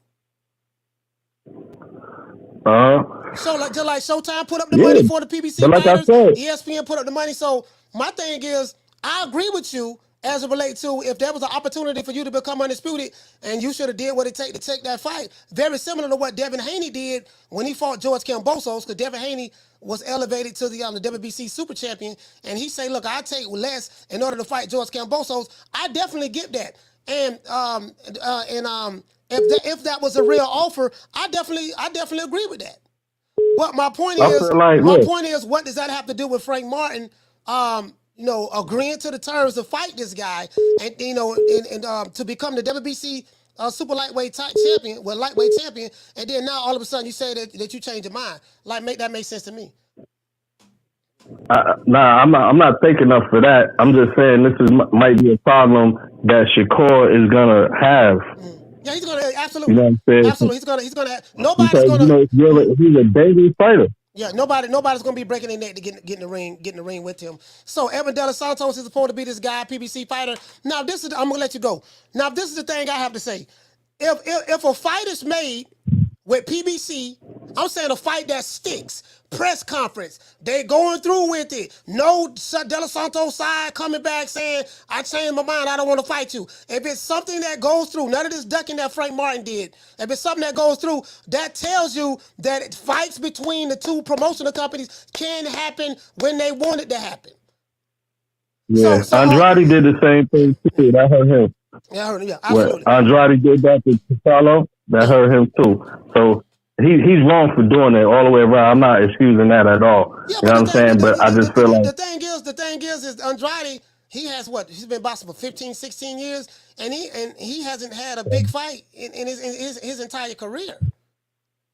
So just like Showtime put up the money for the PBC fighters, ESPN put up the money. So my thing is, I agree with you as it relates to if there was an opportunity for you to become undisputed and you should have did what it take to take that fight. Very similar to what Devin Haney did when he fought George Kambosos, because Devin Haney was elevated to the WBC Super Champion, and he say, look, I take less in order to fight George Kambosos. I definitely get that. And if that was a real offer, I definitely agree with that. But my point is, what does that have to do with Frank Martin? Agreeing to the terms to fight this guy, and to become the WBC super lightweight champion, lightweight champion, and then now all of a sudden you say that you change your mind. Make that make sense to me. I'm not thinking up for that. I'm just saying might be a problem that Shakur is gonna have. Yeah, he's gonna absolutely. You know what I'm saying? Absolutely, he's gonna. Nobody's gonna. He's a dangerous fighter. Yeah, nobody's gonna be breaking their neck to get in the ring with him. So Evan De Los Santos is supposed to be this guy, PBC fighter. Now I'm gonna let you go. Now this is the thing I have to say. If a fight is made with PBC, I'm saying a fight that sticks. Press conference, they going through with it. No De Los Santos side coming back saying, I changed my mind, I don't want to fight you. If it's something that goes through, none of this ducking that Frank Martin did, if it's something that goes through, that tells you that fights between the two promotional companies can happen when they want it to happen. Yeah, so Andrade did the same thing too. That hurt him. Yeah, absolutely. What Andrade did that to Paulo, that hurt him too. So he's wrong for doing it all the way around. I'm not excusing that at all. Yeah, you know what I'm saying? But I just feel like the thing is Andrade, he has he's been boxing for 15, 16 years, and he hasn't had a big fight in his entire career.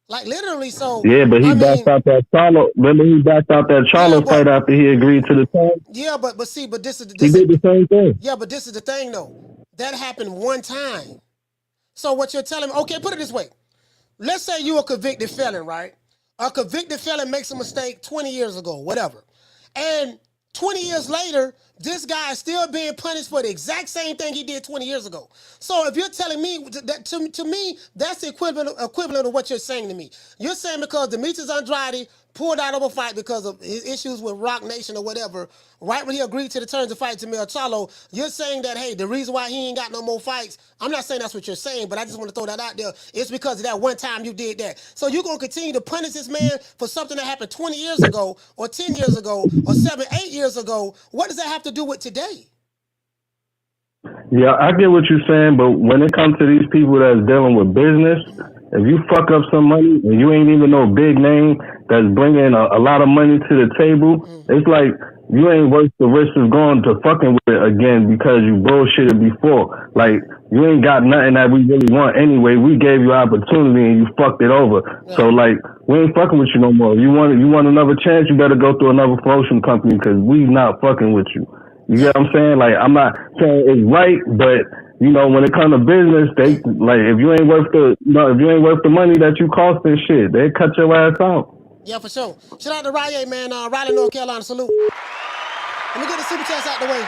Like literally, so yeah, but he backed out that Charlo. Remember, he backed out that Charlo fight after he agreed to the term. Yeah, but this is he did the same thing. Yeah, but this is the thing though. That happened one time. So what you're telling me? Okay, put it this way. Let's say you're a convicted felon, right? A convicted felon makes a mistake 20 years ago, whatever. And 20 years later, this guy is still being punished for the exact same thing he did 20 years ago. So if you're telling me, that to me, that's the equivalent of what you're saying to me. You're saying because Demetrius Andrade pulled out of a fight because of his issues with Rock Nation or whatever, right when he agreed to the terms to fight Jamil Charlo, you're saying that, hey, the reason why he ain't got no more fights, I'm not saying that's what you're saying, but I just want to throw that out there. It's because of that one time you did that. So you're going to continue to punish this man for something that happened 20 years ago or 10 years ago or 7, 8 years ago. What does that have to do with today? Yeah, I get what you're saying, but when it comes to these people that's dealing with business, if you fuck up some money and you ain't even no big name that's bringing a lot of money to the table, it's like you ain't worth the risk of going to fucking with it again because you bullshitted before. Like, you ain't got nothing that we really want anyway. We gave you opportunity and you fucked it over. Yeah. So, like, we ain't fucking with you no more. You want another chance, you better go through another promotion company because we not fucking with you. You get what I'm saying? Like, I'm not saying it's right, but you know, when it comes to business, they like if you ain't worth the money that you cost and shit, they cut your ass out. Yeah, for sure. Shout out to Raleigh, man. Raleigh, North Carolina. Salute. Let me get the super chats out the way.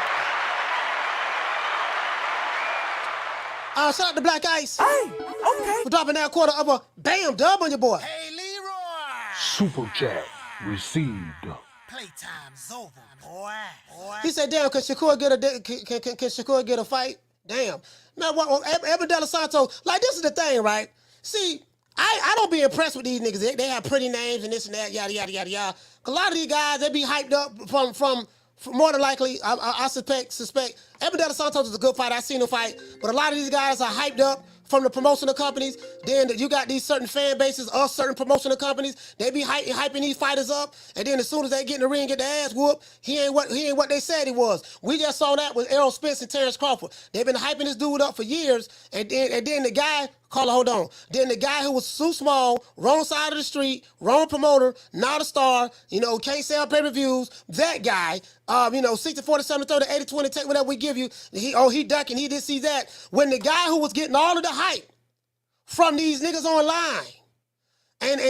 Shout out to Black Ice. Hey, okay. For dropping that quarter of a bam dub on your boy. Hey, Leroy. Super chat received. Playtime's over, boy. He said, damn, can Shakur get a fight? Damn. Man, Evan De Los Santos, like, this is the thing, right? See, I don't be impressed with these niggas. They have pretty names and this and that, yada, yada, yada, yada. A lot of these guys, they be hyped up from more than likely, I suspect, Evan De Los Santos is a good fighter. I seen him fight. But a lot of these guys are hyped up from the promotional companies. Then you got these certain fan bases of certain promotional companies. They be hyping these fighters up. And then as soon as they get in the ring and get their ass whooped, he ain't what they said he was. We just saw that with Errol Spence and Terence Crawford. They've been hyping this dude up for years. And then the guy, hold on. Then the guy who was too small, wrong side of the street, wrong promoter, not a star, can't sell pay-per-views, that guy, 60, 40, 70, 30, 80, 20, take whatever we give you. He ducking, he did see that. When the guy who was getting all of the hype from these niggas online and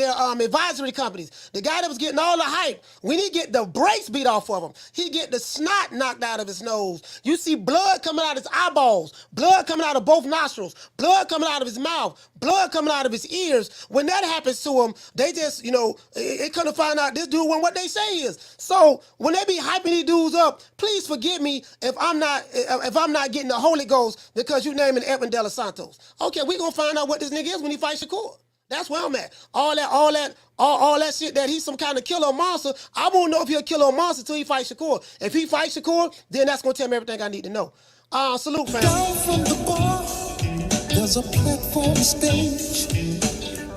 their advisory companies, the guy that was getting all the hype, when he get the brakes beat off of him, he get the snot knocked out of his nose. You see blood coming out of his eyeballs, blood coming out of both nostrils, blood coming out of his mouth, blood coming out of his ears. When that happens to him, they just, it couldn't find out this dude wasn't what they say he is. So when they be hyping these dudes up, please forgive me if I'm not getting the Holy Ghost because you naming Evan De Los Santos. Okay, we gonna find out what this nigga is when he fights Shakur. That's where I'm at. All that shit that he's some kind of killer or monster, I won't know if he'll kill or monster until he fights Shakur. If he fights Shakur, then that's gonna tell me everything I need to know. Salute, man. Down from the bar, there's a platform stage.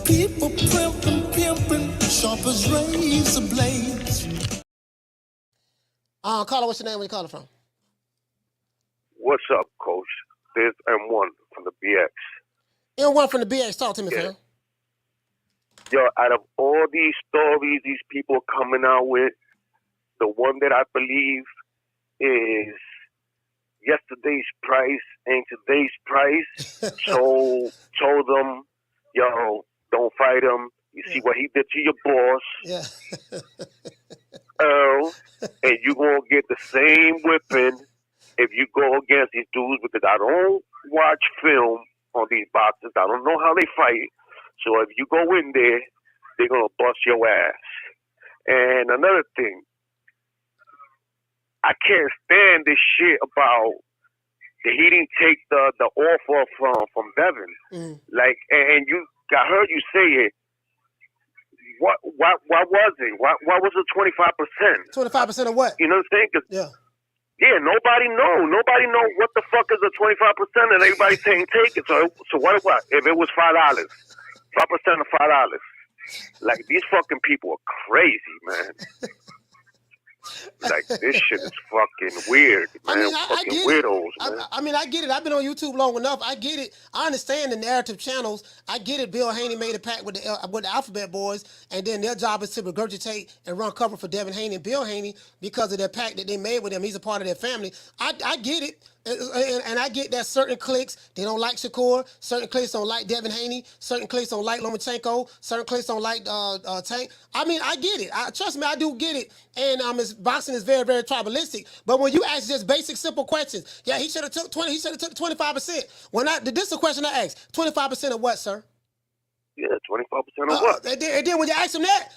People pimping, sharp as razor blades. Caller, what's your name? Where you calling from? What's up, Coach? There's M1 from the BX. M1 from the BX. Talk to me, fam. Yo, out of all these stories these people coming out with, the one that I believe is yesterday's price ain't today's price. So told them, yo, don't fight him. You see what he did to your boss. Yeah. Earl, and you gonna get the same whipping if you go against these dudes, because I don't watch film on these boxers. I don't know how they fight. So if you go in there, they're going to bust your ass. And another thing, I can't stand this shit about that he didn't take the offer from Devin. Like, and I heard you say it. What was it? What was it? 25%? 25% of what? You know what I'm saying? Yeah. Yeah, nobody know what the fuck is a 25%, and everybody's saying take it. So what? If it was $5, 5% of $5, like these fucking people are crazy, man. Like this shit is fucking weird, man. I get weirdos, it. Man. I get it. I've been on YouTube long enough. I get it. I understand the narrative channels. I get it. Bill Haney made a pact with the Alphabet Boys, and then their job is to regurgitate and run cover for Devin Haney and Bill Haney because of their pact that they made with him. He's a part of their family. I get it. And I get that certain cliques, they don't like Shakur, certain cliques don't like Devin Haney, certain cliques don't like Lomachenko, certain cliques don't like Tank. I mean, I get it. Trust me, I do get it. And boxing is very, very tribalistic. But when you ask just basic, simple questions, yeah, he should have took 20, he should have took 25%. This is a question I asked. 25% of what, sir? Yeah, 25% of what? And then when you ask him that,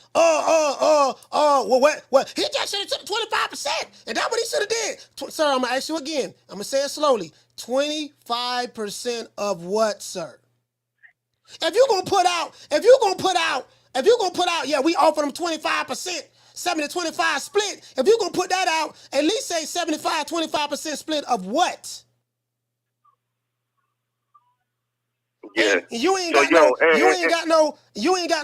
what? He just should have took 25%. And that's what he should have did. Sir, I'm going to ask you again. I'm going to say it slowly. 25% of what, sir? If you're going to put out, yeah, we offered him 25%, 70-25 split. If you're going to put that out, at least say 75-25% split of what? Yeah. You ain't got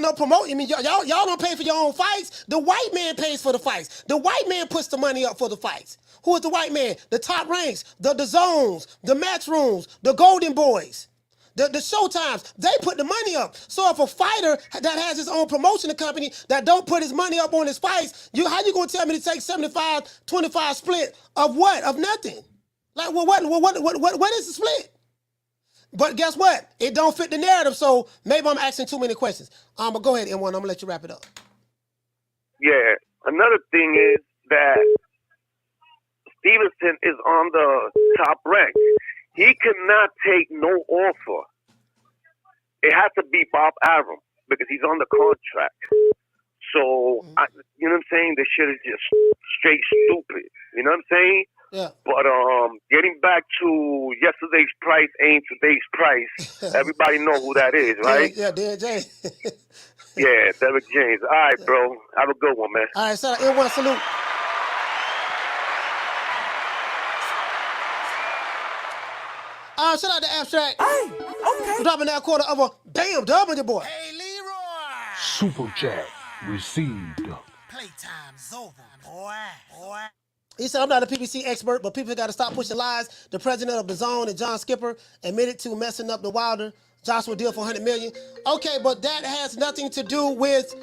no promote. I mean, y'all don't pay for your own fights. The white man pays for the fights. The white man puts the money up for the fights. Who is the white man? The Top Ranks, the zones, the match rooms, the Golden Boys, the Showtimes. They put the money up. So if a fighter that has his own promotion company that don't put his money up on his fights, how you gonna tell me to take 75-25 split of what? Of nothing. Like, what is the split? But guess what? It don't fit the narrative, so maybe I'm asking too many questions. But go ahead, M1. I'm gonna let you wrap it up. Yeah. Another thing is that Stevenson is on the top rank. He cannot take no offer. It has to be Bob Arum because he's on the contract. So, you know what I'm saying? This shit is just straight stupid. You know what I'm saying? Yeah. But getting back to yesterday's price ain't today's price. Everybody know who that is, right? Yeah, Derek James. Yeah, Derek James. All right, bro. Have a good one, man. All right, so M1 salute. Shout out to Abstract. Hey, okay. Dropping that quarter of a damn dub on your boy. Hey, Leroy. Super chat received. Playtime's over, boy. He said, I'm not a PBC expert, but people got to stop pushing lies. The president of the Zone and John Skipper admitted to messing up the Wilder Joshua deal for $100 million. Okay, but that has nothing to do with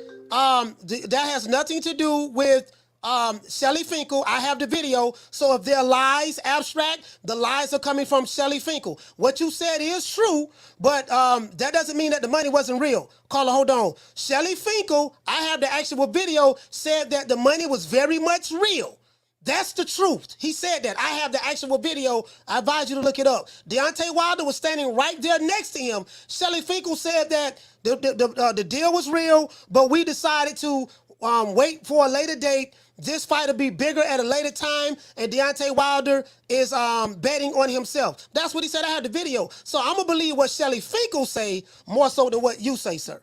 Shelly Finkel. I have the video. So if they're lies, Abstract, the lies are coming from Shelly Finkel. What you said is true, but that doesn't mean that the money wasn't real. Caller, hold on. Shelly Finkel, I have the actual video, said that the money was very much real. That's the truth. He said that. I have the actual video. I advise you to look it up. Deontay Wilder was standing right there next to him. Shelly Finkel said that the deal was real, but we decided to wait for a later date. This fight will be bigger at a later time, and Deontay Wilder is betting on himself. That's what he said. I have the video. So I'm going to believe what Shelly Finkel say more so than what you say, sir.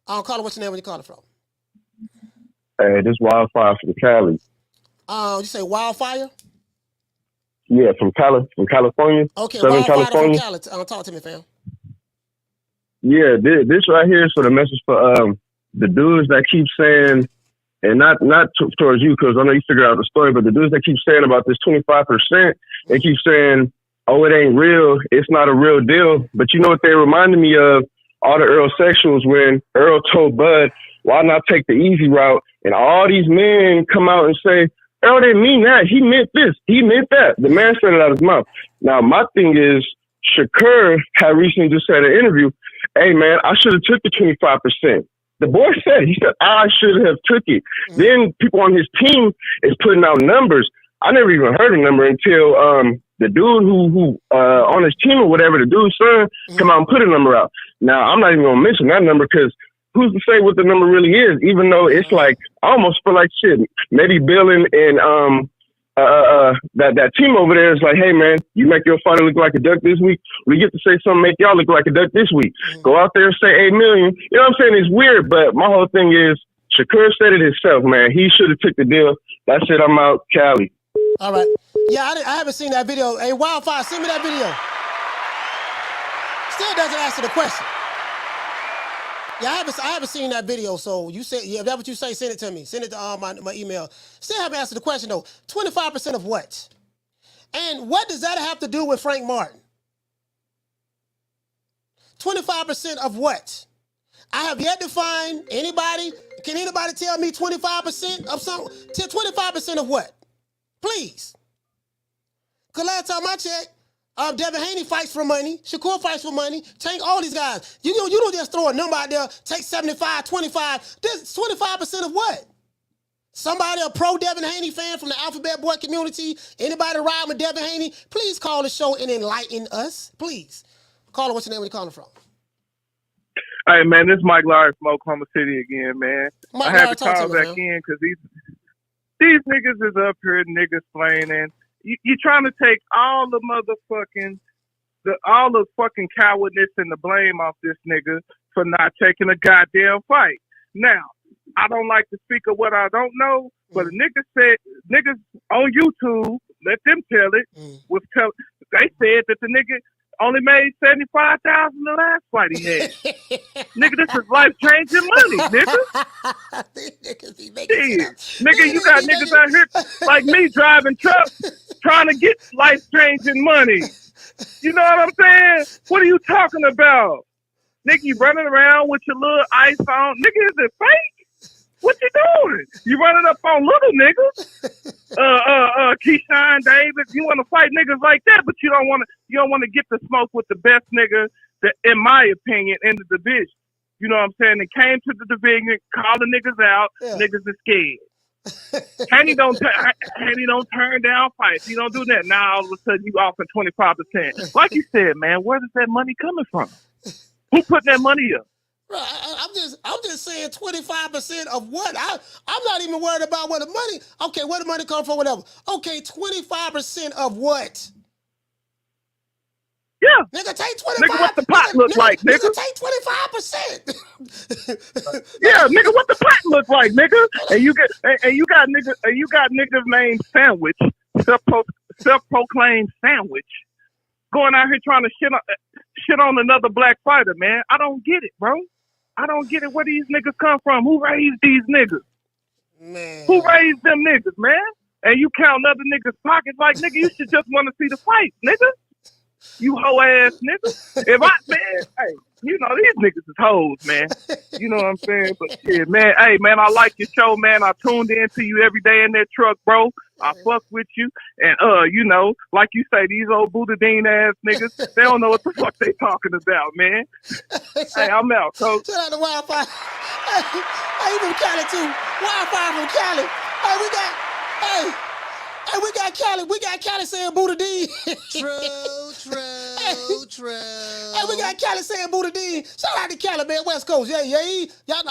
Caller, what's your name? Where you calling from? Hey, this Wildfire from Cali. You say Wildfire? Yeah, from California. Okay, Southern Wildfire California. from Cali. Talk to me, fam. Yeah, this right here is for the message for the dudes that keep saying, and not towards you, because I know you figured out the story, but the dudes that keep saying about this 25%, they keep saying, oh, it ain't real, it's not a real deal. But you know what they reminded me of? All the Earl sexuals when Earl told Bud, why not take the easy route? And all these men come out and say, Earl didn't mean that. He meant this. He meant that. The man said it out of his mouth. Now, my thing is, Shakur had recently just said in an interview, hey, man, I should have took the 25%. The boy said, he said, I should have took it. Mm-hmm. Then people on his team is putting out numbers. I never even heard a number until the dude who on his team or whatever, the dude's son, come out and put a number out. Now, I'm not even going to mention that number because who's to say what the number really is, even though it's like, I almost feel like shit. Maybe Bill and that team over there is like, hey, man, you make your fighter look like a duck this week. We get to say something, make y'all look like a duck this week. Go out there and say 8 million. You know what I'm saying? It's weird, but my whole thing is Shakur said it himself, man. He should have took the deal. That's it. I'm out. Cali. All right. Yeah, I haven't seen that video. Hey, Wildfire, send me that video. Still doesn't answer the question. Yeah, I haven't seen that video. So you said, yeah, if that's what you say, send it to me. Send it to my email. Still haven't answered the question though. 25% of what? And what does that have to do with Frank Martin? 25% of what? I have yet to find anybody. Can anybody tell me 25% of something? 25% of what? Please. Because last time I checked, Devin Haney fights for money. Shakur fights for money. Tank, all these guys. You don't just throw a number out there, take 75, 25. This 25% of what? Somebody, a pro Devin Haney fan from the Alphabet Boy community, anybody ride with Devin Haney, please call the show and enlighten us. Please. Caller, what's your name? Where you calling from? Hey, man, this is Mike Larry from Oklahoma City again, man. Mike I had Larry, to call back in because these niggas is up here niggas playing. You trying to take all the fucking cowardness and the blame off this nigga for not taking a goddamn fight. Now, I don't like to speak of what I don't know, but a nigga said, niggas on YouTube, let them tell it, they said that the nigga only made $75,000 the last fight he had. Nigga, this is life-changing money, nigga. Nigga, you got niggas out here like me driving trucks trying to get life-changing money. You know what I'm saying? What are you talking about? Nigga, you running around with your little iPhone. Nigga, is it fake? What you doing? You running up on little niggas? Keyshawn Davis. You want to fight niggas like that, but you don't want to get the smoke with the best nigga that, in my opinion, in the division. You know what I'm saying? They came to the division, called the niggas out. Yeah. Niggas are scared. Haney don't turn down fights. He don't do that. Now all of a sudden you offering 25%. Like you said, man, where is that money coming from? Who put that money up? Right, I'm just saying 25% of what? I'm not even worried about where the money. Okay, where the money come from? Whatever. Okay, 25% of what? Yeah. Nigga, take 25%. Nigga, what the pot look like, nigga? Nigga, take 25%. Yeah, nigga, what the pot look like, nigga? And you got niggas named Sandwich, self-proclaimed Sandwich, going out here trying to shit on another black fighter, man. I don't get it, bro. I don't get it. Where these niggas come from? Who raised these niggas? Man. Who raised them niggas, man? And you count other niggas' pockets like, nigga, you should just want to see the fight, nigga. You hoe ass nigga. Hey, you know, these niggas is hoes, man. You know what I'm saying? But shit, man, hey, man, I like your show, man. I tuned in to you every day in that truck, bro. I fuck with you. And, you know, like you say, these old Boudadine ass niggas, they don't know what the fuck they talking about, man. Hey, I'm out, coach. Shout out to Wildfire. Hey, you from Cali, too. Wildfire from Cali. Hey, we got Cali. We got Cali saying Boudadine. True. Hey, we got Cali saying Boudadine. Shout out to Cali, man. West Coast. Yeah. Y'all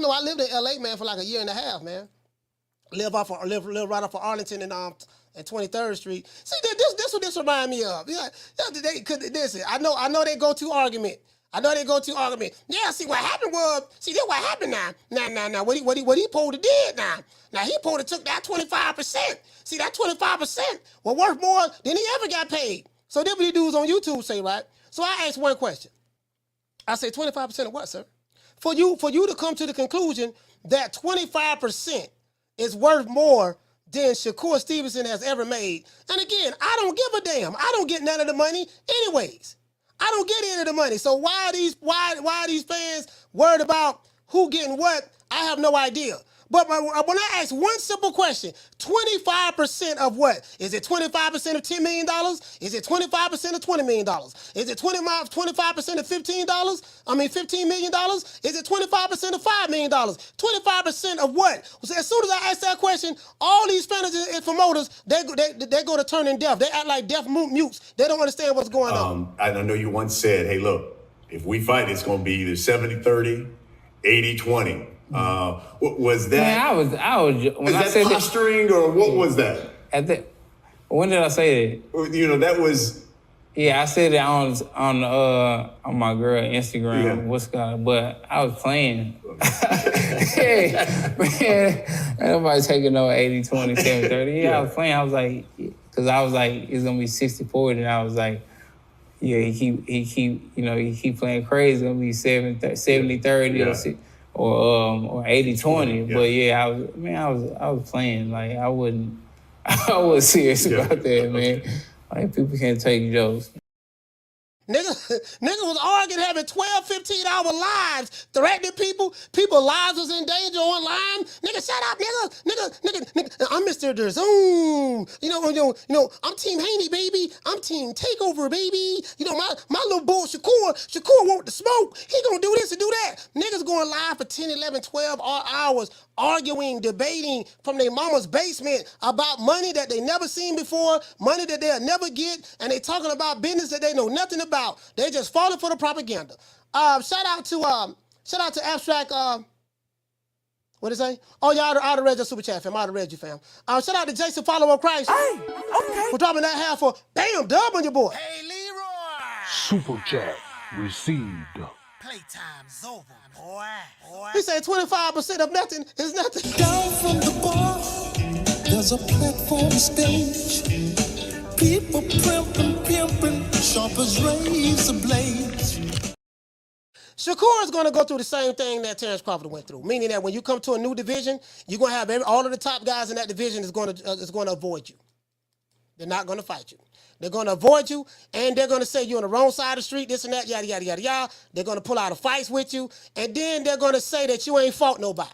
know I lived in LA, man, for like a year and a half, man. Live right off of Arlington and 23rd Street. See, this what this remind me of. Yeah, listen, I know they go to argument. Yeah, see what happened was, this what happened now. Now, what he supposed to did now. Now he supposed to took that 25%. See, that 25% was worth more than he ever got paid. So that's what the dudes on YouTube say, right? So I asked one question. I say 25% of what, sir? For you to come to the conclusion that 25% is worth more than Shakur Stevenson has ever made. And again, I don't give a damn. I don't get none of the money anyways. I don't get any of the money. So why are these fans worried about who getting what? I have no idea. But when I ask one simple question, 25% of what? Is it 25% of $10 million? Is it 25% of $20 million? Is it 25% of $15 million? Is it 25% of $5 million? 25% of what? So as soon as I ask that question, all these fans and promoters, they go to turning deaf. They act like deaf mutes. They don't understand what's going on. I know you once said, hey, look, if we fight, it's going to be either 70-30, 80-20. Was that? Man, I was. When is I that said posturing or what was that? When did I say that? You know, that was. Yeah, I said it on my girl Instagram. Yeah. What's going? But I was playing. Hey, man, nobody taking no 80, 20, 70, 30. Yeah, I was playing. I was like, because I was like, it's gonna be 60-40, and I was like, yeah, he keep playing crazy. It's gonna be 70-30. Yeah. Or 80-20, yeah. But yeah, I was playing. Like I wasn't serious about that, man. Like people can't take jokes. Nigga was arguing, having 12, 15-hour lives, threatening people. People's lives was in danger online. Nigga, shut up, nigga. I'm Mr. Zoom. You know, I'm Team Haney, baby. I'm Team Takeover, baby. You know, my little bull, Shakur want the smoke. He gonna do this and do that. Niggas going live for 10, 11, 12 hours, arguing, debating from their mama's basement about money that they never seen before, money that they'll never get, and they talking about business that they know nothing about. They just falling for the propaganda. Shout out to Abstract. What did it say? Oh, y'all I'd have read your super chat, fam. I'd have read you, fam. Shout out to Jason Follow on Christ. Hey, okay. For dropping that half for bam dub on your boy. Hey, Leroy. Super chat received. Playtime's over, boy. He said 25% of nothing is nothing. Down from the bar, there's a platform stage. People pimping, sharp as razor blades. Shakur is going to go through the same thing that Terence Crawford went through, meaning that when you come to a new division, you're going to have all of the top guys in that division is going to avoid you. They're not going to fight you. They're going to avoid you, and they're going to say you're on the wrong side of the street, this and that, yada, yada, yada, yada. They're going to pull out of fights with you, and then they're going to say that you ain't fought nobody.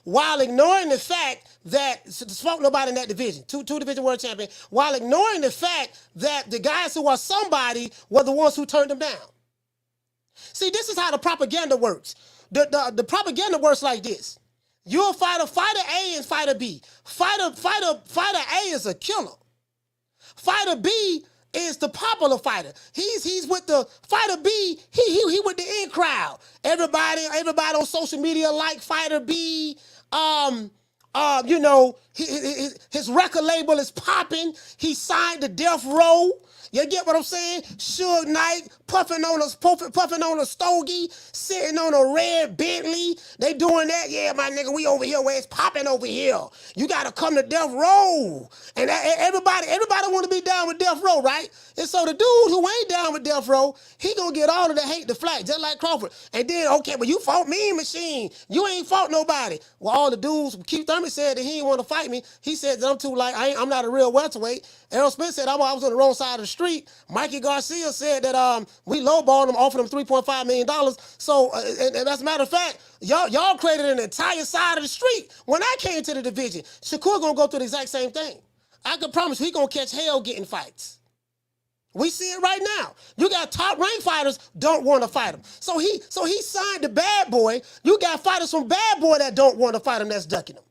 while ignoring the fact that spoke nobody in that division, two division world champion, while ignoring the fact that the guys who are somebody were the ones who turned them down. See, this is how the propaganda works. The propaganda works like this. You'll fight fighter A and fighter B. Fighter A is a killer. Fighter B is the popular fighter. He's with the fighter B. He with the in crowd. Everybody on social media like fighter B. You know, his record label is popping. He signed to Death Row. You get what I'm saying? Suge Knight puffing on a stogie, sitting on a red Bentley. They doing that. Yeah, my nigga, we over here where it's popping over here. You gotta come to Death Row. And everybody want to be down with Death Row, right? And so the dude who ain't down with Death Row, he gonna get all of the hate, the flack, just like Crawford. And then, okay, but you fought Mean Machine. You ain't fought nobody. Well, all the dudes, Keith Thurman said that he didn't want to fight me. He said that I'm too light. I'm not a real welterweight. Errol Spence said I was on the wrong side of the street. Mikey Garcia said that we lowballed him, offered him $3.5 million. So, and as a matter of fact, y'all created an entire side of the street. When I came to the division, Shakur gonna go through the exact same thing. I can promise he gonna catch hell getting fights. We see it right now. You got top ranked fighters don't want to fight him. So he signed the Bad Boy. You got fighters from Bad Boy that don't want to fight him, that's ducking him.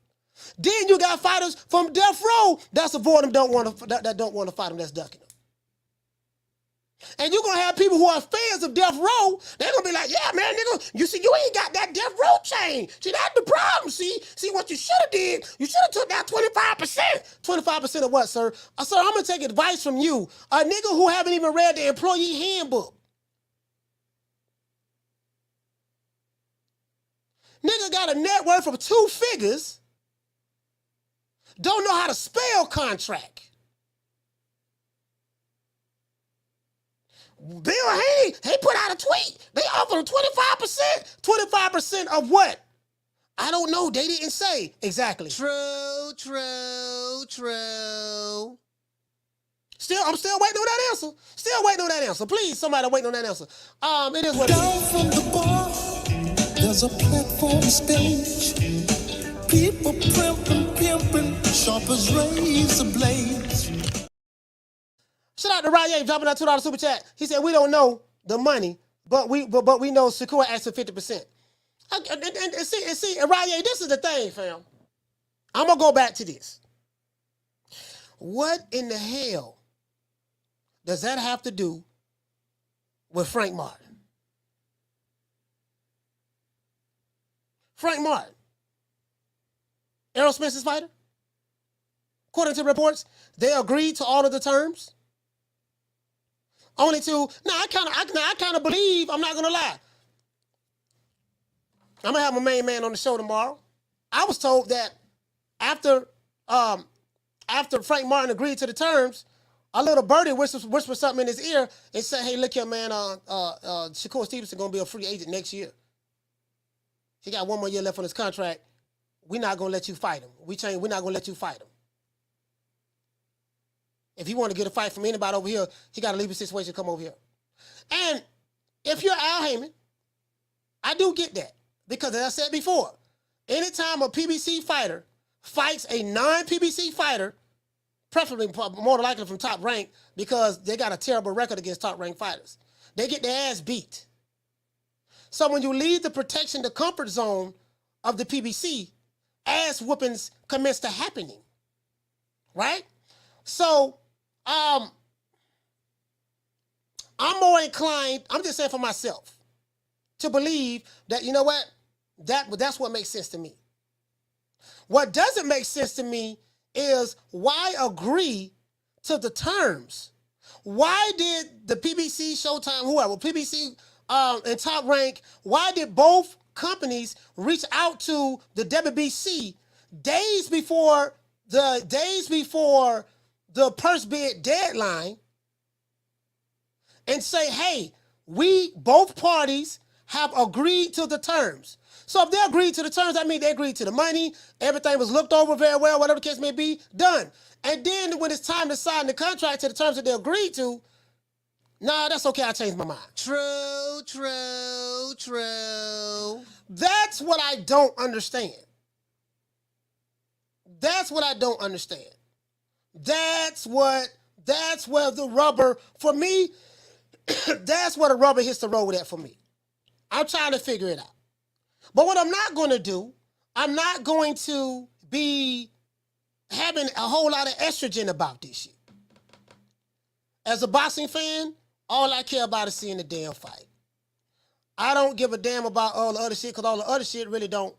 Then you got fighters from Death Row that's avoiding him, that don't want to fight him, that's ducking him. And you're going to have people who are fans of Death Row, they're going to be like, yeah, man, nigga, you see, you ain't got that Death Row chain. See, that's the problem, see what you should have did? You should have took that 25%. 25% of what, sir? Sir, I'm going to take advice from you, a nigga who haven't even read the employee handbook. Nigga got a net worth of 2 figures, don't know how to spell contract. Bill Haney, he put out a tweet. They offered him 25%. 25% of what? I don't know. They didn't say. Exactly. True. I'm still waiting on that answer. Still waiting on that answer. Please, somebody waiting on that answer. It is what it is. Down from the bar, there's a platform stage. People pimping, sharp as razor blades. Shout out to Ryan dropping that $2 super chat. He said, we don't know the money, but we know Shakur asked for 50%. And see, Ryan, this is the thing, fam. I'm going to go back to this. What in the hell does that have to do with Frank Martin? Frank Martin. Errol Spence's fighter? According to reports, they agreed to all of the terms. Only to, I kind of believe, I'm not going to lie. I'm going to have my main man on the show tomorrow. I was told that after Frank Martin agreed to the terms, a little birdie whispered something in his ear and said, hey, look here, man, Shakur Stevenson going to be a free agent next year. He got 1 more year left on his contract. We're not going to let you fight him. We're not going to let you fight him. If he want to get a fight from anybody over here, he got to leave the situation and come over here. And if you're Al Haymon, I do get that. Because as I said before, anytime a PBC fighter fights a non-PBC fighter, preferably more than likely from top rank, because they got a terrible record against top ranked fighters, they get their ass beat. So when you leave the protection, the comfort zone of the PBC, ass whoopings commence to happening. Right? So, I'm more inclined, I'm just saying for myself, to believe that, you know what, that's what makes sense to me. What doesn't make sense to me is why agree to the terms? Why did the PBC, Showtime, whoever, PBC and Top Rank, why did both companies reach out to the WBC days before the purse bid deadline and say, hey, both parties have agreed to the terms. So if they agreed to the terms, that means they agreed to the money, everything was looked over very well, whatever the case may be, done. And then when it's time to sign the contract to the terms that they agreed to, nah, that's okay, I changed my mind. True. That's what I don't understand. That's what I don't understand. That's where the rubber, for me, that's where the rubber hits the road at for me. I'm trying to figure it out. But what I'm not going to do, I'm not going to be having a whole lot of estrogen about this shit. As a boxing fan, all I care about is seeing the damn fight. I don't give a damn about all the other shit because all the other shit really don't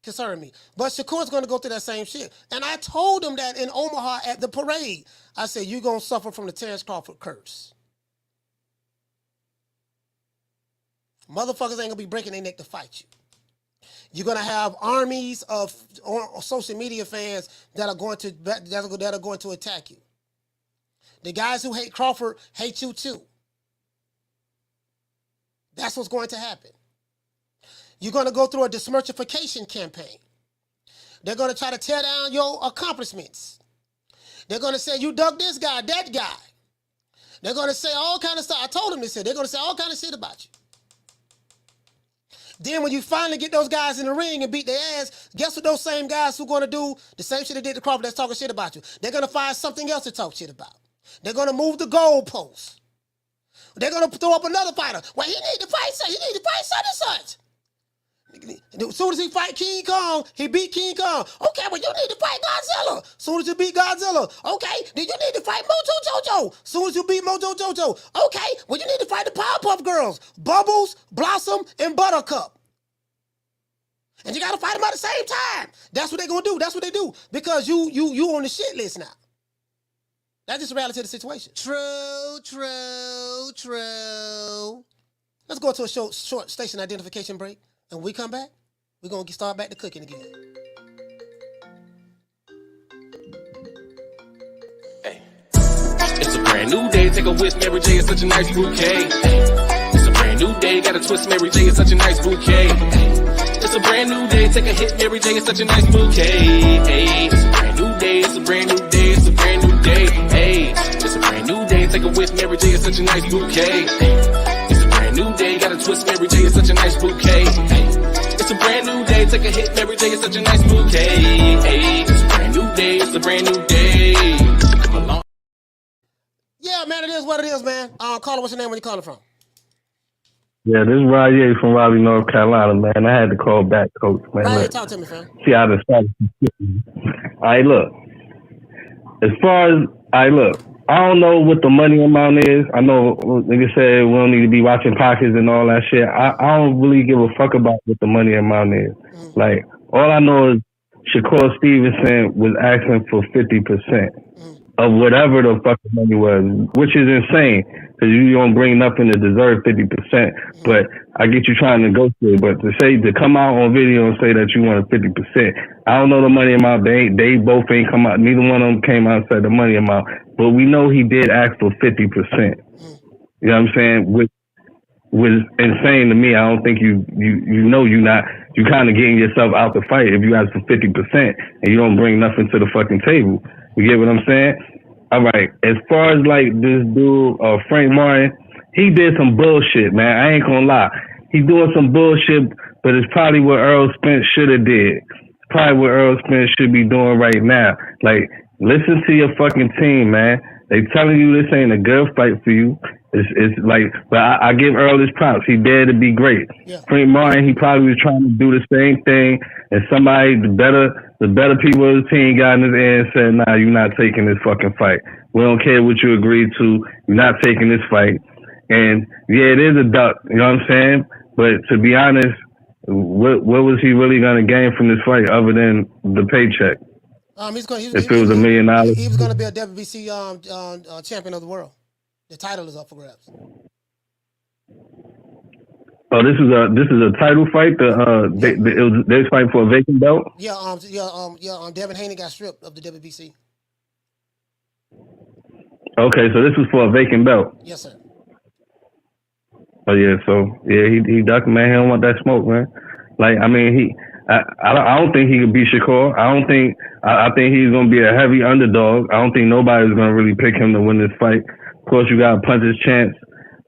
concern me. But Shakur's going to go through that same shit. And I told him that in Omaha at the parade. I said, you're going to suffer from the Terence Crawford curse. Motherfuckers ain't going to be breaking their neck to fight you. You're going to have armies of social media fans that are going to attack you. The guys who hate Crawford hate you too. That's what's going to happen. You're going to go through a dismerchification campaign. They're going to try to tear down your accomplishments. They're going to say you dug this guy, that guy. They're going to say all kind of stuff. I told them this. They're going to say all kind of shit about you. Then when you finally get those guys in the ring and beat their ass, guess what those same guys who are going to do the same shit they did to Crawford that's talking shit about you? They're going to find something else to talk shit about. They're going to move the goalposts. They're going to throw up another fighter. Well, he need to fight such. He need to fight such and such. As soon as he fight King Kong, he beat King Kong. Okay, well, you need to fight Godzilla. As soon as you beat Godzilla. Okay, then you need to fight Mojo Jojo. As soon as you beat Mojo Jojo. Okay, well, you need to fight the Powerpuff Girls. Bubbles, Blossom, and Buttercup. And you got to fight them at the same time. That's what they're going to do. That's what they do. Because you on the shit list now. That's just the reality of the situation. True. Let's go to a short station identification break. And when we come back, we're going to start back to cooking again. Hey. It's a brand new day. Take a whiff. Mary J is such a nice bouquet. It's a brand new day. Got a twist. Mary J is such a nice bouquet. It's a brand new day. Take a hit. Mary J is such a nice bouquet. Hey. It's a brand new day. It's a brand new day. It's a brand new day. Hey. It's a brand new day. Take a whiff. Mary J is such a nice bouquet. It's a brand new day. Got a twist. Mary J is such a nice bouquet. It's a brand new day. Take a hit. Mary J is such a nice bouquet. Hey. It's a brand new day. It's a brand new day. Come along. Yeah, man, it is what it is, man. Caller, what's your name? Where you calling from? Yeah, this is Ryan from Raleigh, North Carolina, man. I had to call back, Coach, man. Ryan, talk to me, fam. See how this started. All right, look. As far as, I don't know what the money amount is. I know, like I said, we don't need to be watching pockets and all that shit. I don't really give a fuck about what the money amount is. Like, all I know is Shakur Stevenson was asking for 50% of whatever the fucking money was, which is insane, because you don't bring nothing to deserve 50%. But I get you trying to negotiate, but to come out on video and say that you wanted 50%, I don't know the money amount. They both ain't come out. Neither one of them came out and said the money amount. But we know he did ask for 50%. You know what I'm saying? Which was insane to me. I don't think you kind of getting yourself out the fight if you ask for 50% and you don't bring nothing to the fucking table. You get what I'm saying? All right. As far as like this dude, Frank Martin, he did some bullshit, man. I ain't gonna lie. He doing some bullshit, but it's probably what Earl Spence should have did. It's probably what Earl Spence should be doing right now. Like, listen to your fucking team, man. They telling you this ain't a good fight for you. It's like, but I give Earl his props. He dared to be great. Yeah. Frank Martin, he probably was trying to do the same thing, and somebody, the better people of the team got in his ear and said, nah, you're not taking this fucking fight. We don't care what you agreed to. You're not taking this fight. And yeah, it is a duck, you know what I'm saying? But to be honest, what was he really going to gain from this fight other than the paycheck? If it was $1 million, he was going to be a WBC champion of the world. The title is up for grabs. Oh, this is a title fight. They was fighting for a vacant belt. Devin Haney got stripped of the WBC. Okay, so this was for a vacant belt. Yes, sir. Oh yeah, so yeah, he ducked, man. He don't want that smoke, man. Like, I mean, I don't think he could beat Shakur. I think he's gonna be a heavy underdog. I don't think nobody's gonna really pick him to win this fight. Of course, you got to punch his chance,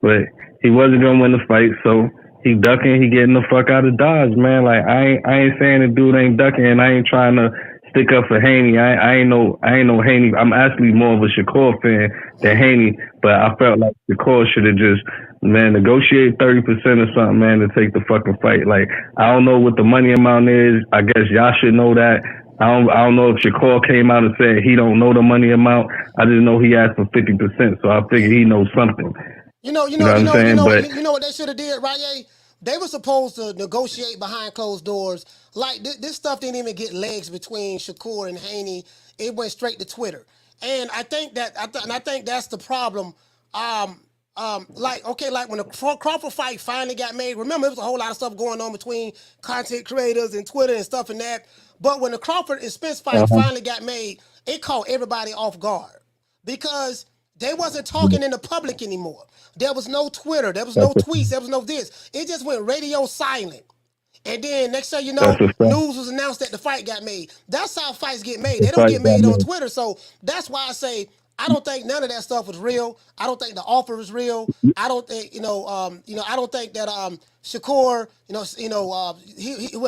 but he wasn't gonna win the fight, so he ducking. He getting the fuck out of Dodge, man. Like, I ain't saying the dude ain't ducking, and I ain't trying to stick up for Haney. I ain't no Haney. I'm actually more of a Shakur fan than Haney, but I felt like Shakur should have just, man, negotiate 30% or something, man, to take the fucking fight. Like, I don't know what the money amount is. I guess y'all should know that. I don't know if Shakur came out and said he don't know the money amount. I just know he asked for 50%, so I figured he knows something. You know what they should have did, right? They were supposed to negotiate behind closed doors. Like this stuff didn't even get legs between Shakur and Haney. It went straight to Twitter, and I think that's the problem. Like when the Crawford fight finally got made, remember, there was a whole lot of stuff going on between content creators and Twitter and stuff and that. But when the Crawford and Spence fight finally got made, it caught everybody off guard because they wasn't talking in the public anymore. There was no Twitter. There was no tweets. There was no this. It just went radio silent. And then next thing you know, news was announced that the fight got made. That's how fights get made. They don't get made on Twitter. So that's why I say I don't think none of that stuff was real. I don't think the offer was real. I don't think I don't think that Shakur,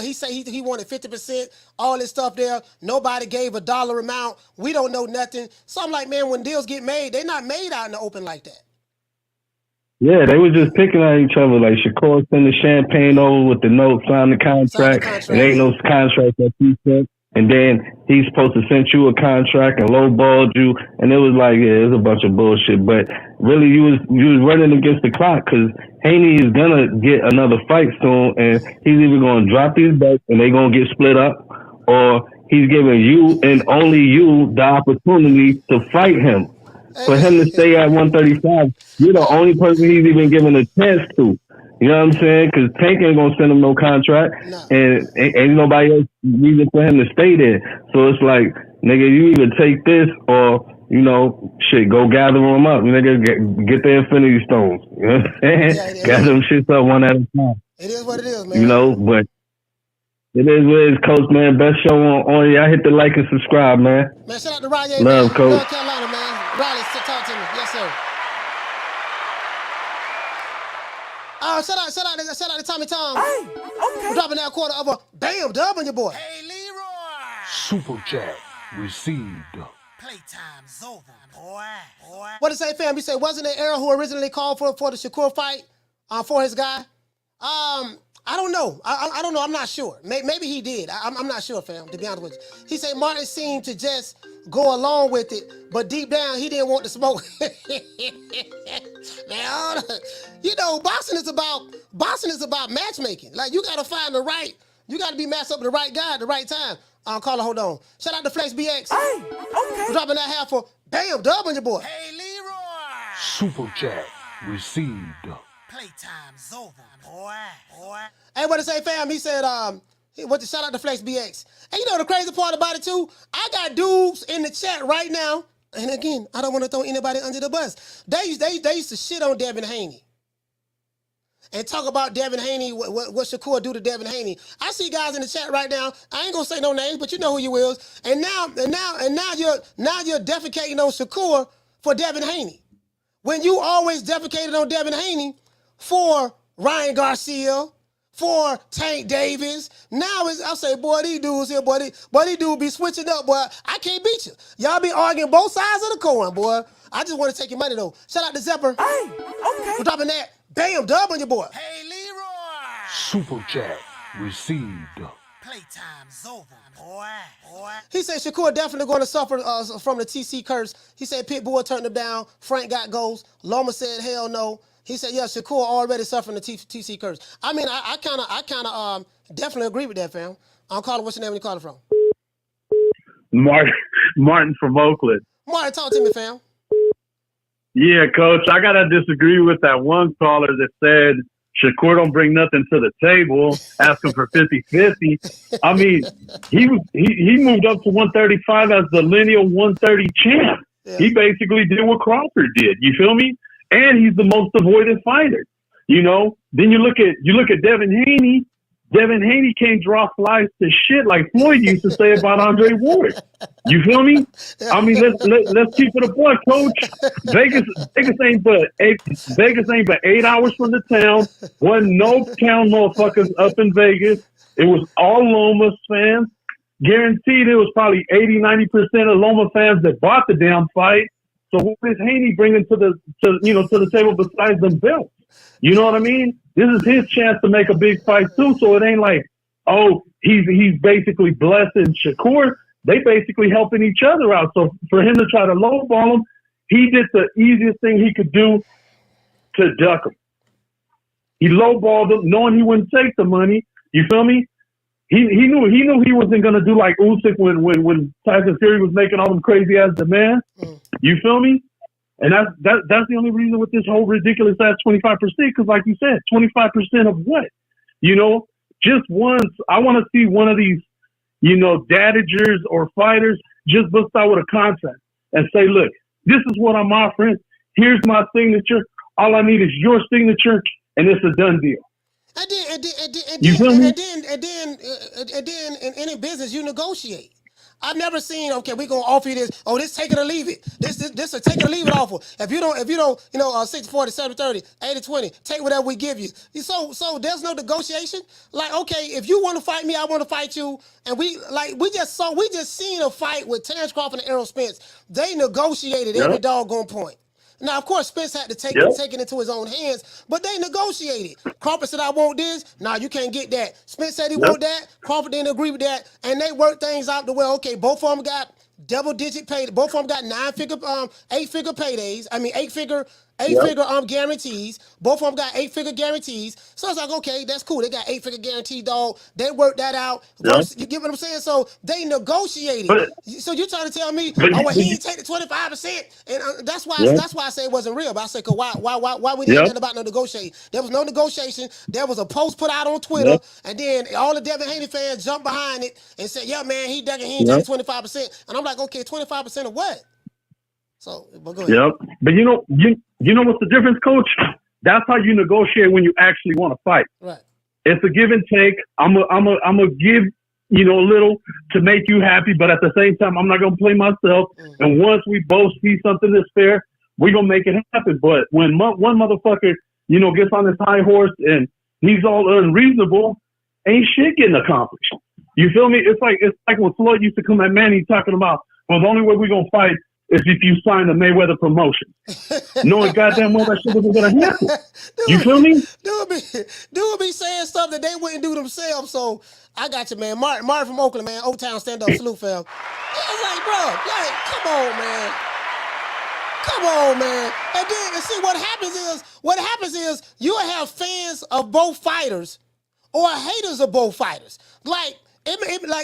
he said he wanted 50%. All this stuff there. Nobody gave a dollar amount. We don't know nothing. So I'm like, man, when deals get made, they're not made out in the open like that. Yeah, they were just picking on each other. Like Shakur sent the champagne over with the note, sign the contract. And ain't no contract that he sent. And then he's supposed to send you a contract and lowballed you. And it was like, yeah, it's a bunch of bullshit. But really, you was running against the clock because Haney is gonna get another fight soon, and he's either gonna drop these belts and they gonna get split up, or he's giving you and only you the opportunity to fight him. For him to stay at 135, you're the only person he's even given a chance to. You know what I'm saying? Because Tank ain't gonna send him no contract, and ain't nobody else reason for him to stay there. So it's like, nigga, you either take this or, go gather them up. Nigga, get the Infinity Stones. You know what I'm saying? Gather them shits up one at a time. It is what it is, man. But it is what it is, Coach, man. Best show on y'all. Hit the like and subscribe, man. Man, shout out to Raleigh, Love, man. Coach. North Carolina, man. Raleigh, talk to me. Yes, sir. Shout out to Tommy Tom. Hey, okay. We're dropping that quarter of a bam dub on your boy. Hey, Leroy. Super chat received. Playtime's over, boy. What did it say, fam? You say, wasn't it Errol who originally called for the Shakur fight for his guy? I don't know. I don't know. I'm not sure. Maybe he did. I'm not sure, fam, to be honest with you. He said Martin seemed to just go along with it, but deep down, he didn't want to smoke. Man, boxing is about matchmaking. Like, you got to find you got to be matched up with the right guy at the right time. Caller, hold on. Shout out to Flex BX. Hey, okay. We're dropping that half for bam dub on your boy. Hey, Leroy. Super chat received. Playtime's over, boy. Hey, what to say, fam? He said, shout out to Flex BX. And the crazy part about it, too? I got dudes in the chat right now. And again, I don't want to throw anybody under the bus. They used to shit on Devin Haney. And talk about Devin Haney, what Shakur do to Devin Haney. I see guys in the chat right now. I ain't gonna say no names, but you know who you is. And now you're defecating on Shakur for Devin Haney. When you always defecated on Devin Haney for Ryan Garcia, for Tank Davis. Now I'll say, boy, these dudes here, boy, these dudes be switching up, boy. I can't beat you. Y'all be arguing both sides of the coin, boy. I just want to take your money, though. Shout out to Zepeda. Hey, okay. We're dropping that. Bam, dub on your boy. Hey, Leroy. Super chat received. Playtime's over, boy. He said Shakur definitely going to suffer from the TC curse. He said Pitbull turned him down. Frank got ghost. Loma said hell no. He said, yeah, Shakur already suffering the TC curse. I mean, I kind of definitely agree with that, fam. I'm calling. What's your name when you calling from? Martin from Oakland. Martin, talk to me, fam. Yeah, Coach, I got to disagree with that one caller that said Shakur don't bring nothing to the table, asking for 50-50. I mean, he moved up to 135 as the lineal 130 champ. Yeah. He basically did what Crawford did. You feel me? And he's the most avoided fighter. Then you look at Devin Haney. Devin Haney can't draw flies to shit like Floyd used to say about Andre Ward. You feel me? I mean, let's keep it a boy, Coach. Vegas ain't but 8 hours from the town. Wasn't no town motherfuckers up in Vegas. It was all Lomas fans. guaranteed it was probably 80-90% of Loma fans that bought the damn fight. So what is Haney bringing to the table besides them belts? You know what I mean? This is his chance to make a big fight too. So it ain't like, oh, he's basically blessing Shakur. They basically helping each other out. So for him to try to lowball him, he did the easiest thing he could do to duck him. He lowballed him, knowing he wouldn't take the money. You feel me? He knew he wasn't gonna do like Usyk when Tyson Fury was making all them crazy ass demands. You feel me? And that's the only reason with this whole ridiculous ass 25%. Because like you said, 25% of what? You know, just once I want to see one of these, you know, dadagers or fighters just bust out with a contract and say, look, this is what I'm offering. Here's my signature. All I need is your signature, and it's a done deal. And then in any business you negotiate. I've never seen, okay, we're gonna offer you this. Oh, this take it or leave it. This a take it or leave it offer. If you don't, 60-40, 70-30, 80-20, take whatever we give you. So there's no negotiation. Like, okay, if you want to fight me, I want to fight you. And we just seen a fight with Terence Crawford and Errol Spence. They negotiated every doggone point. Now, of course, Spence had to take it into his own hands, but they negotiated. Crawford said, I want this. Nah, you can't get that. Spence said he want that. Crawford didn't agree with that. And they worked things out to where, okay, both of them got double-digit pay. Both of them got eight-figure paydays. I mean, eight-figure guarantees. Both of them got eight-figure guarantees. So it's like, okay, that's cool. They got eight-figure guarantee, dog. They worked that out. You get what I'm saying? So they negotiated. So you're trying to tell me, he didn't take the 25%, and that's why I say it wasn't real. But I say, cause why we didn't nothing about no negotiation? There was no negotiation. There was a post put out on Twitter, and then all the Devin Haney fans jumped behind it and said, yeah, man, he didn't take 25%. And I'm like, okay, 25% of what? So, but go ahead. But you know what's the difference, Coach? That's how you negotiate when you actually want to fight. Right. It's a give and take. I'm gonna give a little to make you happy, but at the same time, I'm not gonna play myself. And once we both see something that's fair, we're gonna make it happen. But when one motherfucker, gets on his high horse and he's all unreasonable, ain't shit getting accomplished. You feel me? It's like when Floyd used to come at Manny talking about, well, the only way we're gonna fight is if you sign the Mayweather promotion. Knowing goddamn well that shit wasn't gonna happen. You feel me? Dude be saying stuff that they wouldn't do themselves. So I got you, man. Martin from Oakland, man. Old Town, stand up, salute, fam. It's like, bro, come on, man. And then see what happens is you'll have fans of both fighters or haters of both fighters. Like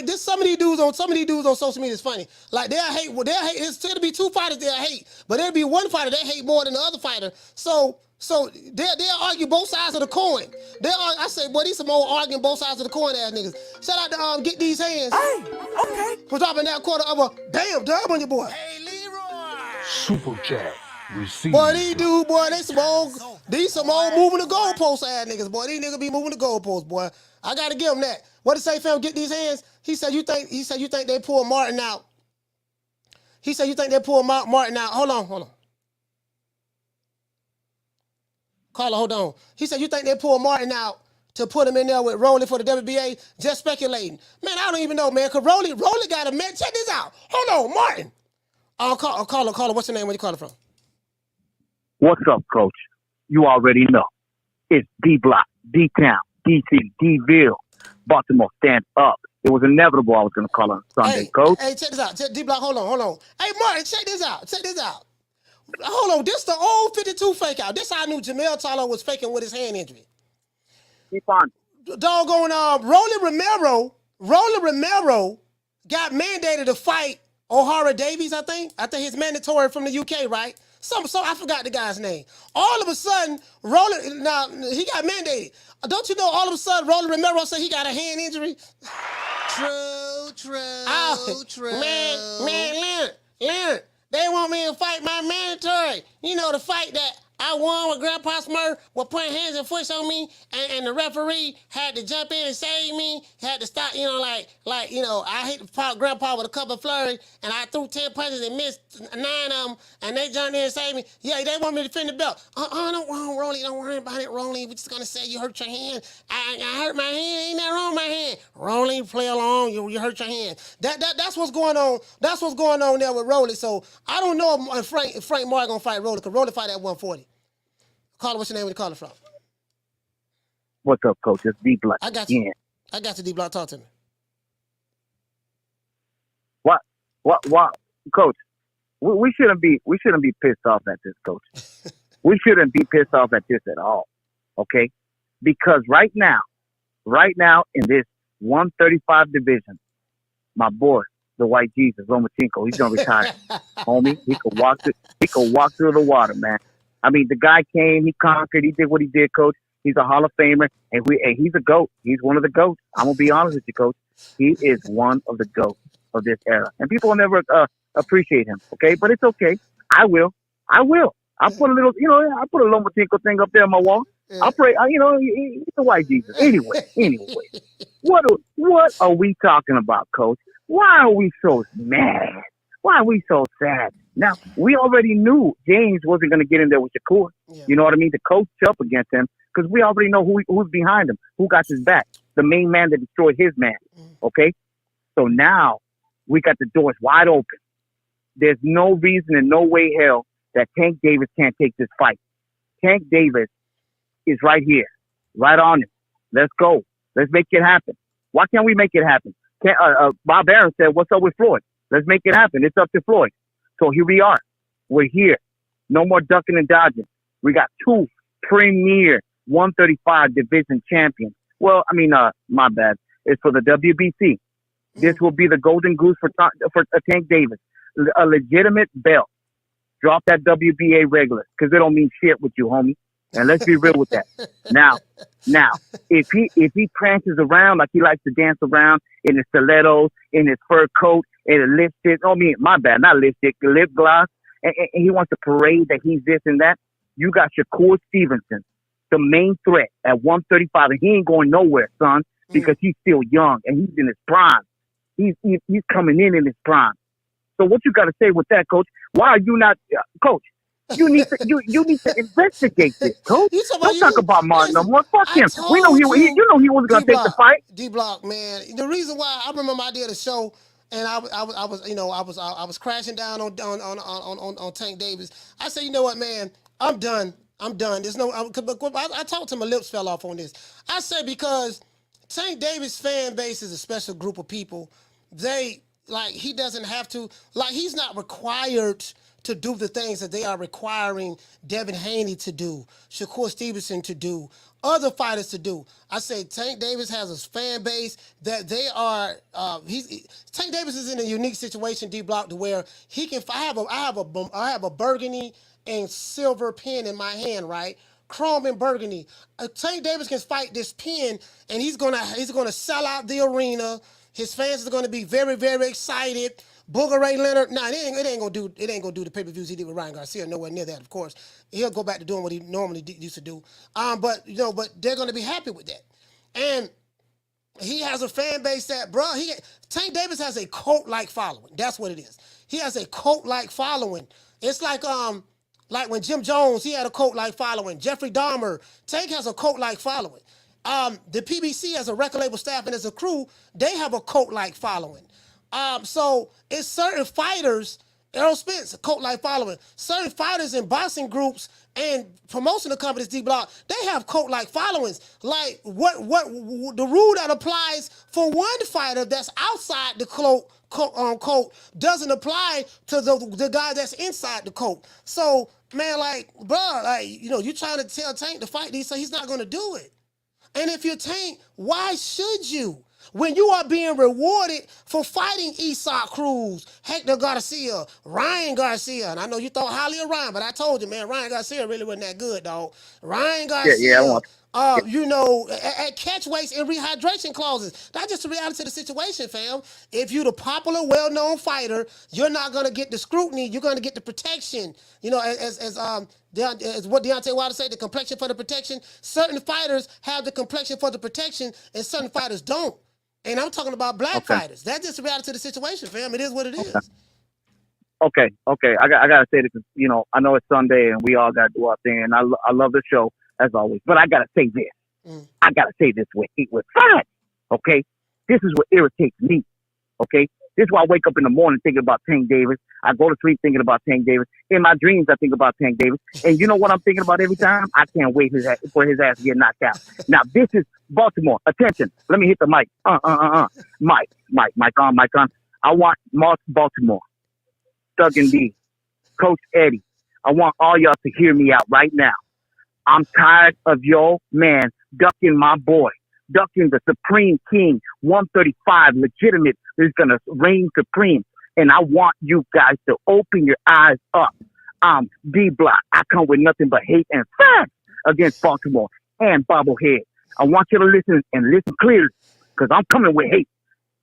this, some of these dudes on social media is funny. Like they'll hate. It's going to be two fighters they'll hate, but there'll be one fighter they hate more than the other fighter. So they'll argue both sides of the coin. I say, boy, these some old arguing both sides of the coin ass niggas. Shout out to Get These Hands. Hey, okay. For dropping that quarter of a damn dub on your boy. Hey, Leroy. Super chat. Receive. Boy, these dudes, boy, they some old moving the goalpost ass niggas. Boy, these niggas be moving the goalposts, boy. I gotta give them that. What did say, fam? Get These Hands. He said you think they pull Martin out. He said you think they pull Martin out. Hold on. Carla, hold on. He said you think they pull Martin out to put him in there with Rolly for the WBA. Just speculating. Man, I don't even know, man. Cause Rolly got a man. Check this out. Hold on, Martin. Carla, what's your name? Where you calling from? What's up, Coach? You already know. It's D-Block, D-Town, D-City, D-Ville, Baltimore, stand up. It was inevitable I was going to call on Sunday, Coach. Hey, check this out. D-Block, hold on. Hey, Martin, check this out. Hold on, this the old 52 fake out. This how I knew Jamel Talo was faking with his hand injury. Keep on. Doggone, Rolly Romero got mandated to fight O'Hara Davies, I think. I think he's mandatory from the UK, right? So I forgot the guy's name. All of a sudden, he got mandated. Don't you know all of a sudden Rolly Romero said he got a hand injury? True. Man, Leonard, they want me to fight my mandatory. The fight that I won with Grandpa Smurf was putting hands and foot on me, and the referee had to jump in and save me. Had to stop, I hit Grandpa with a couple of flurries, and I threw 10 punches and missed 9 of them, and they jumped in and saved me. Yeah, they want me to defend the belt. I don't want Rolly, don't worry about it, Rolly. We're just gonna say you hurt your hand. I hurt my hand. Ain't nothing wrong with my hand. Rolly, play along. You hurt your hand. That's what's going on. That's what's going on there with Rolly. So I don't know if Frank Mark gonna fight Rolly, because Rolly fight at 140. Caller, what's your name? Where you calling from? What's up, Coach? It's D Block. I got you. Yeah. I got you, D Block. Talk to me. What, Coach? We shouldn't be pissed off at this, Coach. We shouldn't be pissed off at this at all, okay? Because right now in this 135 division, my boy, the White Jesus, Lomachenko, he's gonna retire, homie. He could walk through the water, man. I mean, the guy came, he conquered, he did what he did, Coach. He's a Hall of Famer, and he's a GOAT. He's one of the GOATs. I'm gonna be honest with you, Coach. He is one of the GOATs of this era, and people will never appreciate him, okay? But it's okay. I will. I put a little, I put a Lomachenko thing up there on my wall. Yeah. I'll pray. He's the White Jesus. Anyway, what are we talking about, Coach? Why are we so mad? Why are we so sad? Now, we already knew James wasn't going to get in there with Shakur. Yeah. You know what I mean? The coach up against him, because we already know who's behind him, who got his back, the main man that destroyed his man, okay? So now we got the doors wide open. There's no reason and no way hell that Tank Davis can't take this fight. Tank Davis is right here, right on it. Let's go. Let's make it happen. Why can't we make it happen? Bob Aaron said, what's up with Floyd? Let's make it happen. It's up to Floyd. So here we are. We're here. No more ducking and dodging. We got two premier 135 division champions. Well, I mean, my bad. It's for the WBC. This will be the golden goose for Tank Davis. A legitimate belt. Drop that WBA regular, because it don't mean shit with you, homie. And let's be real with that. Now, if he prances around like he likes to dance around in his stilettos, in his fur coat, and a lipstick, not lipstick, lip gloss, and he wants to parade that he's this and that, you got Shakur Stevenson, the main threat at 135, and he ain't going nowhere, son, because he's still young and he's in his prime. He's coming in his prime. So what you got to say with that, Coach? Why are you not, Coach? You need to investigate this, Coach. Don't talk about Martin no more. Fuck him. We know he wasn't gonna take the fight. D Block, man. The reason why I remember I did a show and I was crashing down on Tank Davis. I said, you know what, man? I'm done. There's no. I talked to him. My lips fell off on this. I said because Tank Davis fan base is a special group of people. He doesn't have to. He's not required to do the things that they are requiring Devin Haney to do, Shakur Stevenson to do, other fighters to do. I say Tank Davis has a fan base that they are. Tank Davis is in a unique situation, D Block, to where he can. I have a burgundy and silver pen in my hand, right? Chrome and burgundy. Tank Davis can fight this pen, and he's gonna sell out the arena. His fans are gonna be very, very excited. Booger Ray Leonard, it ain't gonna do the pay-per-views he did with Ryan Garcia. Nowhere near that, of course. He'll go back to doing what he normally used to do. But they're gonna be happy with that. And he has a fan base that, Tank Davis has a cult-like following. That's what it is. He has a cult-like following. It's like when Jim Jones, he had a cult-like following. Jeffrey Dahmer, Tank has a cult-like following. The PBC as a record label staff and as a crew, they have a cult-like following. So it's certain fighters, Errol Spence, a cult-like following. Certain fighters in boxing groups and promotional companies, D Block, they have cult-like followings. Like what the rule that applies for one fighter that's outside the cult doesn't apply to the guy that's inside the cult. So man, you trying to tell Tank to fight these, so he's not going to do it. And if you're Tank, why should you? When you are being rewarded for fighting Isak Cruz, Hector Garcia, Ryan Garcia, and I know you thought highly of Ryan, but I told you, man, Ryan Garcia really wasn't that good, dog. Ryan Garcia, at catch weights and rehydration clauses. That's just the reality of the situation, fam. If you're the popular, well-known fighter, you're not going to get the scrutiny. You're going to get the protection. As what Deontay Wilder said, the complexion for the protection. Certain fighters have the complexion for the protection, and certain fighters don't. And I'm talking about black fighters. That's just the reality of the situation, fam. It is what it is. Okay. I gotta say this. You know, I know it's Sunday and we all gotta do our thing, and I love the show as always. But I gotta say this. I gotta say this with facts. Okay, this is what irritates me. Okay, this is why I wake up in the morning thinking about Tank Davis. I go to sleep thinking about Tank Davis. In my dreams, I think about Tank Davis. And you know what I'm thinking about every time? I can't wait for his ass to get knocked out. Now this is Baltimore. Attention. Let me hit the mic. Mic on. I want Mark Baltimore, Doug and D, Coach Eddie. I want all y'all to hear me out right now. I'm tired of your man ducking my boy, ducking the Supreme King, 135, legitimate, is going to reign supreme. And I want you guys to open your eyes up. D-Block. I come with nothing but hate and facts against Baltimore and Bobblehead. I want you to listen and listen clearly because I'm coming with hate.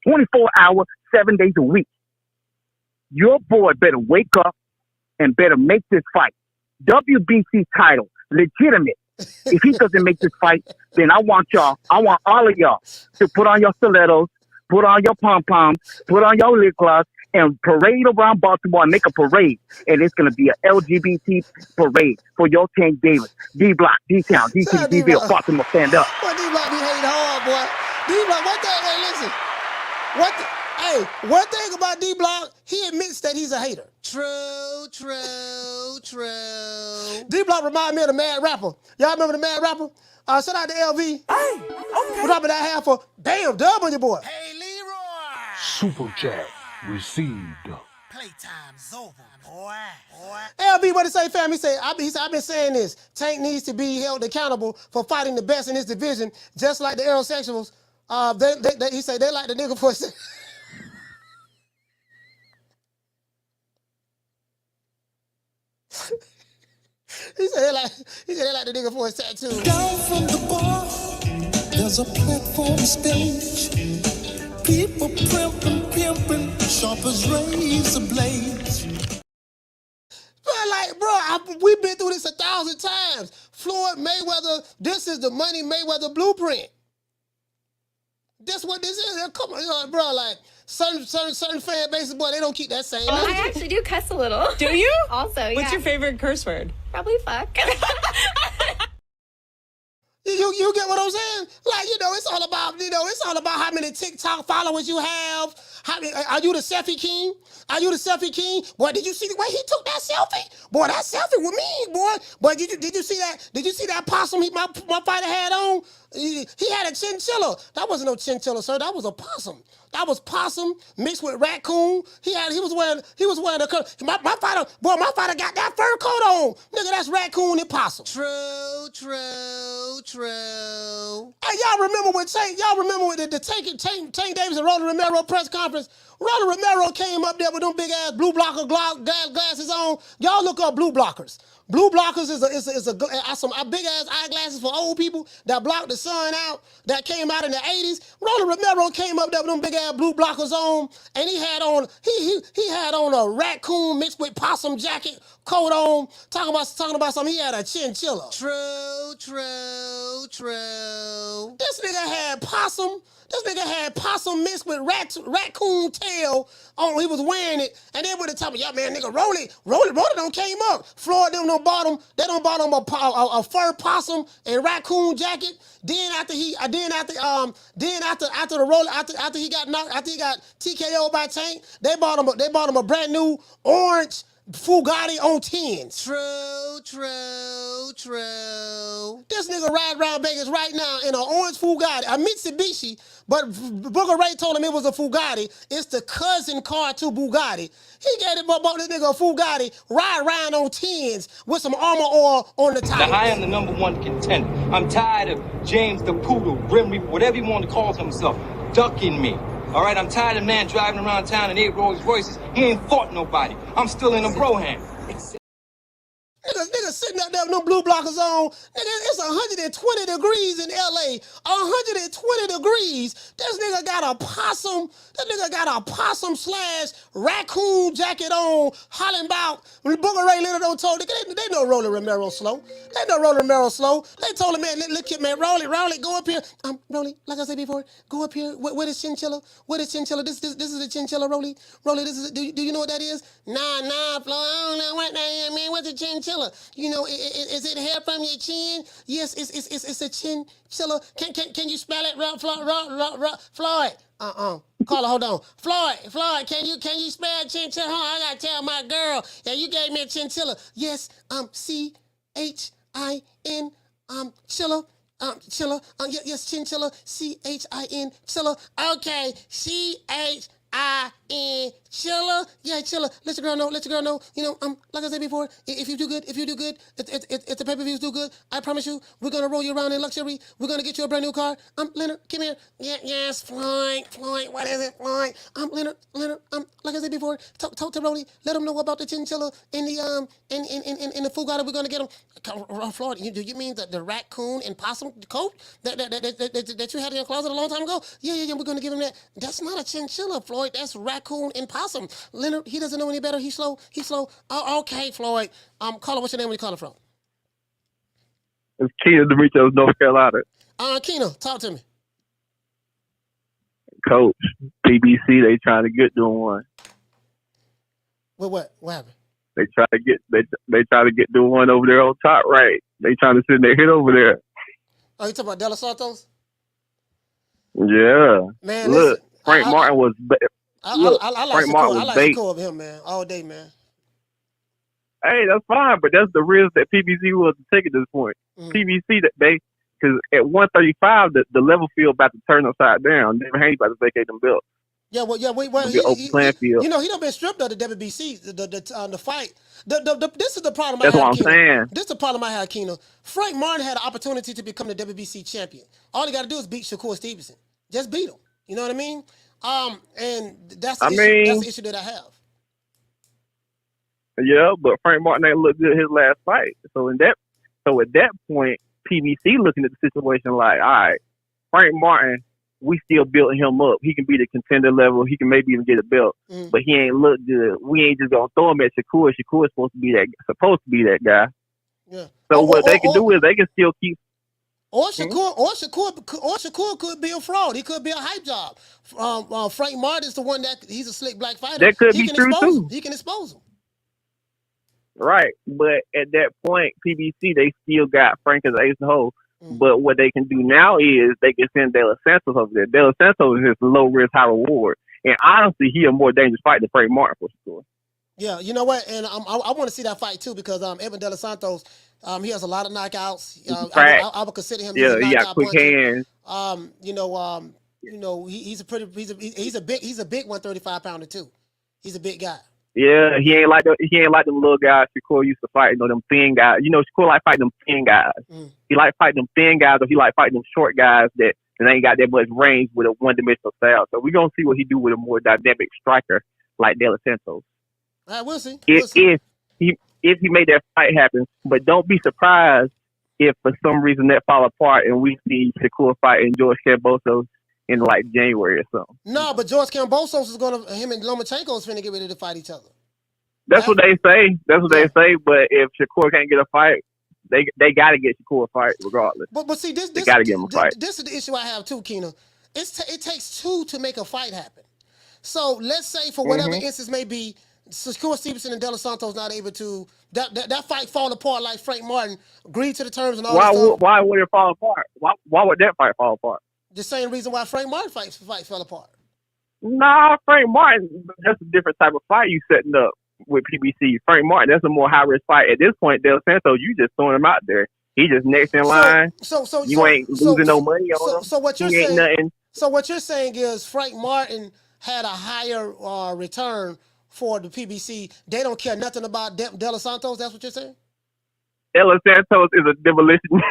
24 hours, 7 days a week. Your boy better wake up and better make this fight. WBC title, legitimate. If he doesn't make this fight, then I want all of y'all to put on your stilettos, put on your pom-poms, put on your lip gloss, and parade around Baltimore and make a parade. And it's going to be an LGBT parade for your Tank Davis. D-Block, D-Town, D-City, D-Ville, Baltimore, stand up. Boy, D-Block be hating hard, boy. D-Block, listen. One thing about D-Block, he admits that he's a hater. True. D-Block remind me of the Mad Rapper. Y'all remember the Mad Rapper? Shout out to LV. Hey, okay. Dropping that half for, bam, dub on your boy. Hey, Leroy. Super chat received. Playtime's over, boy. LB, what he say, fam? He said, I've been saying this. Tank needs to be held accountable for fighting the best in his division, just like the aerosexuals. He said they like the nigga for. He said they like the nigga for his tattoo. Down from the bar, there's a platform stage. People pimping, sharp as razor blades. We've been through this 1,000 times. Floyd Mayweather, this is the money Mayweather blueprint. That's what this is. Come on, bro. Like certain fan bases, boy, they don't keep that same. I actually do cuss a little. Do you? Also, yeah. What's your favorite curse word? Probably fuck. You get what I'm saying? Like, it's all about how many TikTok followers you have. Are you the selfie king? Are you the selfie king? Boy, did you see the way he took that selfie? Boy, that selfie with me, boy. Boy, did you see that? Did you see that possum my fighter had on? He had a chinchilla. That wasn't no chinchilla, sir. That was a possum. That was possum mixed with raccoon. He was wearing a coat. My fighter got that fur coat on. Nigga, that's raccoon and possum. True. Hey, y'all remember when the Tank Davis and Rolly Romero press conference? Rolly Romero came up there with them big ass blue blocker glasses on. Y'all look up blue blockers. Blue blockers is some big ass eyeglasses for old people that block the sun out. That came out in the 80s. Rolly Romero came up there with them big ass blue blockers on, and he had on a raccoon mixed with possum jacket coat on. Talking about something. He had a chinchilla. True. This nigga had possum mixed with raccoon tail on. He was wearing it, and then with the top of nigga, Rolly don't came up. Floyd them don't bought him a fur possum and raccoon jacket. Then after he got TKO'd by Tank, they bought him a brand new orange Bugatti on 10s. True. This nigga ride around Vegas right now in an orange Bugatti, a Mitsubishi, but Booker Ray told him it was a Bugatti. It's the cousin car to Bugatti. He bought this nigga a Bugatti, ride around on 10s with some armor oil on the top. Now, I am the #1 contender. I'm tired of James the Poodle, Grim Reaper, whatever you want to call himself, ducking me. All right, I'm tired of man driving around town in 8 Rolls Royces. He ain't fought nobody. I'm still in a bro hand. Nigga sitting up there with them blue blockers on. Nigga, it's 120 degrees in LA. 120 degrees. This nigga got a possum. That nigga got a possum / raccoon jacket on, hollering about. Booger Ray Leonard don't told they know Rolly Romero slow. They know Rolly Romero slow. They told him, man, look at man, Rolly, go up here. Rolly, like I said before, go up here. Where is chinchilla? Where is chinchilla? This is the chinchilla, Rolly. Rolly, this is. Do you know what that is? Nah, Flo. I don't know what that is, man. What's a chinchilla? You know, is it hair from your chin? Yes, it's a chinchilla. Can you spell it, Floyd? Carla, hold on. Floyd, can you spell chinchilla? Hold on, I gotta tell my girl. Yeah, you gave me a chinchilla. Yes, CHIN, chilla. Chilla. Yes, chinchilla. CHIN, chilla. Okay, CHIN, chilla. Yeah, chilla. Let your girl know. You know, like I said before, if you do good, if the pay-per-views do good, I promise you, we're gonna roll you around in luxury. We're gonna get you a brand new car. Leonard, come here. Yes, Floyd. What is it, Floyd? Leonard. Like I said before, talk to Rolly. Let him know about the chinchilla in the in the food garden. We're gonna get him. Floyd, do you mean the raccoon and possum coat that you had in your closet a long time ago? Yeah. We're gonna give him that. That's not a chinchilla, Floyd. That's raccoon and possum. Leonard, he doesn't know any better. He's slow. Oh, okay, Floyd. Caller, what's your name? Where you calling from? It's Keenan Demetrios, North Carolina. Keenan, talk to me. Coach, PBC, they trying to get doing one. What happened? They try to get doing one over there on top right. They trying to send their hit over there. Oh, you talking about De Los Santos? Yeah. Man, look, listen, Frank Martin was. I like Shakur over him, man, all day, man. Hey, that's fine, but that's the risk that PBC was to take at this point. PBC, because at 135, the level field about to turn upside down. Never Haney about to vacate them belts. Yeah, well, open playing field. You know, he done been stripped of the WBC, the fight. This is the problem. That's what I'm saying. This is the problem I had, Keno. Frank Martin had an opportunity to become the WBC champion. All he got to do is beat Shakur Stevenson. Just beat him. You know what I mean? And that's the issue that I have. Yeah, but Frank Martin ain't looked good his last fight. So at that point, PBC looking at the situation like, all right, Frank Martin, we still building him up. He can be the contender level. He can maybe even get a belt, but he ain't look good. We ain't just gonna throw him at Shakur. Shakur's supposed to be that guy. Yeah. So what they can do is they can still keep. Or Shakur could be a fraud. He could be a hype job. Frank Martin is the one that he's a slick black fighter. That could be true too. He can expose him. Right, but at that point, PBC they still got Frank as ace and hole. But what they can do now is they can send De Los Santos over there. De Los Santos is just low risk, high reward, and honestly, he a more dangerous fight than Frank Martin for sure. Yeah, you know what? And I want to see that fight too because Evan De Los Santos, he has a lot of knockouts. I would consider him. Yeah, he got quick hands. He's a big 135 pounder too. He's a big guy. Yeah, he ain't like them little guys Shakur used to fight. Them thin guys. Shakur like fighting them thin guys. He like fighting them thin guys, or he like fighting them short guys that ain't got that much range with a one-dimensional style. So we're gonna see what he do with a more dynamic striker like De Los Santos. We'll see. If he made that fight happen, but don't be surprised if for some reason that fall apart and we see Shakur fighting George Kambosos in like January or something. No, but George Kambosos him and Lomachenko is finna get ready to fight each other. That's what they say. They say. But if Shakur can't get a fight, they got to get Shakur a fight regardless. But see, they got to get him a fight. This is the issue I have too, Keno. It takes two to make a fight happen. So let's say for whatever instance may be, Shakur Stevenson and De Los Santos not able to that fight fall apart like Frank Martin agreed to the terms and all that stuff. Why would it fall apart? Why would that fight fall apart? The same reason why Frank Martin fight fell apart. Nah, Frank Martin, that's a different type of fight you setting up with PBC. Frank Martin, that's a more high risk fight. At this point, De Los Santos, you just throwing him out there. He just next in line. You ain't losing no money on him. So what you're saying? Nothing. So what you're saying is Frank Martin had a higher return for the PBC. They don't care nothing about De Los Santos. That's what you're saying? De Los Santos is a demolition.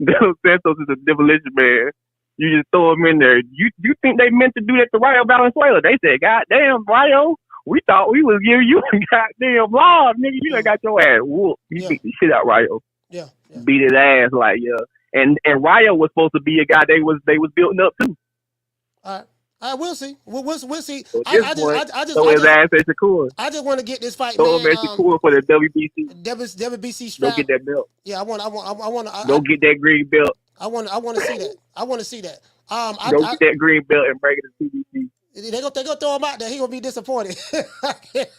De Los Santos is a demolition man. You just throw him in there. You think they meant to do that to Rayo Valenzuela? They said, God damn, Rayo, We thought we was giving you a goddamn love, nigga. You done got your ass whooped. You beat the shit out Ryo. Yeah. Beat his ass like And Ryo was supposed to be a guy they was building up too. All right, we'll see. We'll see. So his ass at Shakur. I just want to get this fight, Throw man. him at Shakur for the WBC. WBC strap. Go get that belt. Yeah, I want. Go get that green belt. I want to see that. I want to see that. Go get that green belt and bring it to TBC. They gonna throw him out there. He gonna be disappointed.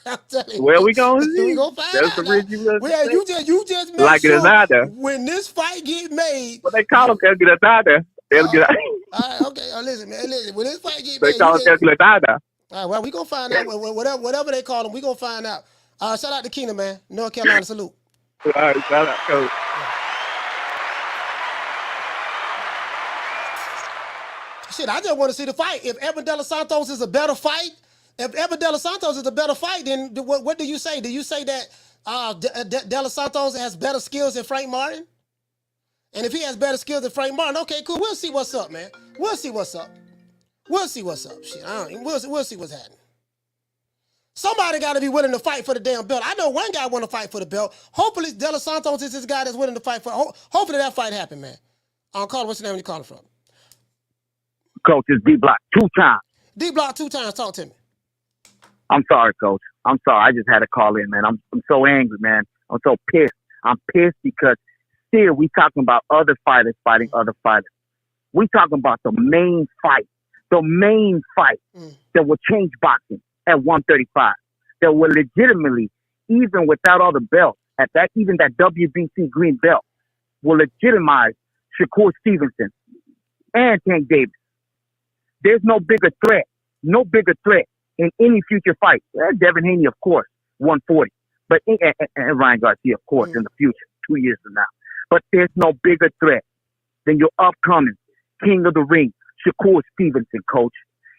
I'm telling you. Well, we gonna see. We gonna find That's out. the reason You just make like sure when this fight get made. What they call him, calculatada. They'll get. All right, okay. Listen, man. Listen, when this fight get They made, call him calculatada. All right, well, we gonna find out. Whatever they call him, we gonna find out. Shout out to Keenan, man. North Carolina, salute. All right, shout out, coach. Shit, I just want to see the fight. If Evan De Los Santos is a better fight, then what do you say? Do you say that De Los Santos has better skills than Frank Martin? And if he has better skills than Frank Martin, okay, cool. We'll see what's up, man. We'll see what's up. Shit, we'll see what's happening. Somebody got to be willing to fight for the damn belt. I know one guy want to fight for the belt. Hopefully, De Los Santos is this guy that's willing to fight for. Hopefully, that fight happen, man. Carl, what's your name? Where you calling from? Coach, it's D-Block 2 times. D-Block 2 times. Talk to me. I'm sorry, Coach. I'm sorry. I just had to call in, man. I'm so angry, man. I'm so pissed. I'm pissed because still we talking about other fighters fighting other fighters. We talking about the main fight that will change boxing at 135. That will legitimately, even without all the belts, even that WBC green belt, will legitimize Shakur Stevenson and Tank Davis. There's no bigger threat in any future fight. Devin Haney, of course, 140. But and Ryan Garcia, of course, in the future, 2 years from now. But there's no bigger threat than your upcoming King of the Ring, Shakur Stevenson, Coach.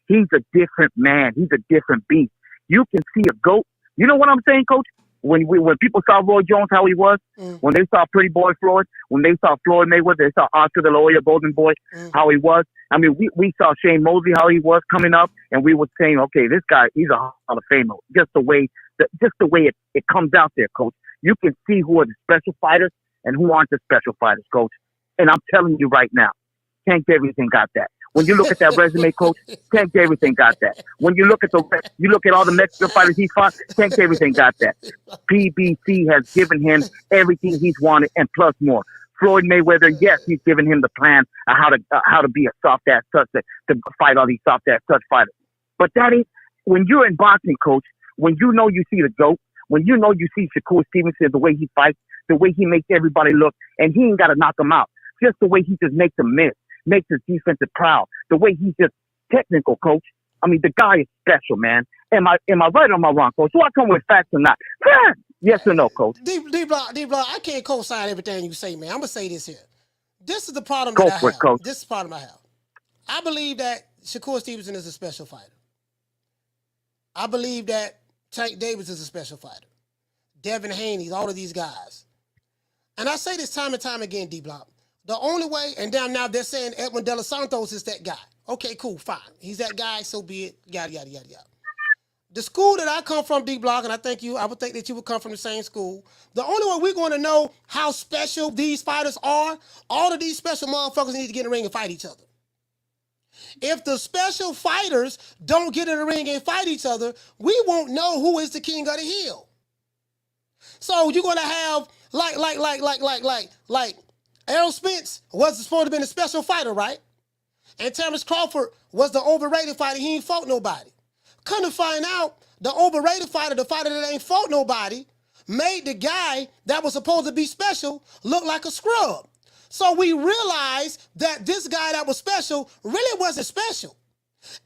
He's a different man. He's a different beast. You can see a GOAT. You know what I'm saying, Coach? When people saw Roy Jones, how he was, when they saw Pretty Boy Floyd, when they saw Floyd Mayweather, they saw Oscar De La Hoya, Golden Boy, how he was. I mean, we saw Shane Mosley, how he was coming up, and we were saying, okay, this guy, he's a Hall of Famer. Just the way it comes out there, Coach. You can see who are the special fighters and who aren't the special fighters, Coach. And I'm telling you right now, Tank Everything got that. When you look at that resume, Coach, Tank Everything got that. When you look at all the Mexican fighters he fought, Tank Everything got that. PBC has given him everything he's wanted and plus more. Floyd Mayweather, yes, he's given him the plan of how to be a soft ass touch to fight all these soft ass touch fighters. But that ain't when you're in boxing, Coach. When you know you see the GOAT, when you know you see Shakur Stevenson, the way he fights, the way he makes everybody look, and he ain't got to knock them out. Just the way he just makes them miss, makes his defensive proud. The way he's just technical, Coach. I mean, the guy is special, man. Am I right or am I wrong, Coach? Do I come with facts or not? Yes or no, Coach? D-Block, I can't co-sign everything you say, man. I'm going to say this here. This is the problem Go that I for have. it, Coach. This is the problem I have. I believe that Shakur Stevenson is a special fighter. I believe that Tank Davis is a special fighter. Devin Haney, all of these guys. And I say this time and time again, D-Block. The only way, and now they're saying Edwin De Los Santos is that guy. Okay, cool, fine. He's that guy, so be it, yada, yada, yada, yada. The school that I come from, D-Block, and I would think that you would come from the same school. The only way we're going to know how special these fighters are, all of these special motherfuckers need to get in the ring and fight each other. If the special fighters don't get in the ring and fight each other, we won't know who is the king of the hill. So you're going to have, like, Errol Spence was supposed to be a special fighter, right? And Terence Crawford was the overrated fighter. He ain't fought nobody. Come to find out, the overrated fighter, the fighter that ain't fought nobody, made the guy that was supposed to be special look like a scrub. So we realized that this guy that was special really wasn't special.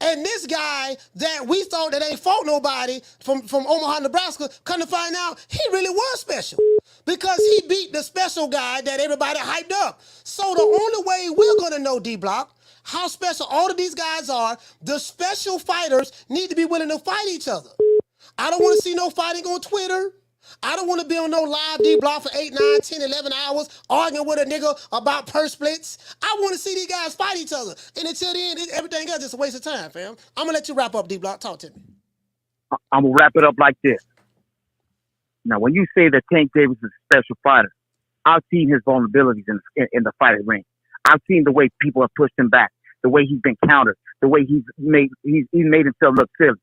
And this guy that we thought that ain't fought nobody from Omaha, Nebraska, come to find out he really was special. Because he beat the special guy that everybody hyped up. So the only way we're going to know, D-Block, how special all of these guys are, the special fighters need to be willing to fight each other. I don't want to see no fighting on Twitter. I don't want to be on no live D-Block for 8, 9, 10, 11 hours arguing with a nigga about purse splits. I want to see these guys fight each other. And until then, everything else is a waste of time, fam. I'm going to let you wrap up, D-Block. Talk to me. I'm gonna wrap it up like this. Now, when you say that Tank Davis is a special fighter, I've seen his vulnerabilities in the fighting ring. I've seen the way people have pushed him back, the way he's been countered, the way he's made himself look silly.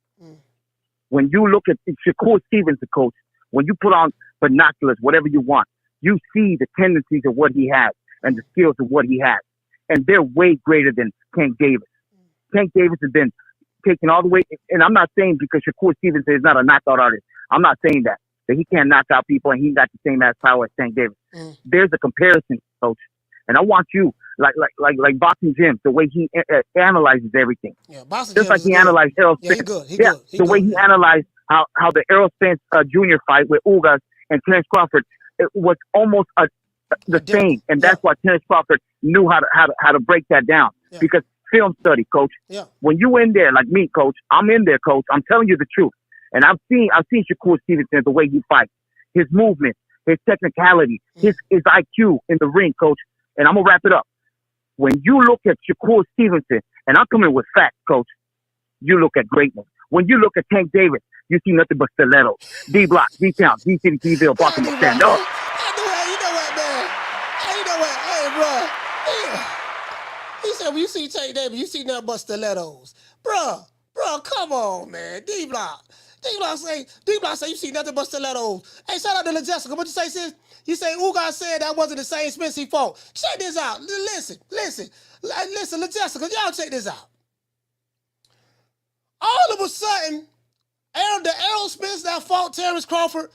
When you look at Shakur Stevenson, coach, when you put on binoculars, whatever you want, you see the tendencies of what he has and the skills of what he has. And they're way greater than Tank Davis. Tank Davis has been taken all the way, and I'm not saying because Shakur Stevenson is not a knockout artist. I'm not saying that he can't knock out people and he got the same ass power as Tank Davis. There's a comparison, coach. And I want you, like boxing gyms, the way he analyzes everything. Yeah, boxing just gyms like he analyzed Errol Spence. The way he analyzed how the Errol Spence Jr. fight with Ugas and Terence Crawford, it was almost the same. And that's why Terence Crawford knew how to break that down. Because film study, coach. When you in there, like me, coach, I'm in there, coach. I'm telling you the truth. And I've seen Shakur Stevenson, the way he fights, his movement, his technicality, his IQ in the ring, coach. And I'm gonna wrap it up. When you look at Shakur Stevenson, and I'm coming with facts, coach, you look at greatness. When you look at Tank Davis, you see nothing but stilettos, D Block, D Town, D City, D Ville, Baltimore, stand up. You know what, man? Hey, you know what? Hey, bro. Yeah. He said, when you see Tank Davis, you see nothing but stilettos. Bro, come on, man. D Block say you see nothing but stilettos. Hey, shout out to LaJessica. What you say, sis? You say Ugas said that wasn't the same Spence he fought. Check this out. Listen, LaJessica, y'all check this out. All of a sudden, the Errol Spence that fought Terence Crawford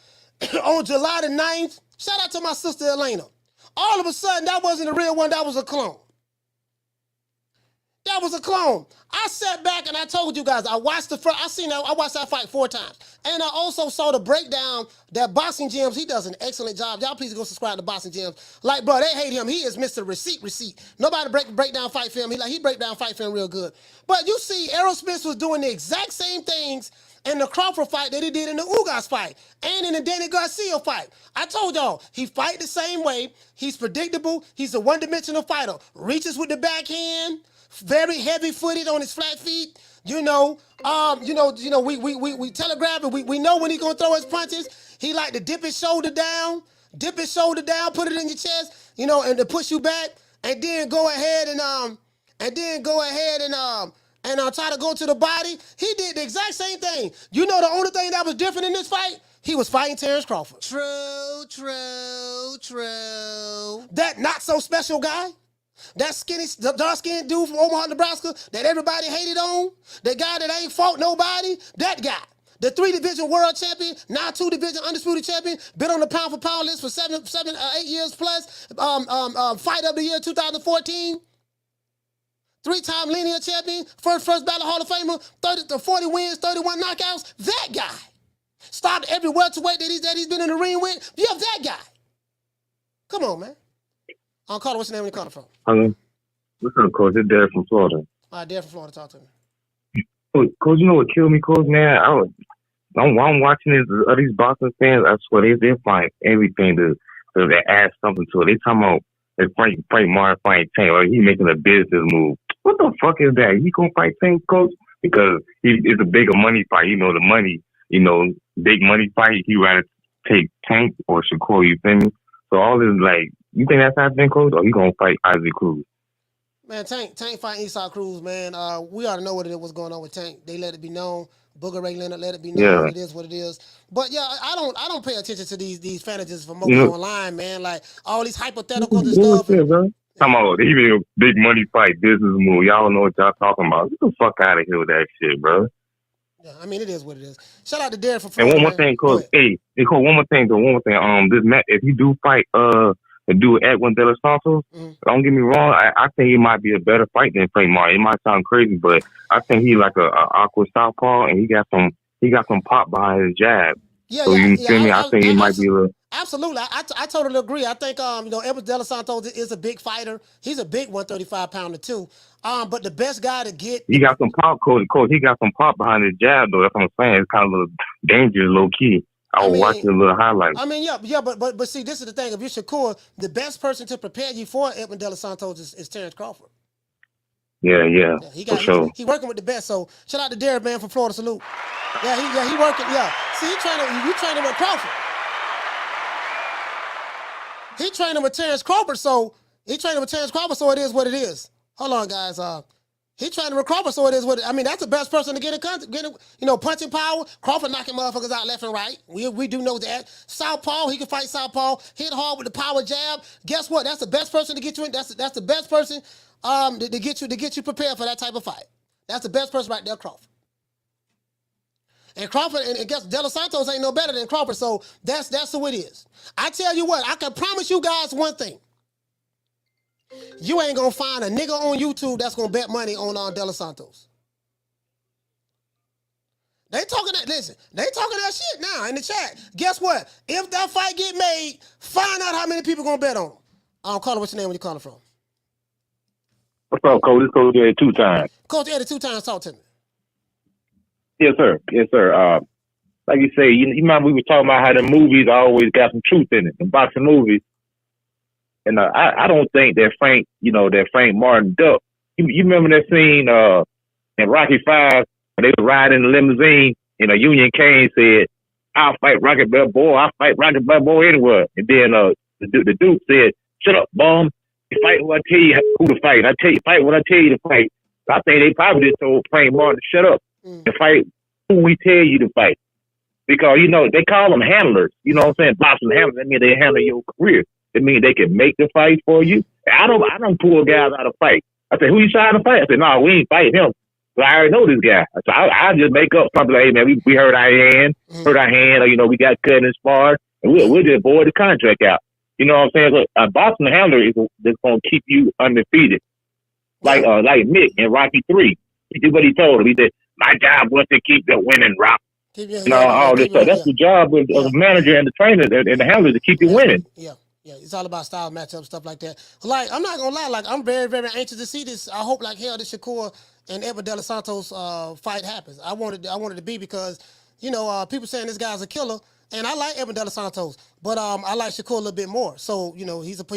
on July the 9th, shout out to my sister Elena. All of a sudden, that wasn't the real one, that was a clone. That was a clone. I sat back and I told you guys, I watched that fight 4 times. And I also saw the breakdown that Boxing Gyms, he does an excellent job. Y'all please go subscribe to Boxing Gyms. Like, bro, they hate him. He is Mr. Receipt. Nobody break down fight film. He break down fight film real good. But you see, Errol Spence was doing the exact same things in the Crawford fight that he did in the Ugas fight and in the Danny Garcia fight. I told y'all, he fight the same way. He's predictable. He's a one-dimensional fighter. Reaches with the backhand. Very heavy-footed on his flat feet. We telegraph it. We know when he's gonna throw his punches. He like to dip his shoulder down, put it in your chest, and to push you back, and then go ahead and try to go to the body. He did the exact same thing. You know, the only thing that was different in this fight, he was fighting Terence Crawford. True. That not so special guy. That skinny, dark-skinned dude from Omaha, Nebraska that everybody hated on, the guy that ain't fought nobody, that guy. The 3-division world champion, now 2-division undisputed champion, been on the pound-for-pound list for 8 years plus, fight of the year 2014, 3-time linear champion, first ballot Hall of Famer, 40 wins, 31 knockouts, that guy. Stopped every welterweight that he's been in the ring with, yeah, that guy. Come on, man. Carter, what's your name when you call from? Listen, Coach, it's Derek from Florida. All right, Derek from Florida, talk to me. Coach, you know what killed me, Coach, man? While I'm watching these boxing fans, I swear they find everything to add something to it. They talking about if Frank Martin fight Tank, or he making a business move. What the fuck is that? He gonna fight Tank, Coach? Because it's a bigger money fight. The money, big money fight. He rather take Tank or Shakur, you feel me? So all this, like, you think that's happening, Coach, or you gonna fight Isaac Cruz? Man, Tank fighting Esau Cruz, man. We already know what's going on with Tank. They let it be known. Booger Ray Leonard let it be known. It is what it is. But yeah, I don't pay attention to these fantasies from online, man. Like all these hypotheticals and stuff. Talking about even a big money fight, business move. Y'all know what y'all talking about. Get the fuck out of here with that shit, bro. Yeah, I mean, it is what it is. Shout out to Derek for Florida. And one more thing, Coach. Hey, Coach, one more thing. This match, if you do fight, do Edwin De Los Santos, don't get me wrong, I think it might be a better fight than Frank Martin. It might sound crazy, but I think he like a awkward southpaw, and he got some pop behind his jab. You feel me? I think it might be a little. Absolutely, I totally agree. I think Edwin De Los Santos is a big fighter. He's a big 135-pounder too. But the best guy to get, he got some pop, Coach. He got some pop behind his jab, though. That's what I'm saying. It's kind of a little dangerous, low key. I was watching a little highlights. I mean, yeah, but see, this is the thing. If you're Shakur, the best person to prepare you for Edwin De Los Santos is Terence Crawford. Yeah. He For sure. he working with the best. So shout out to Derek, man, from Florida. Salute. Yeah, he working. Yeah. See, you training with Crawford. He training with Terence Crawford, so it is what it is. Hold on, guys. He training with Crawford, so it is what it, I mean, that's the best person to get punching power. Crawford knocking motherfuckers out left and right. We do know that. Southpaw, he can fight southpaw. Hit hard with the power jab. Guess what? That's the best person to get you in. That's the best person to get you prepared for that type of fight. That's the best person right there, Crawford. And Crawford, and guess De Los Santos ain't no better than Crawford, so that's who it is. I tell you what, I can promise you guys one thing. You ain't gonna find a nigga on YouTube that's gonna bet money on De Los Santos. They talking that shit now in the chat. Guess what? If that fight get made, find out how many people gonna bet on him. Caller, what's your name? Where you calling from? What's up, Coach? This Coach Eddie 2 times. Coach Eddie 2 times, talk to me. Yes, sir. Like you say, you remember we were talking about how the movies always got some truth in it, the boxing movies. And I don't think that Frank Martin duck. You remember that scene in Rocky V when they were riding in the limousine and Union Kane said, "I'll fight Rocky Balboa. I'll fight Rocky Balboa anywhere." And then the Duke said, "Shut up, bum. You fight when I tell you who to fight. Fight when I tell you to fight." I think they probably just told Frank Martin to shut up and fight who we tell you to fight. Because, they call them handlers. You know what I'm saying? Boxing handlers. That means they handle your career. It means they can make the fight for you. I don't pull guys out of fight. I say, who you trying to fight? I said, no, we ain't fighting him. So I already know this guy. So I just make up something like, hey, man, we hurt our hand, or, we got cut and sparred, and we'll just void the contract out. You know what I'm saying? Look, a boxing handler is just going to keep you undefeated. Like Mick in Rocky 3. He did what he told him. He said, my job was to keep the winning rock. All this stuff. That's the job of the manager and the trainer and the handler to keep you winning. Yeah, it's all about style matchup, stuff like that. Like, I'm not gonna lie, I'm very, very anxious to see this. I hope like hell this Shakur and Edward De Los Santos fight happens. I wanted to be because, people saying this guy's a killer, and I like Edward De Los Santos, but I like Shakur a little bit more. So, he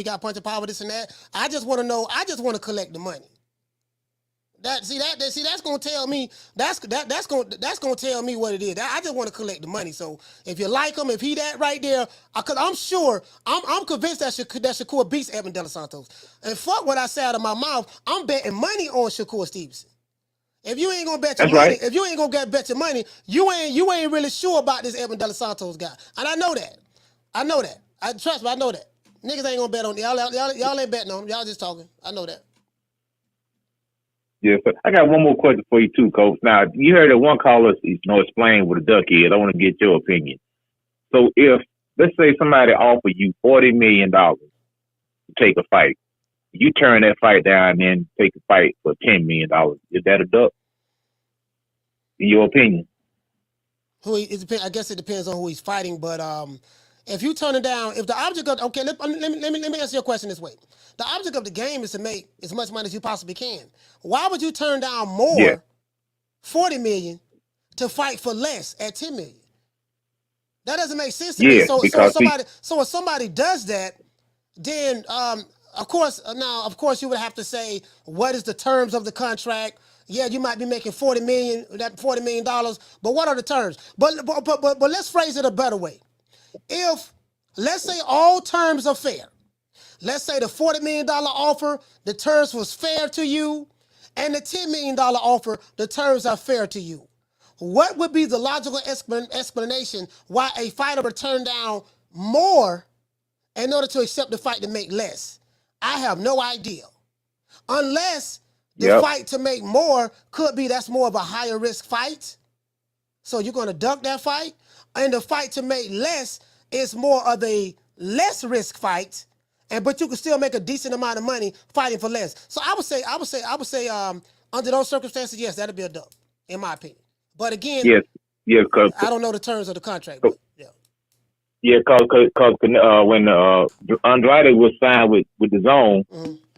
got punching power, this and that. I just want to collect the money. That's gonna tell me that's gonna tell me what it is. I just want to collect the money. So if you like him, if he that right there, cause I'm convinced that Shakur beats Edwin De Los Santos. And fuck what I say out of my mouth, I'm betting money on Shakur Stevenson. If you ain't gonna bet your money, if you ain't gonna bet your money, you ain't really sure about this Edwin De Los Santos guy. And I know that. Trust me, I know that. Niggas ain't gonna bet on y'all ain't betting on him. Y'all just talking. I know that. Yeah, so I got one more question for you too, Coach. Now, you heard that one caller, explain what a duck is. I want to get your opinion. So if, let's say somebody offered you $40 million to take a fight, you turn that fight down and then take a fight for $10 million, is that a duck? In your opinion? I guess it depends on who he's fighting, but if you turn it down, if the object of, okay, let me answer your question this way. The object of the game is to make as much money as you possibly can. Why would you turn down more, $40 million, to fight for less at $10 million? That doesn't make sense to me. So if somebody does that, then of course you would have to say, what is the terms of the contract? Yeah, you might be making $40 million, but what are the terms? But let's phrase it a better way. If, let's say all terms are fair, let's say the $40 million offer, the terms was fair to you, and the $10 million offer, the terms are fair to you. What would be the logical explanation why a fighter would turn down more in order to accept the fight to make less? I have no idea. Unless the fight to make more could be that's more of a higher risk fight. So you're going to duck that fight. And the fight to make less is more of a less risk fight, but you can still make a decent amount of money fighting for less. So I would say, under those circumstances, yes, that'd be a duck, in my opinion. But again, cause I don't know the terms of the contract. But because when Andrade was signed with the Zone,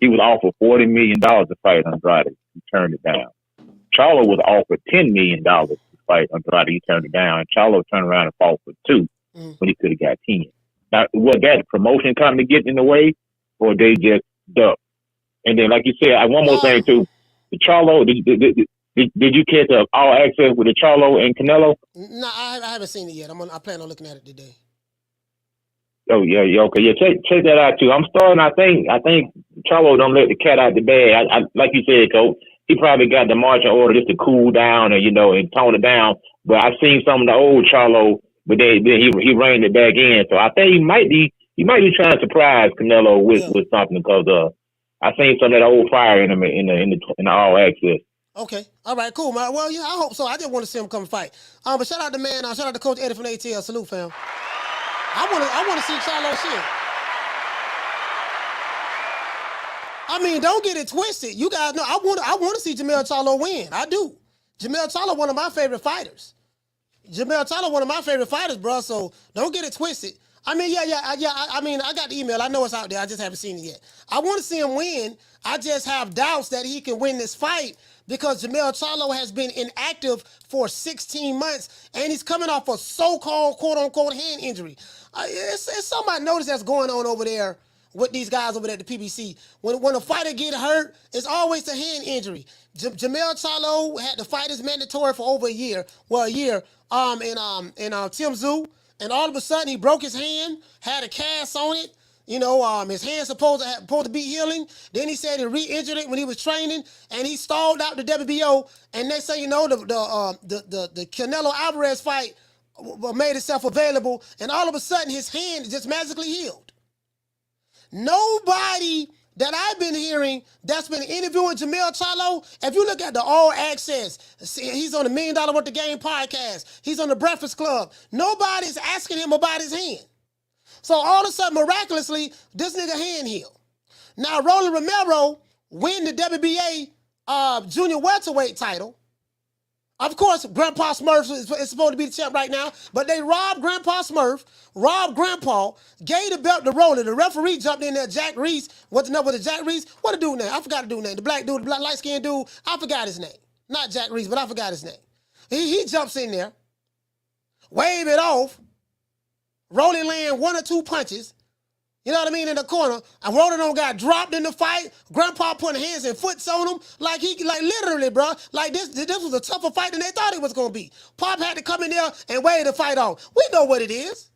he was offered $40 million to fight Andrade. He turned it down. Charlo was offered $10 million to fight Andrade. He turned it down. And Charlo turned around and fought for $2 when he could have got 10. Now, was that promotion company getting in the way, or they just ducked? And then, like you said, one more thing too. the Charlo? Did you catch All Access with the Charlo and Canelo? No, I haven't seen it yet. I plan on looking at it today. Oh yeah, okay, yeah. Check that out too. I'm starting. I think Charlo don't let the cat out the bag. I like you said, Coach. He probably got the marching order just to cool down and and tone it down. But I've seen some of the old Charlo, but then he reined it back in. So I think he might be trying to surprise Canelo with something because I seen some of that old fire in him in the All Access. Okay. All right, cool, man. Well, yeah, I hope so. I just want to see him come fight. But shout out to shout out to Coach Eddie from ATL. Salute, fam. I want to see Charlo shit. I mean, don't get it twisted. You guys know I want to see Jermell Charlo win. I do. Jermell Charlo, one of my favorite fighters. Bro. So don't get it twisted. I mean, yeah. I mean, I got the email. I know it's out there. I just haven't seen it yet. I want to see him win. I just have doubts that he can win this fight because Jermell Charlo has been inactive for 16 months, and he's coming off a so-called quote-unquote hand injury. It's something I noticed that's going on over there with these guys over there at the PBC. When a fighter get hurt, it's always a hand injury. Jermell Charlo had to fight his mandatory for over a year. In Tim Zoo, and all of a sudden he broke his hand, had a cast on it. His hand's supposed to be healing. Then he said he re-injured it when he was training, and he stalled out the WBO. And they say, the Canelo Alvarez fight made itself available, and all of a sudden his hand just magically healed. Nobody that I've been hearing that's been interviewing Jermell Charlo, if you look at the All Access, he's on the $1 Million Worth of Game podcast, he's on the Breakfast Club, nobody's asking him about his hand. So all of a sudden, miraculously, this nigga hand healed. Now, Roland Romero win the WBA junior welterweight title. Of course, Grandpa Smurf is supposed to be the champ right now, but they robbed Grandpa Smurf, robbed Grandpa, gave the belt to Roland. The referee jumped in there, Jack Reese. What's the number with Jack Reese? What the dude name? I forgot the dude name. The black dude, the black light-skinned dude, I forgot his name. Not Jack Reese, but I forgot his name. He jumps in there, wave it off, Roland land 1 or 2 punches, you know what I mean, in the corner, and Roland got dropped in the fight. Grandpa putting hands and foots on him, like literally, bro. Like this was a tougher fight than they thought it was gonna be. Pop had to come in there and wave the fight off. We know what it is.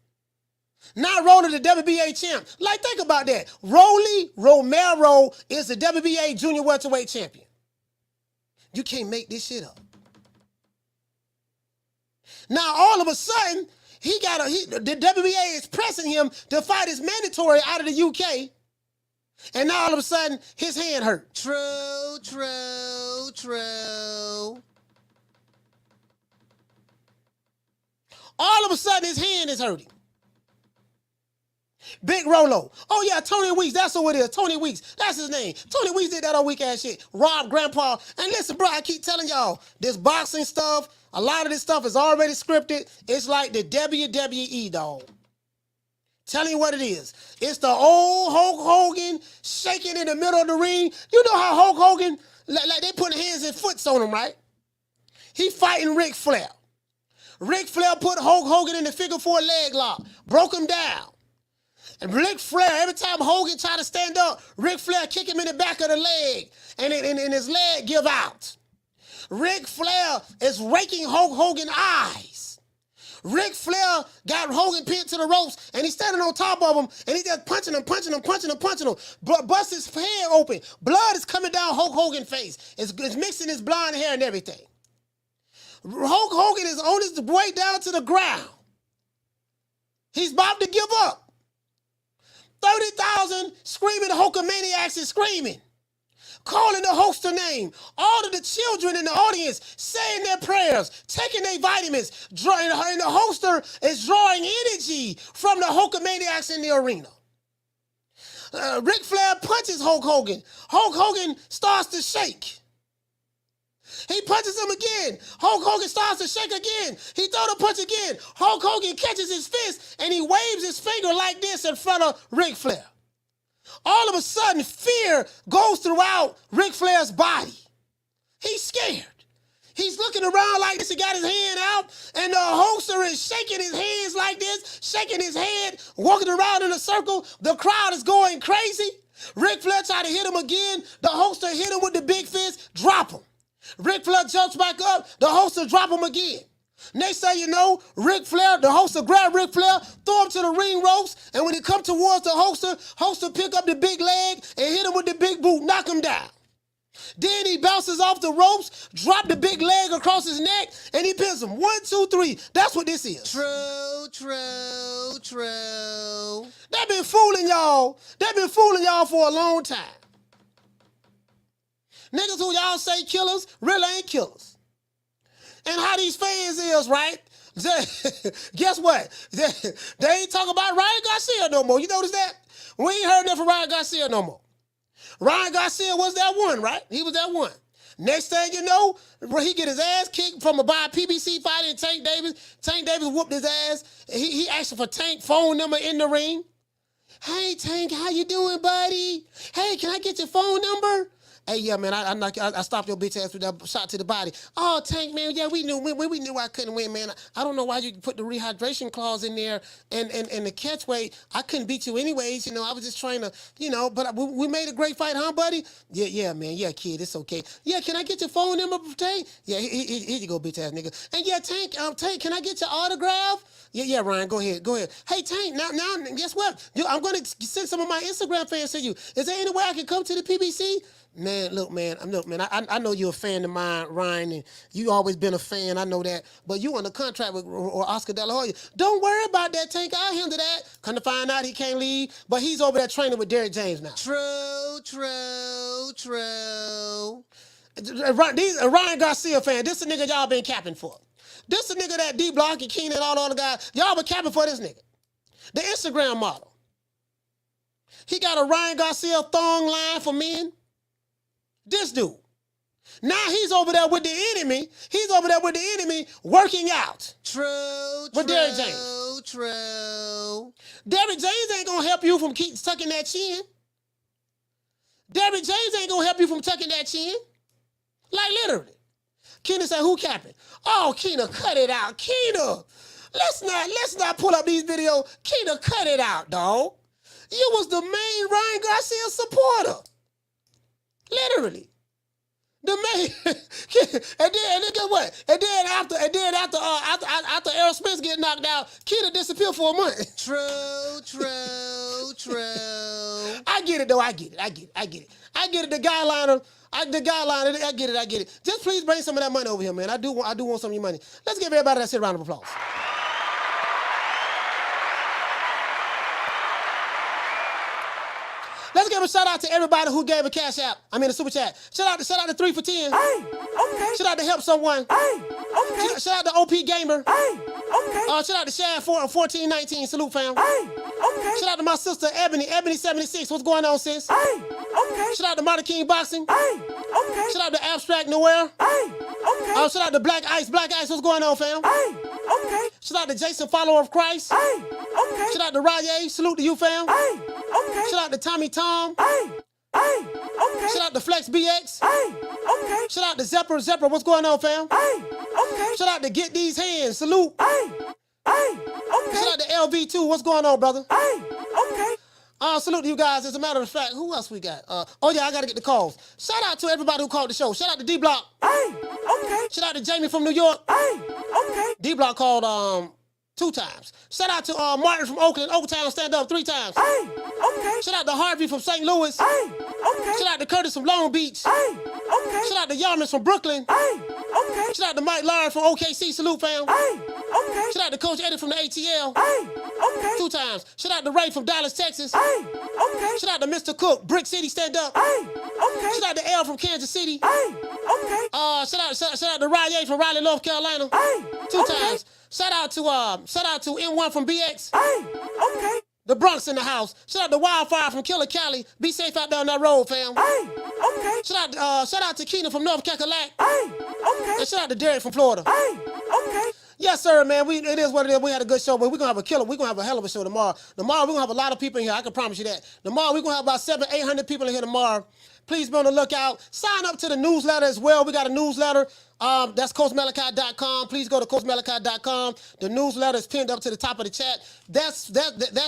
Now Roland the WBA champ. Like, think about that. Rolly Romero is the WBA junior welterweight champion. You can't make this shit up. Now all of a sudden, the WBA is pressing him to fight his mandatory out of the UK. And now all of a sudden, his hand hurt. True. All of a sudden, his hand is hurting. Big Rolo. Oh, yeah, Tony Weeks. That's who it is. Tony Weeks. That's his name. Tony Weeks did that on weak ass shit. Robbed Grandpa. And listen, bro, I keep telling y'all, this boxing stuff, a lot of this stuff is already scripted. It's like the WWE, dog. Telling you what it is. It's the old Hulk Hogan shaking in the middle of the ring. You know how Hulk Hogan, like they put hands and foots on him, right? He fighting Ric Flair. Ric Flair put Hulk Hogan in the figure 4 leg lock. Broke him down. And Ric Flair, every time Hogan tried to stand up, Ric Flair kick him in the back of the leg. And his leg give out. Ric Flair is raking Hulk Hogan's eyes. Ric Flair got Hogan pinned to the ropes, and he's standing on top of him, and he's just punching him. Bust his head open. Blood is coming down Hulk Hogan's face. It's mixing his blonde hair and everything. Hulk Hogan is on his way down to the ground. He's about to give up. 30,000 screaming Hulkamaniacs is screaming. Calling the hoster name. All of the children in the audience saying their prayers, taking their vitamins, and the hoster is drawing energy from the Hulkamaniacs in the arena. Ric Flair punches Hulk Hogan. Hulk Hogan starts to shake. He punches him again. Hulk Hogan starts to shake again. He throws a punch again. Hulk Hogan catches his fist and he waves his finger like this in front of Ric Flair. All of a sudden, fear goes throughout Ric Flair's body. He's scared. He's looking around like this. He got his hand out, and the holster is shaking his hands like this, shaking his head, walking around in a circle. The crowd is going crazy. Ric Flair tried to hit him again. The holster hit him with the big fist, drop him. Ric Flair jumps back up. The holster drop him again. Next thing you know, Ric Flair, the holster grab Ric Flair, throw him to the ring ropes, and when he come towards the holster pick up the big leg and hit him with the big boot, knock him down. Then he bounces off the ropes, drop the big leg across his neck, and he pins him. 1, 2, 3. That's what this is. True. They been fooling y'all. They've been fooling y'all for a long time. Niggas who y'all say killers really ain't killers. And how these fans is, right? Guess what? They ain't talking about Ryan Garcia no more. You notice that? We ain't heard nothing from Ryan Garcia no more. Ryan Garcia was that one, right? He was that one. Next thing you know, he get his ass kicked from a PBC fight in Tank Davis. Tank Davis whooped his ass. He asked for Tank phone number in the ring. Hey, Tank, how you doing, buddy? Hey, can I get your phone number? Hey, yeah, man, I stopped your bitch ass with that shot to the body. Oh, Tank, man, yeah, we knew I couldn't win, man. I don't know why you put the rehydration clause in there and the catch weight. I couldn't beat you anyways, I was just trying to, but we made a great fight, huh, buddy? Yeah, man, yeah, kid, it's okay. Yeah, can I get your phone number, Tank? Yeah, here you go, bitch ass nigga. And yeah, Tank, can I get your autograph? Yeah, Ryan, go ahead. Hey, Tank, now, guess what? I'm going to send some of my Instagram fans to you. Is there any way I can come to the PBC? Man, look, man, I know you're a fan of mine, Ryan, and you always been a fan, I know that, but you on the contract with Oscar De La Hoya. Don't worry about that, Tank, I'll handle that. Come to find out he can't leave, but he's over there training with Derrick James now. True. Ryan Garcia fan, this a nigga y'all been capping for. This a nigga that D-Block and Keenan and all the other guys, y'all been capping for this nigga. The Instagram model. He got a Ryan Garcia thong line for men. This dude. Now he's over there with the enemy. He's over there with the enemy working out. With Derrick James. True. Derrick James ain't gonna help you from keep tucking that chin. Derrick James ain't gonna help you from tucking that chin. Like literally. Keena said, who capping? Oh, Keena, cut it out. Keena, let's not pull up these videos. Keena, cut it out, dog. You was the main Ryan Garcia supporter. Literally. The main and then guess what? And then after Errol Spence get knocked out, Keena disappeared for a month. True. I get it though, I get it. The guy liner, I get it. Just please bring some of that money over here, man. I do want some of your money. Let's give everybody that round of applause. Let's give a shout out to everybody who gave a cash app. A super chat. Shout out to 3 for 10. Hey, okay. Shout out to Help Someone. Hey, okay. Shout out to OP Gamer. Hey, okay. Shout out to Shad 1419. Salute, fam. Hey, okay. Shout out to my sister Ebony 76. What's going on, sis? Hey, okay. Shout out to Marty King Boxing. Hey, okay. Shout out to Abstract Noir. Hey, okay. Shout out to Black Ice. What's going on, fam? Hey, okay. Shout out to Jason, follower of Christ. Hey, okay. Shout out to Raye. Salute to you, fam. Hey, okay. Shout out to Tommy Tom. Hey, okay. Shout out to Flex BX. Hey, okay. Shout out to Zepper. What's going on, fam? Hey, okay. Shout out to Get These Hands. Salute. Hey, okay. Shout out to LV2. What's going on, brother? Hey, okay. Salute to you guys. As a matter of fact, who else we got? I gotta get the calls. Shout out to everybody who called the show. Shout out to D-Block. Hey, okay. Shout out to Jamie from New York. Hey, okay. D-Block called 2 times. Shout out to Martin from Oakland, Oaktown, stand up 3 times. Hey, okay. Shout out to Harvey from St. Louis. Hey, okay. Shout out to Curtis from Long Beach. Hey, okay. Shout out to Yarmus from Brooklyn. Hey, okay. Shout out to Mike Lawrence from OKC, salute, fam. Hey, okay. Shout out to Coach Eddie from the ATL. Hey, okay. 2 times. Shout out to Ray from Dallas, Texas. Hey, okay. Shout out to Mr. Cook, Brick City, stand up. Hey, okay. Shout out to L from Kansas City. Hey, okay. Shout out to Raye from Raleigh, North Carolina. Hey, 2 times. Shout out to M1 from BX. Hey, okay. The Bronx in the house. Shout out to Wildfire from Killer Cali. Be safe out there on that road, fam. Hey, okay. Shout out to Keena from North Cackalack. Hey, okay. And shout out to Derek from Florida. Hey, okay. Yes, sir, man. It is what it is. We had a good show, but we're gonna have a killer. We're gonna have a hell of a show tomorrow. Tomorrow we're gonna have a lot of people in here. I can promise you that. Tomorrow we're gonna have about 700-800 people in here tomorrow. Please be on the lookout. Sign up to the newsletter as well. We got a newsletter. That's CoachMalachi.com. Please go to CoachMalachi.com. The newsletter is pinned up to the top of the chat. That's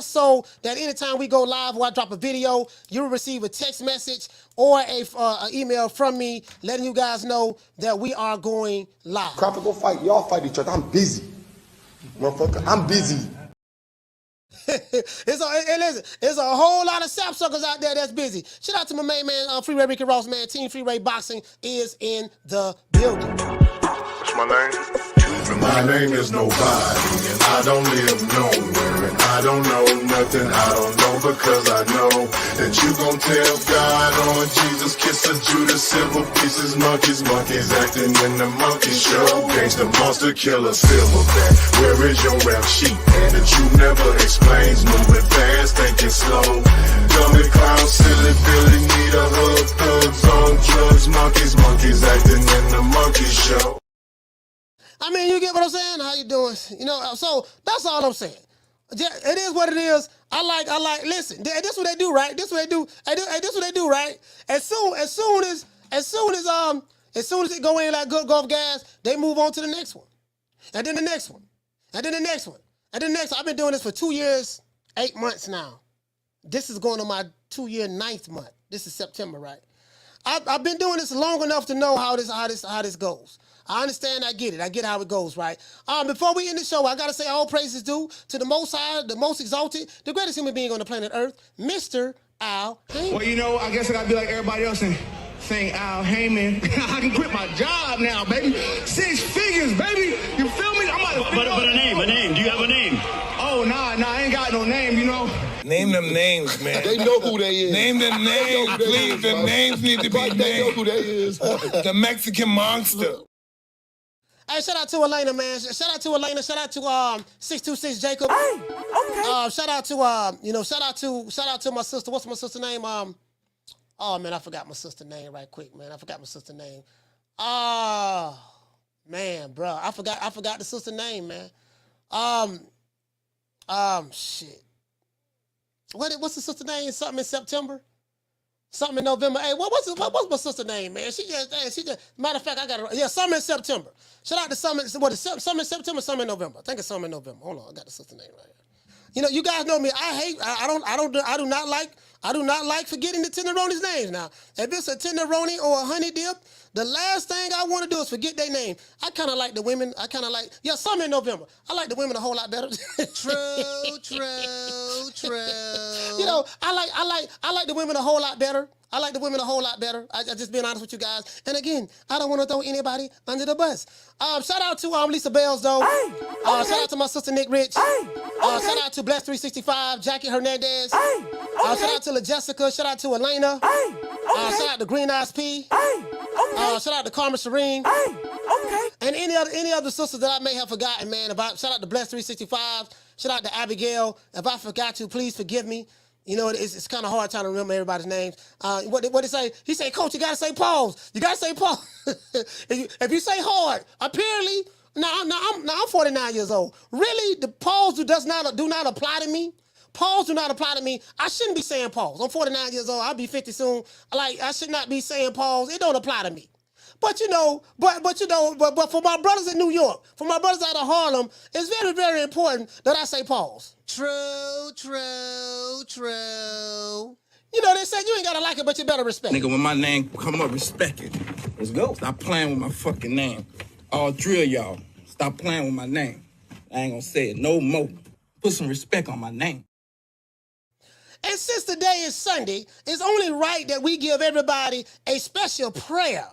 so that anytime we go live or I drop a video, you will receive a text message or an email from me letting you guys know that we are going live. Crawford, go fight. Y'all fight each other. I'm busy. Motherfucker, I'm busy. It's a whole lot of sapsuckers out there that's busy. Shout out to my main man, Freeway Ricky Ross, man. Team Freeway Boxing is in the building. What's my name? My name is nobody, and I don't live nowhere, and I don't know nothing. I don't know because I know that you gon' tell God on Jesus, kiss a Judas, silver pieces, monkeys acting in the monkey show. Gangsta monster killer, silverback. Where is your rap sheet that you never explains? Moving fast, thinking slow. Dummy clown, silly Billy, need a hug. Thugs on drugs, monkeys acting in the monkey show. I mean, you get what I'm saying? How you doing? You know, so that's all I'm saying. It is what it is. I like. Listen, this is what they do, right? This is what they do. Hey, this is what they do, right? As soon as it go in like good golf gas, they move on to the next one, and then the next one, and then the next one, and then the next one. I've been doing this for 2 years, 8 months now. This is going on my 2-year 9th month. This is September, right? I've been doing this long enough to know how this goes. I understand, I get it. I get how it goes, right? Before we end the show, I got to say all praises due to the Most High, the most exalted, the greatest human being on the planet Earth, Mr. Al Haymon. Well, you know, I guess I got to be like everybody else and sing Al Haymon. I can quit my job now, baby. 6 figures, baby. You feel me? I'm about to But a name. Do you have a name? Oh, nah, I ain't got no name, you know. Name them names, man. They know who they is. Name them names, please. The names need to be named. They know who they is. The Mexican monster. Hey, shout out to Elena, man. Shout out to Elena. Shout out to 626 Jacob. Hey, okay. Shout out to my sister. What's my sister's name? Oh man, I forgot my sister's name right quick, man. I forgot my sister's name. Oh man, bro, I forgot the sister's name, man. Shit. What's the sister's name? Something in September? Something in November. Hey, what's my sister's name, man? She just. Matter of fact, I got it. Yeah, something in September. Shout out to something in September, something in November. I think it's something in November. Hold on, I got the sister's name right here. You know, you guys know me. I do not like forgetting the tenderoni's names. Now, if it's a tenderoni or a honey dip, the last thing I want to do is forget their name. I kind of like the women. Something in November. I like the women a whole lot better. True. You know, I like the women a whole lot better. I just being honest with you guys. And again, I don't want to throw anybody under the bus. Shout out to Lisa Bells, though. Shout out to my sister Nick Rich. Shout out to Bless 365, Jackie Hernandez. Shout out to La Jessica. Shout out to Elena. Shout out to Green Eyes P. Shout out to Carmen Serene. And any other sisters that I may have forgotten, man. Shout out to Bless 365. Shout out to Abigail. If I forgot you, please forgive me. You know, it's kind of hard trying to remember everybody's names. What did he say? He said, Coach, you got to say pause. You got to say pause. If you say hard, apparently, now I'm 49 years old. Really, the pause do not apply to me. Pause do not apply to me. I shouldn't be saying pause. I'm 49 years old. I'll be 50 soon. I should not be saying pause. It don't apply to me. But for my brothers in New York, for my brothers out of Harlem, it's very, very important that I say pause. True. You know, they say you ain't gotta like it, but you better respect it. Nigga, when my name come up, respect it. Let's go. Stop playing with my fucking name. All three of y'all, stop playing with my name. I ain't gonna say it no more. Put some respect on my name. And since today is Sunday, it's only right that we give everybody a special prayer.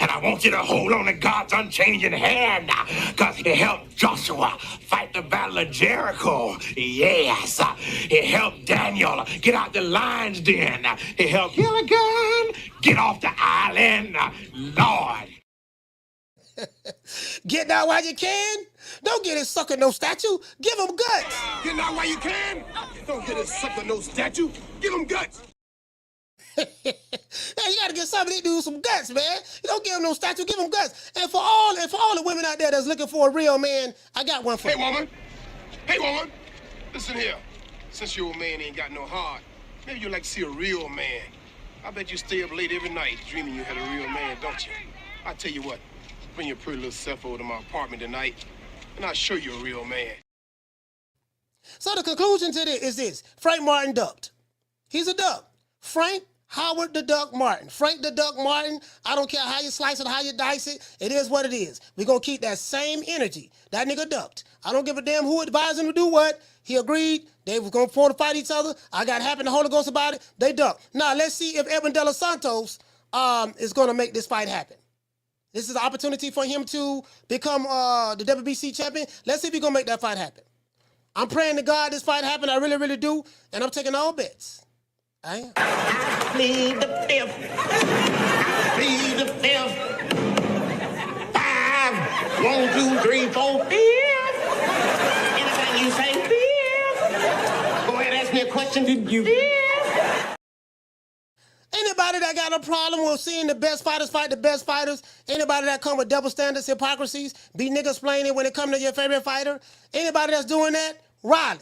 And I want you to hold on to God's unchanging hand, because he helped Joshua fight the battle of Jericho. Yes. He helped Daniel get out the lion's den. He helped Gilligan get off the island. Lord. Get out while you can. Don't get it sucking no statue. Give him guts. Get out while you can. Don't get it sucking no statue. Give him guts. Hey, you gotta get somebody to do some guts, man. You don't give him no statue, give him guts. And for all the women out there that's looking for a real man, I got one for you. Hey woman, listen here. Since your man ain't got no heart, maybe you'd like to see a real man. I bet you stay up late every night dreaming you had a real man, don't you? I tell you what, bring your pretty little self over to my apartment tonight, and I'll show you a real man. So the conclusion to this is this. Frank Martin ducked. He's a duck. Frank Howard the Duck Martin. Frank the Duck Martin, I don't care how you slice it, how you dice it. It is what it is. We're going to keep that same energy. That nigga ducked. I don't give a damn who advised him to do what. He agreed. They were going to fight each other. I got happy in the Holy Ghost about it. They ducked. Now, let's see if Edwin De Los Santos is going to make this fight happen. This is an opportunity for him to become the WBC champion. Let's see if he's going to make that fight happen. I'm praying to God this fight happen. I really, really do. And I'm taking all bets. I am. I plead the fifth. I plead the fifth. 5, 1, 2, 3, 4, 5. Anything you say, 5. Go ahead, ask me a question. Did you? 5. Anybody that got a problem with seeing the best fighters fight the best fighters, anybody that come with double standards, hypocrisies, be nigga-splaining when it comes to your favorite fighter, anybody that's doing that, Riley,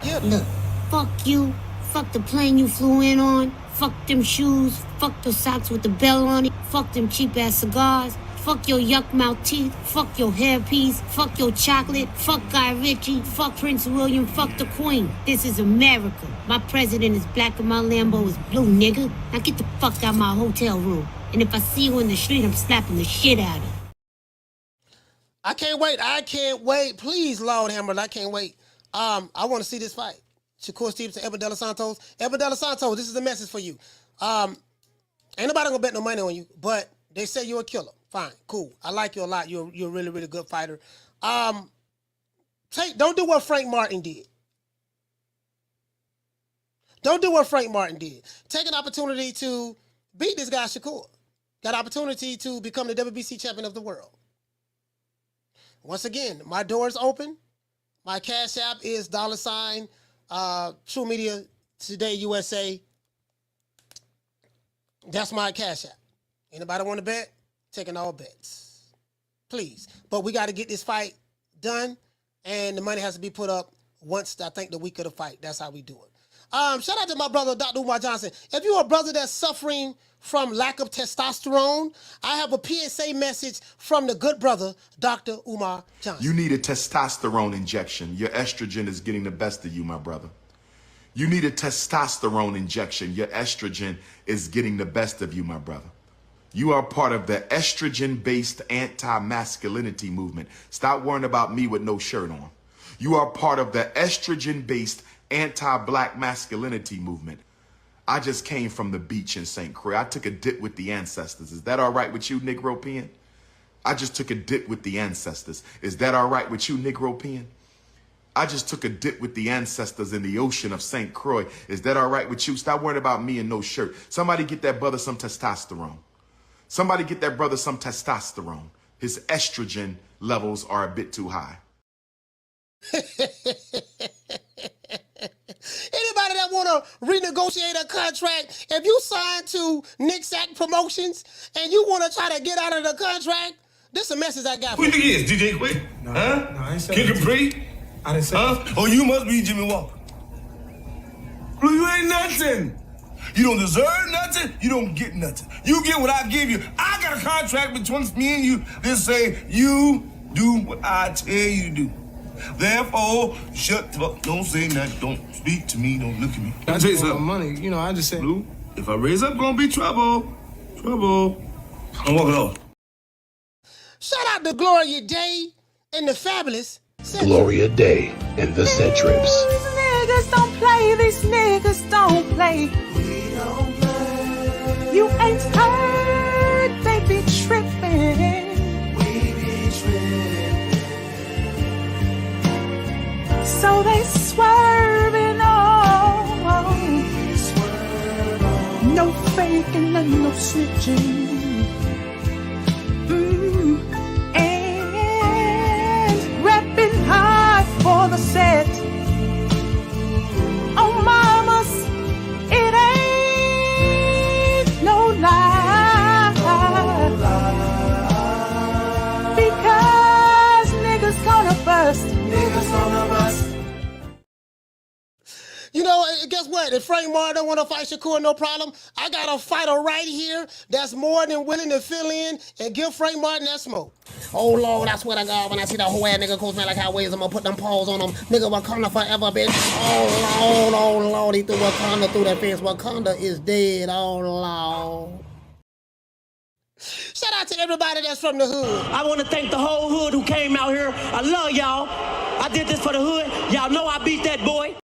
get him. Look, fuck you. Fuck the plane you flew in on. Fuck them shoes. Fuck the socks with the bell on it. Fuck them cheap-ass cigars. Fuck your yuck-mouth teeth. Fuck your hairpiece. Fuck your chocolate. Fuck Guy Ritchie. Fuck Prince William. Fuck the Queen. This is America. My president is black and my Lambo is blue, nigga. Now get the fuck out of my hotel room. And if I see you in the street, I'm slapping the shit out of you. I can't wait. I can't wait. Please, Lord Hammer, I can't wait. I want to see this fight. Shakur Stevenson, Edwin De Los Santos. Edwin De Los Santos, this is a message for you. Ain't nobody gonna bet no money on you, but they say you're a killer. Fine, cool. I like you a lot. You're a really, really good fighter. Don't do what Frank Martin did. Don't do what Frank Martin did. Take an opportunity to beat this guy, Shakur. Got an opportunity to become the WBC champion of the world. Once again, my door is open. My Cash App is $ True Media Today USA. That's my Cash App. Anybody want to bet? Taking all bets. Please. But we got to get this fight done, and the money has to be put up once, I think, the week of the fight. That's how we do it. Shout out to my brother, Dr. Umar Johnson. If you're a brother that's suffering from lack of testosterone, I have a PSA message from the good brother, Dr. Umar Johnson. You need a testosterone injection. Your estrogen is getting the best of you, my brother. You need a testosterone injection. Your estrogen is getting the best of you, my brother. You are part of the estrogen-based anti-masculinity movement. Stop worrying about me with no shirt on. You are part of the estrogen-based anti-black masculinity movement. I just came from the beach in St. Croix. I took a dip with the ancestors. Is that all right with you, Negropean? I just took a dip with the ancestors. Is that all right with you, Negropean? I just took a dip with the ancestors in the ocean of St. Croix. Is that all right with you? Stop worrying about me and no shirt. Somebody get that brother some testosterone. Somebody get that brother some testosterone. His estrogen levels are a bit too high. Anybody that want to renegotiate a contract, if you sign to Nick Sack Promotions and you want to try to get out of the contract, this is a message I got for you. Who Who you think is? DJ Quick? No, huh? No, I ain't saying Kid Capri? I didn't say that. Oh, you must be Jimmy Walker. Blue, you ain't nothing. You don't deserve nothing. You don't get nothing. You get what I give you. I got a contract between me and you that say you do what I tell you to do. Therefore, shut the fuck. Don't say nothing. Don't speak to me. Don't look at me. I tell you something. Money, you know, I just said. Blue, if I raise up, gonna be trouble. Trouble. I'm walking off. Shout out to Gloria Day and the Fabulous. Gloria Day and the Centrips. These niggas don't play. These niggas don't play. We don't play. You ain't heard. They be tripping. We be tripping. So they swerving on. We swerve on. No faking and no snitching. And repping hard for the set. Oh, mamas, it ain't no lie. Because niggas gonna bust. Niggas gonna bust. You know, guess what? If Frank Martin don't want to fight Shakur, no problem. I got a fighter right here that's more than willing to fill in and give Frank Martin that smoke. Oh, Lord, I swear to God, when I see that whole ass nigga coach man like how ways, I'm going to put them paws on him. Nigga, Wakanda forever, bitch. Oh, Lord, he threw Wakanda through that fence. Wakanda is dead. Oh, Lord. Shout out to everybody that's from the hood. I want to thank the whole hood who came out here. I love y'all. I did this for the hood. Y'all know I beat that boy.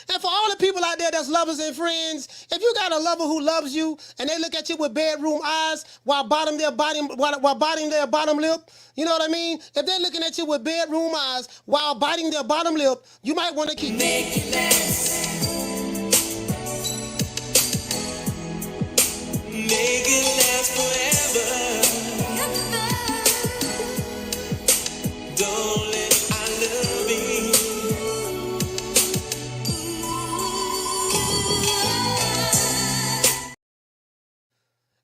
And for all the people out there that's lovers and friends, if you got a lover who loves you and they look at you with bedroom eyes while biting their bottom lip, you know what I mean? If they're looking at you with bedroom eyes while biting their bottom lip, you might want to keep Make it last. Make it last forever. Don't let I love you.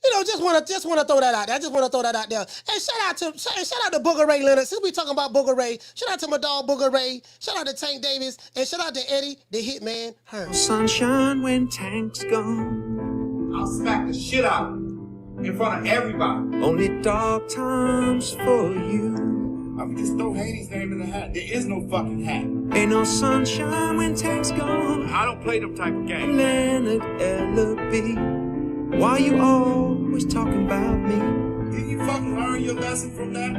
You know, just want to throw that out there. I just want to throw that out there. And shout out to Booger Ray Leonard. Since we talking about Booger Ray, shout out to my dog Booger Ray. Shout out to Tank Davis, and shout out to Eddie, the Hitman Hearn. Sunshine when Tank's gone. I'll smack the shit out of him in front of everybody. Only dark times for you. I mean, just throw Haney's name in the hat. There is no fucking hat. Ain't no sunshine when Tank's gone. I don't play them type of games. Leonard L.B. Why you always talking about me? Did you fucking learn your lesson from that?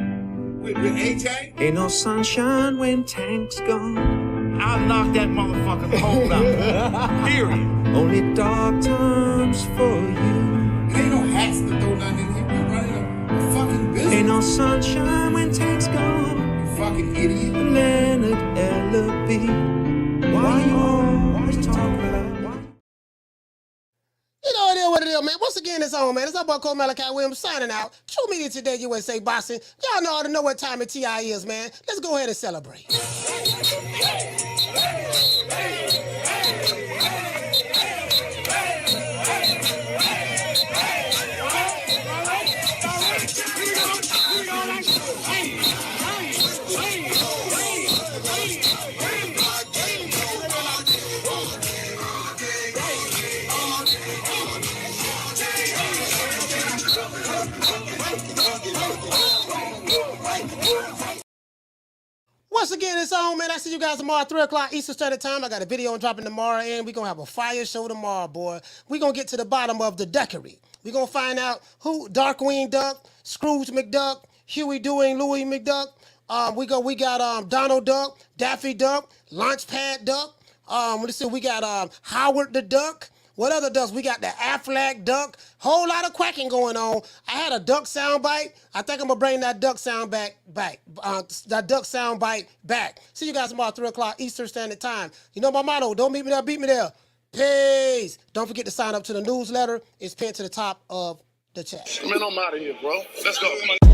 With AJ? Ain't no sunshine when Tank's gone. I'll knock that motherfucker's hole out. Period. Only dark times for you. Ain't no hats to throw nothing in here. We're running a fucking business. Ain't no sunshine when Tank's gone. You fucking idiot. Leonard L.B. Why you always talking about? You know it is what it is, man. Once again, it's on, man. It's up by Cole Malachi Williams signing out. True Media Today, USA Boxing. Y'all know how to know what time of TI is, man. Let's go ahead and celebrate. Once again, it's on, man. I see you guys tomorrow, 3 o'clock Eastern Standard Time. I got a video dropping tomorrow, and we're going to have a fire show tomorrow, boy. We're going to get to the bottom of the duckery. We're going to find out who Darkwing Duck, Scrooge McDuck, Huey Dewey, Louie McDuck. We got Donald Duck, Daffy Duck, Launchpad Duck. Let's see, we got Howard the Duck. What other ducks? We got the Aflac duck. Whole lot of quacking going on. I had a duck sound bite. I think I'm gonna bring that duck sound back. That duck sound bite back. See you guys tomorrow, 3 o'clock Eastern Standard Time. You know my motto: don't meet me there, beat me there. Peace. Don't forget to sign up to the newsletter. It's pinned to the top of the chat. Man, I'm out of here, bro. Let's go.